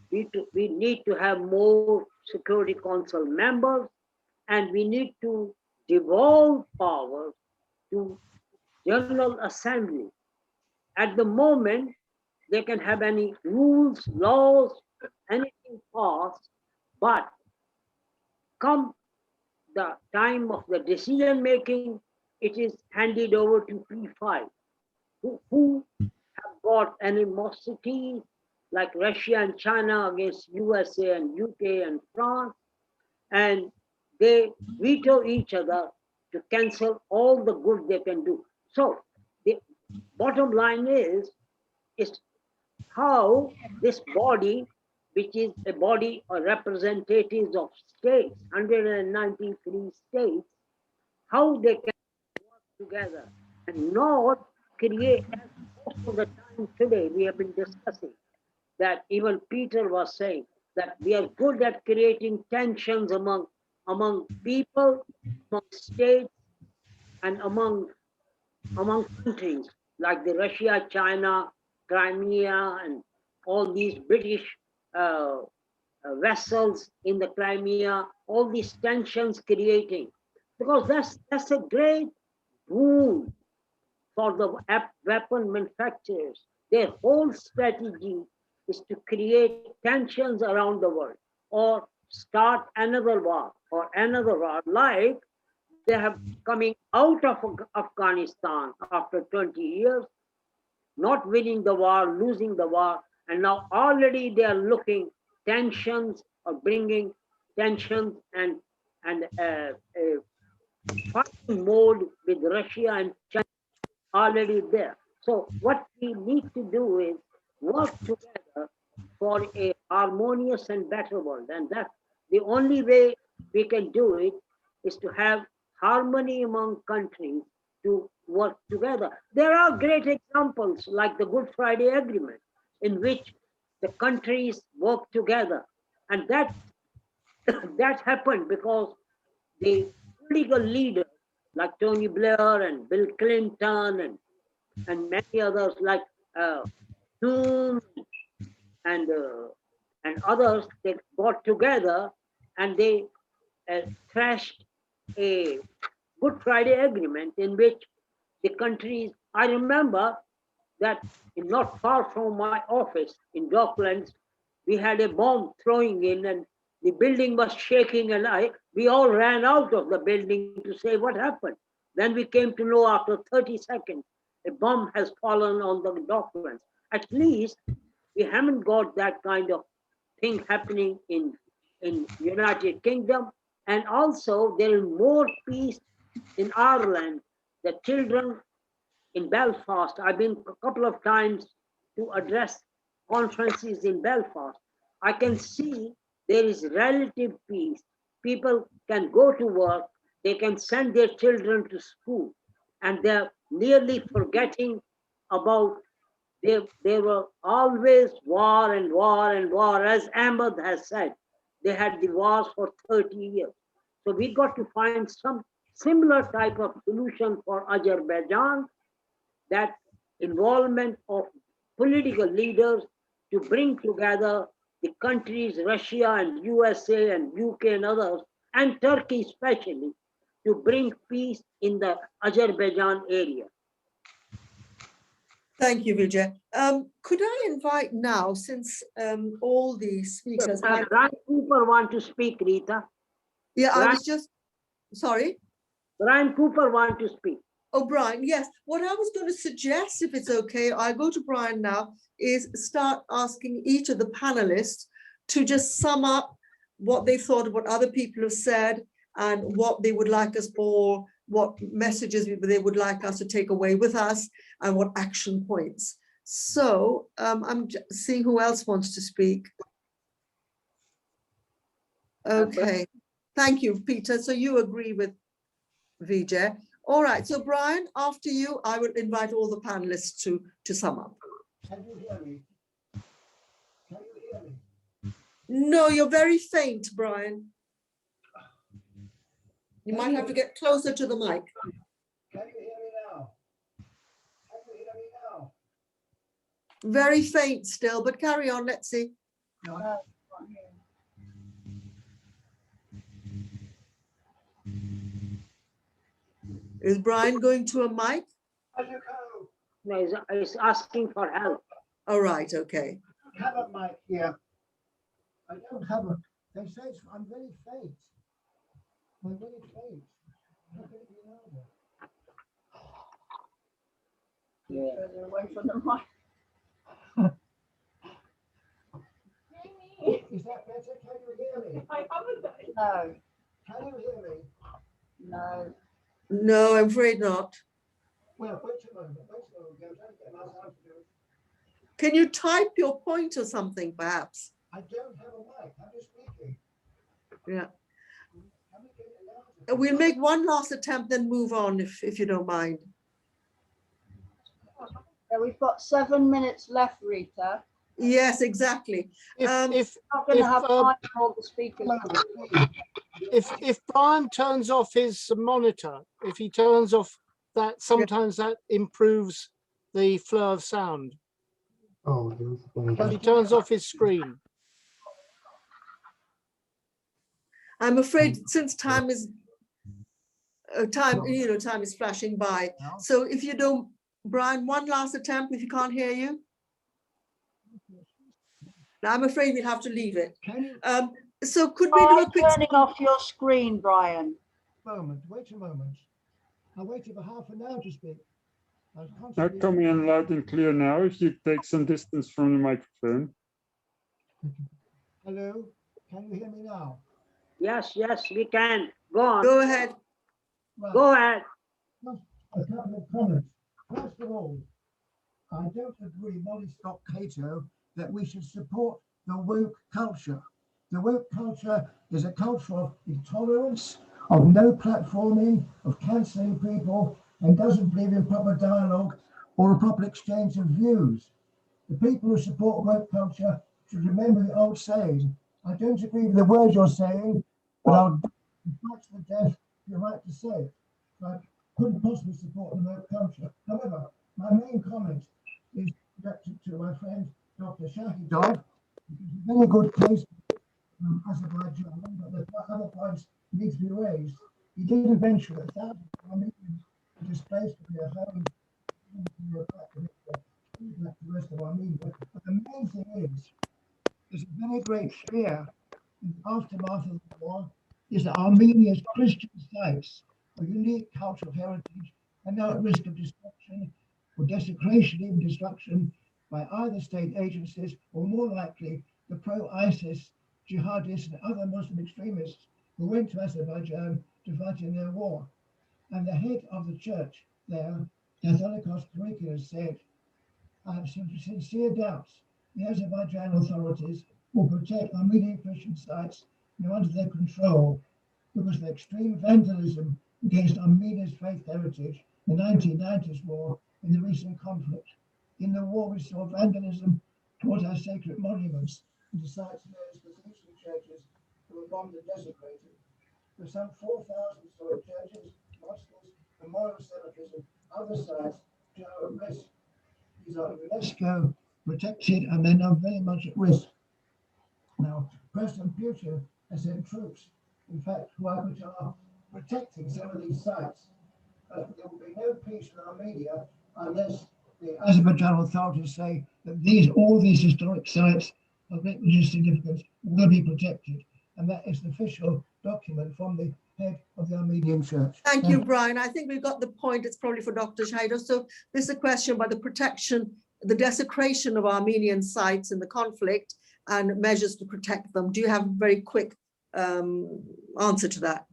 We need to have more Security Council members, and we need to devolve power to General Assembly. At the moment, they can have any rules, laws, anything passed, but come the time of the decision making, it is handed over to P5, who have got animosity like Russia and China against USA and UK and France, and they veto each other to cancel all the good they can do. So the bottom line is how this body, which is a body of representatives of states, 193 states, how they can work together and not create, as most of the time today we have been discussing, that even Peter was saying that we are good at creating tensions among people, among states, and among countries like the Russia, China, Crimea, and all these British vessels in the Crimea, all these tensions creating, because that's a great boon for the weapon manufacturers. Their whole strategy is to create tensions around the world or start another war, like they have coming out of Afghanistan after 20 years, not winning the war, losing the war, and now already they are looking tensions or bringing tensions and fighting mode with Russia and China already there. So what we need to do is work together for a harmonious and better world, and that the only way we can do it is to have harmony among countries to work together. There are great examples like the Good Friday Agreement, in which the countries work together. And that, that happened because the political leaders like Tony Blair and Bill Clinton and many others like Hume and others, they got together and they thrashed a Good Friday Agreement in which the countries, I remember that not far from my office in Docklands, we had a bomb throwing in and the building was shaking and we all ran out of the building to say what happened. Then we came to know after 30 seconds, a bomb has fallen on the Docklands. At least we haven't got that kind of thing happening in United Kingdom. And also there is more peace in Ireland. The children in Belfast, I've been a couple of times to address conferences in Belfast. I can see there is relative peace. People can go to work, they can send their children to school, and they're nearly forgetting about they were always war and war and war, as Ahmad has said. They had the wars for 30 years. So we got to find some similar type of solution for Azerbaijan, that involvement of political leaders to bring together the countries, Russia and USA and UK and others, and Turkey especially, to bring peace in the Azerbaijan area. Thank you, Vijay. Could I invite now, since all the speakers... Brian Cooper want to speak, Rita. Yeah, Brian, I was just... Sorry? Brian Cooper want to speak. Oh, Brian, yes. What I was going to suggest, if it's okay, I go to Brian now, is start asking each of the panelists to just sum up what they thought of what other people have said and what they would like us, or what messages they would like us to take away with us, and what action points. So I'm seeing who else wants to speak. Okay, thank you, Peter. So you agree with Vijay. All right, so Brian, after you, I will invite all the panelists to sum up. Can you hear me? Can you hear me? No, you're very faint, Brian. You might have to get closer to the mic. Can you hear me now? Can you hear me now? Very faint still, but carry on, let's see. No. Is Brian going to a mic? No, he's asking for help. All right, okay. I don't have a mic here. I don't have a, they say I'm very faint. I'm very faint. How can it be louder? Yeah. Further away from the mic. Is that better? Can you hear me? I haven't. No. Can you hear me? No. No, I'm afraid not. Well, wait a moment. Wait a moment. Don't get myself to do it. Can you type your point or something, perhaps? I don't have a mic. I'm just speaking. Yeah. Can we get it louder? We'll make one last attempt, then move on, if you don't mind. Yeah, we've got 7 minutes left, Rita. Yes, exactly. We're not going to have time for all the speakers. If Brian turns off his monitor, if he turns off that, sometimes that improves the flow of sound. Oh, If he turns off his screen. I'm afraid since time is time is flashing by. So if you don't, Brian, one last attempt if you can't hear you. Now, I'm afraid we'll have to leave it. So could we do a quick... turning off your screen, Brian. Wait a moment. I waited for half an hour to speak. Now coming in loud and clear now, if you take some distance from the microphone. Hello, can you hear me now? Yes, we can. Go on. Go ahead. Right. Go ahead. A couple of comments. First of all, I don't agree with Scott-Cato that we should support the woke culture. The woke culture is a culture of intolerance, of no platforming, of cancelling people. and doesn't believe in proper dialogue or a proper exchange of views. The people who support woke culture should remember the old saying, I don't agree with the words you're saying, but I'll fight to the death your right to say it. So I couldn't possibly support the woke culture. However, my main comment is directed to my friend, Dr. Shahidov, which is a very good case from Azerbaijan, but the other points need to be raised. He didn't venture that thousands of Armenians were displaced from their homes like the rest of Armenia. But the main thing is, there's a very great fear in the aftermath of the war, is that Armenia's Christian sites of unique cultural heritage are now at risk of destruction or desecration, even destruction, by either state agencies or more likely the pro-ISIS jihadists and other Muslim extremists who went to Azerbaijan to fight in their war. And the head of the church there, Catholicos Greekos, said, I have some sincere doubts the Azerbaijan authorities will protect Armenian Christian sites now under their control because of extreme vandalism against Armenia's faith heritage in the 1990s war in the recent conflict. In the war, we saw vandalism towards our sacred monuments and the sites known as cathedrals and churches that were bombed and desecrated. There are some 4,000 historic churches, mosques, memorial cemeteries, and other sites which are at risk. These are UNESCO protected and they're now very much at risk. Now, President Putin has sent troops, in fact, which are protecting some of these sites. There will be no peace in Armenia unless the Azerbaijan authorities say that all these historic sites of great religious significance will be protected. And that is the official document from the head of the Armenian Church. Thank you, Brian. I think we've got the point. It's probably for Dr. Shahidov. So this is a question about the protection, the desecration of Armenian sites in the conflict and measures to protect them. Do you have a very quick answer to that?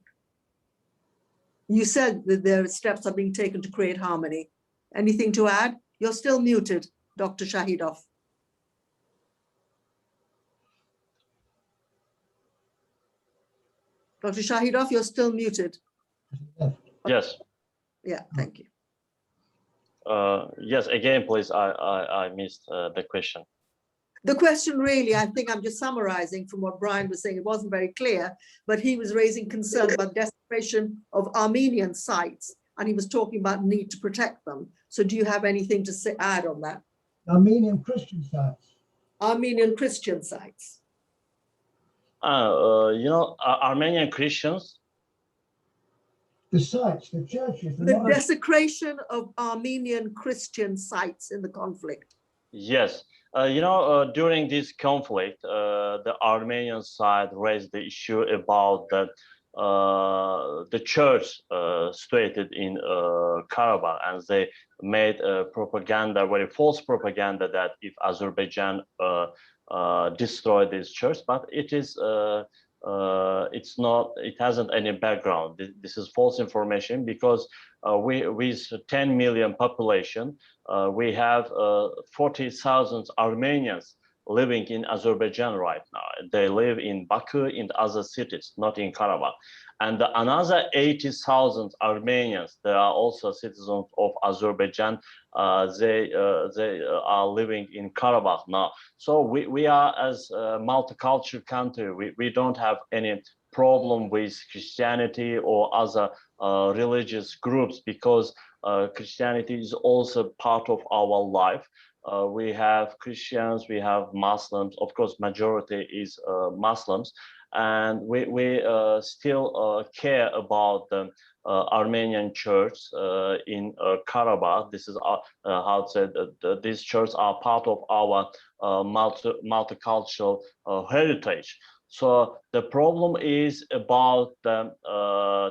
You said that there are steps are being taken to create harmony. Anything to add? You're still muted, Dr. Shahidov. Dr. Shahidov, you're still muted. Yes. Yeah, thank you. Yes, again, please, I missed the question. The question really, I think I'm just summarizing from what Brian was saying, it wasn't very clear, but he was raising concern about desecration of Armenian sites, and he was talking about need to protect them. So do you have anything to say, add on that? Armenian Christian sites. Armenian Christian sites. Armenian Christians. The sites, the churches. The desecration of Armenian Christian sites in the conflict. Yes. During this conflict, the Armenian side raised the issue about the church situated in Karabakh, and they made propaganda, very false propaganda, that if Azerbaijan destroyed this church, but it's not, it hasn't any background. This is false information, because with 10 million population, we have 40,000 Armenians living in Azerbaijan right now. They live in Baku, in other cities, not in Karabakh. And another 80,000 Armenians, they are also citizens of Azerbaijan. They are living in Karabakh now. So we are, as a multicultural country, we don't have any problem with Christianity or other religious groups, because Christianity is also part of our life. We have Christians, we have Muslims, of course, majority is Muslims, and we still care about the Armenian church in Karabakh. This is how to say, these churches are part of our multicultural heritage. So the problem is about the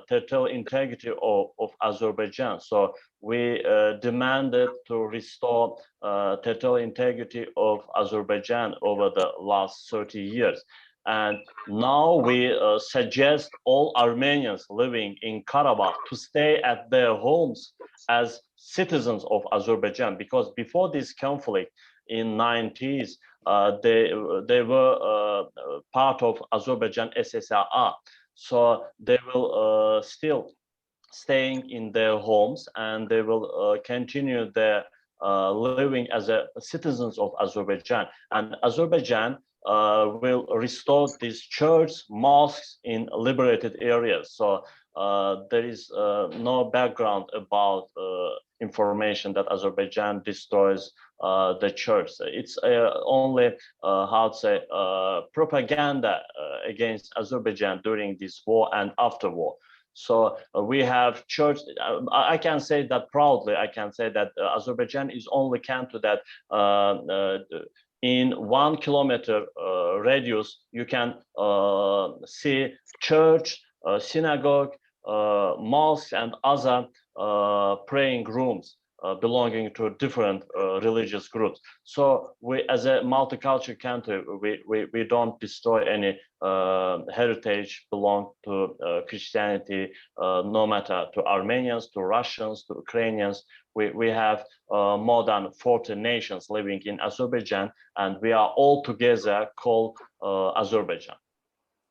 territorial integrity of Azerbaijan. So we demanded to restore territorial integrity of Azerbaijan over the last 30 years. And now we suggest all Armenians living in Karabakh to stay at their homes as citizens of Azerbaijan, because before this conflict in 90s, they were part of Azerbaijan SSR. So they will still staying in their homes, and they will continue their living as citizens of Azerbaijan. And Azerbaijan will restore these churches, mosques in liberated areas. So there is no background about information that Azerbaijan destroys the church. It's only, how to say, propaganda against Azerbaijan during this war and after war. So we have church. I can say that proudly. I can say that Azerbaijan is only country that in 1 kilometer radius you can see church, synagogue, mosque, and other praying rooms belonging to different religious groups. So we, as a multicultural country, we don't destroy any heritage belong to Christianity, no matter to Armenians, to Russians, to Ukrainians. We have more than 40 nations living in Azerbaijan, and we are all together called Azerbaijan.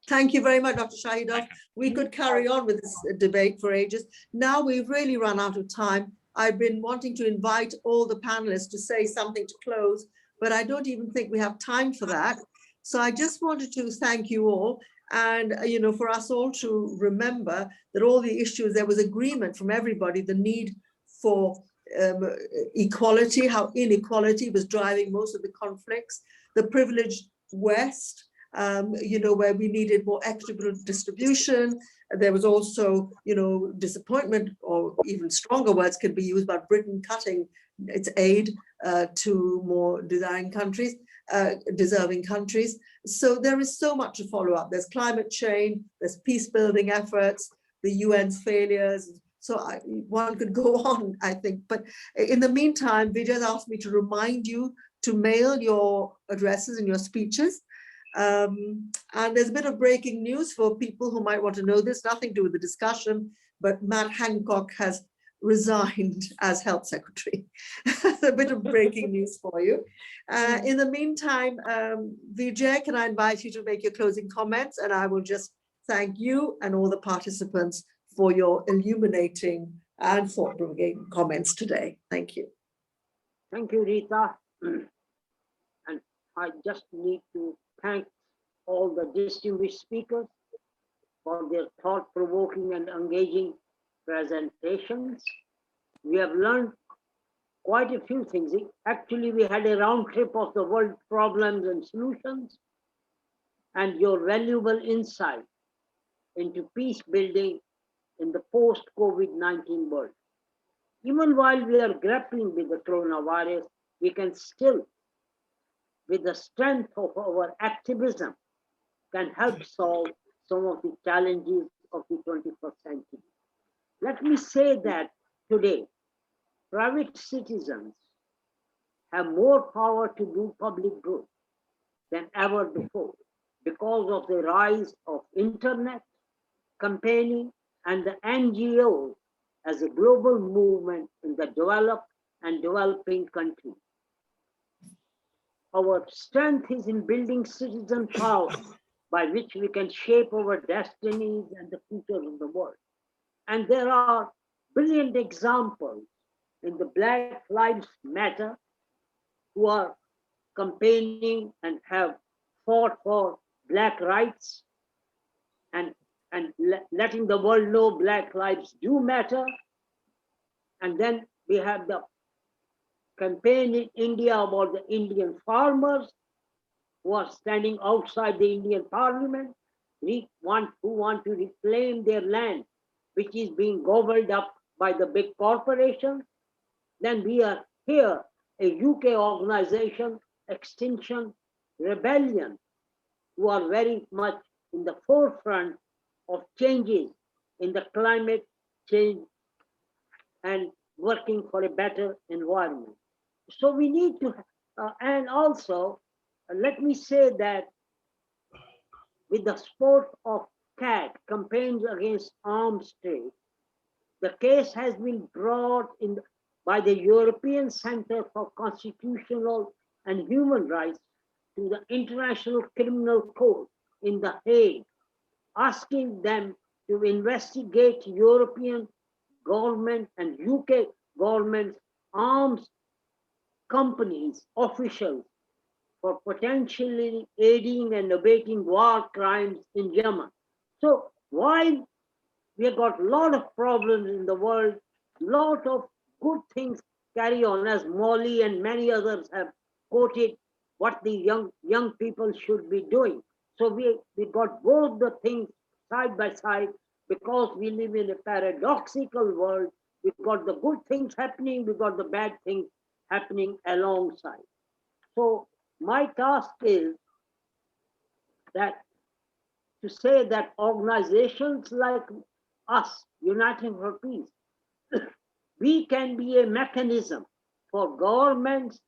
Thank you very much, Dr. Shahidov. We could carry on with this debate for ages. Now we've really run out of time. I've been wanting to invite all the panelists to say something to close, but I don't even think we have time for that. So I just wanted to thank you all, and for us all to remember that all the issues, there was agreement from everybody, the need for equality, how inequality was driving most of the conflicts, the privileged West, where we needed more equitable distribution. There was also, disappointment, or even stronger words could be used, about Britain cutting its aid to more deserving countries. So there is so much to follow up. There's climate change, there's peace building efforts, the UN's failures. So one could go on, I think. But in the meantime, Vijay asked me to remind you to mail your addresses and your speeches. And there's a bit of breaking news for people who might want to know this, nothing to do with the discussion, but Matt Hancock has resigned as health secretary. A bit of breaking news for you. In the meantime, Vijay, can I invite you to make your closing comments, and I will just thank you and all the participants for your illuminating and thought-provoking comments today. Thank you. Thank you, Rita. And I just need to thank all the distinguished speakers for their thought-provoking and engaging presentations. We have learned quite a few things. Actually, we had a round trip of the world problems and solutions, and your valuable insight into peace building in the post-COVID-19 world. Even while we are grappling with the coronavirus, we can still, with the strength of our activism, can help solve some of the challenges of the 21st century. Let me say that today, private citizens have more power to do public good than ever before because of the rise of internet, campaigning, and the NGOs as a global movement in the developed and developing countries. Our strength is in building citizen power by which we can shape our destinies and the future of the world. And there are brilliant examples in the Black Lives Matter who are campaigning and have fought for Black rights and letting the world know Black lives do matter. And then we have the campaign in India about the Indian farmers who are standing outside the Indian parliament, who want to reclaim their land, which is being gobbled up by the big corporations. Then we are here, a UK organization, Extinction Rebellion, who are very much in the forefront of changes in the climate change and working for a better environment. So we need to, and also, let me say that with the support of CAT, Campaigns Against Arms Trade, the case has been brought in by the European Center for Constitutional and Human Rights to the International Criminal Court in The Hague, asking them to investigate European government and UK government's arms companies, officials, for potentially aiding and abating war crimes in Yemen. So while we have got a lot of problems in the world, lot of good things carry on, as Molly and many others have quoted what the young people should be doing. So we got both the things side by side, because we live in a paradoxical world. We've got the good things happening, we've got the bad things happening alongside. So my task is that to say that organizations like us, Uniting for Peace, we can be a mechanism for governments,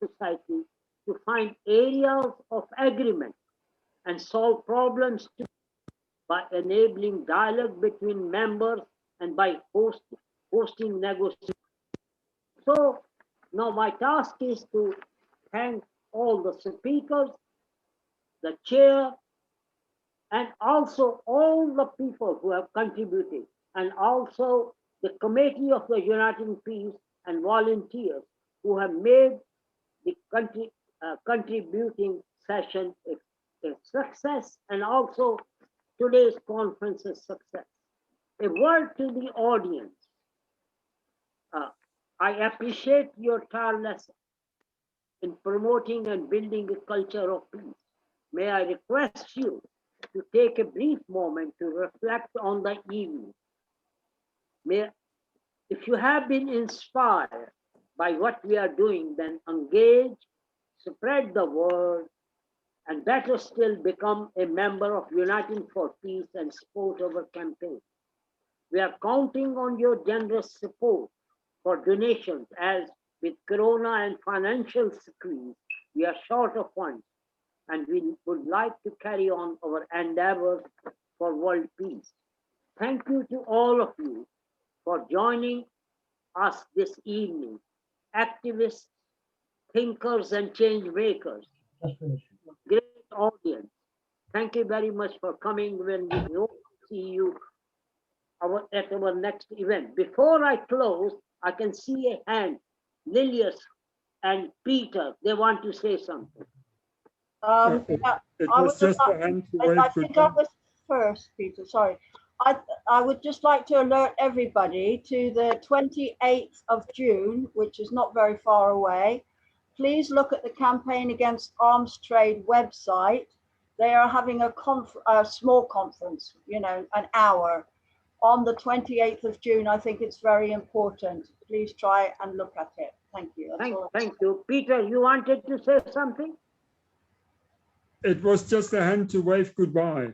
society, to find areas of agreement and solve problems by enabling dialogue between members and by hosting negotiations. So now my task is to thank all the speakers, the chair, and also all the people who have contributed, and also the committee of the Uniting Peace and volunteers who have made the contributing session a success, and also today's conference a success. A word to the audience. I appreciate your tireless in promoting and building a culture of peace. May I request you to take a brief moment to reflect on the evening. If you have been inspired by what we are doing, then engage, spread the word, and better still, become a member of Uniting for Peace and support our campaign. We are counting on your generous support for donations, as with Corona and financial squeeze, we are short of funds, and we would like to carry on our endeavors for world peace. Thank you to all of you for joining us this evening, activists, thinkers, and change makers. Great audience. Thank you very much for coming. When we hope to see you at our next event. Before I close, I can see a hand. Lilius and Peter, they want to say something. It was just a hand to wave I think I was first, Peter, sorry. I would just like to alert everybody to the 28th of June, which is not very far away. Please look at the Campaign Against Arms Trade website. They are having a small conference, you know, an hour on the 28th of June. I think it's very important. Please try and look at it. Thank you. Thank you. Peter, you wanted to say something? It was just a hand to wave goodbye.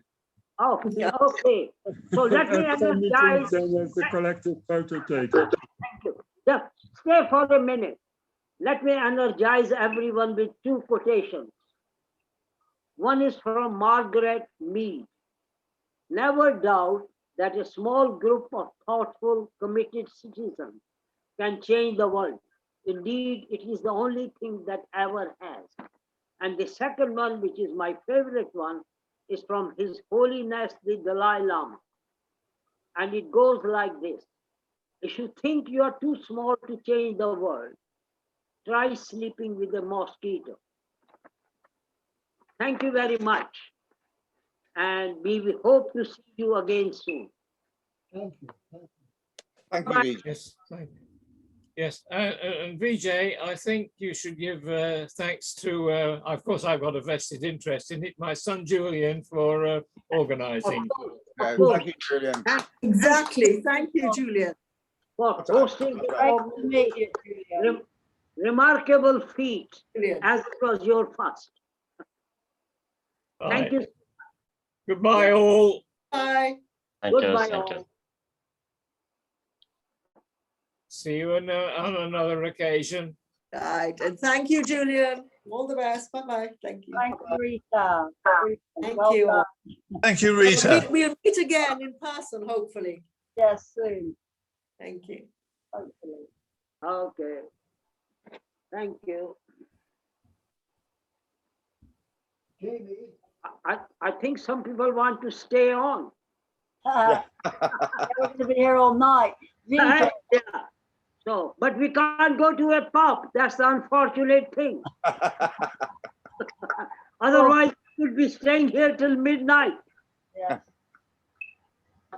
Oh, yeah. Okay. So let me energize. There's a collective photo taken. Thank you. Just stay for a minute. Let me energize everyone with two quotations. One is from Margaret Mead. Never doubt that a small group of thoughtful, committed citizens can change the world. Indeed, it is the only thing that ever has. And the second one, which is my favorite one, is from His Holiness the Dalai Lama. And it goes like this. If you think you are too small to change the world, try sleeping with a mosquito. Thank you very much. And we hope to see you again soon. Thank you. Thank you, Vijay. Yes, thank you. Yes, and Vijay, I think you should give thanks to, of course, I've got a vested interest in it, my son Julian, for organising. Thank you, Julian. Exactly. Thank you, Julian. For hosting the remarkable feat, as it was your first. Thank you. Goodbye, all. Bye. Goodbye, all. See you on another occasion. Right. And thank you, Julian. All the best. Bye-bye. Thank you. Thank you, Rita. Thank Well you. done. Thank you, Rita. We'll meet again in person, hopefully. Yes, soon. Thank you. Hopefully. Okay. Thank you. Jamie. I think some people want to stay on. We're going to be here all night. Vijay, Yeah. So, but we can't go to a pub. That's the unfortunate thing. Otherwise, we'd be staying here till midnight. yes.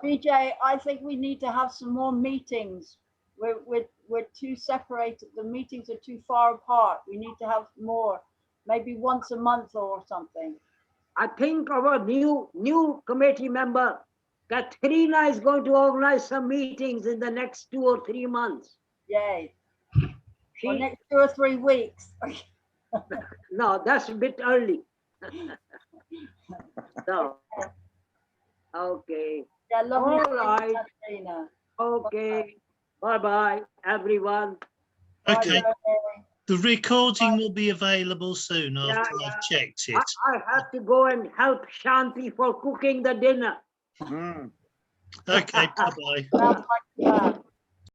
Vijay, I think we need to have some more meetings. We're too separated. The meetings are too far apart. We need to have more, maybe once a month or something. I think our new committee member, Katrina, is going to organize some meetings in the next 2 or 3 months. Yay. She, For next 2 or 3 weeks. no, that's a bit early. No. Okay. Yeah, lovely. All to meet right. Katrina. Okay. Bye-bye, everyone. Okay, Bye. the recording will be available soon Yeah, after I've checked it. I have to go and help Shanti for cooking the dinner. Okay, bye-bye. Sounds like that.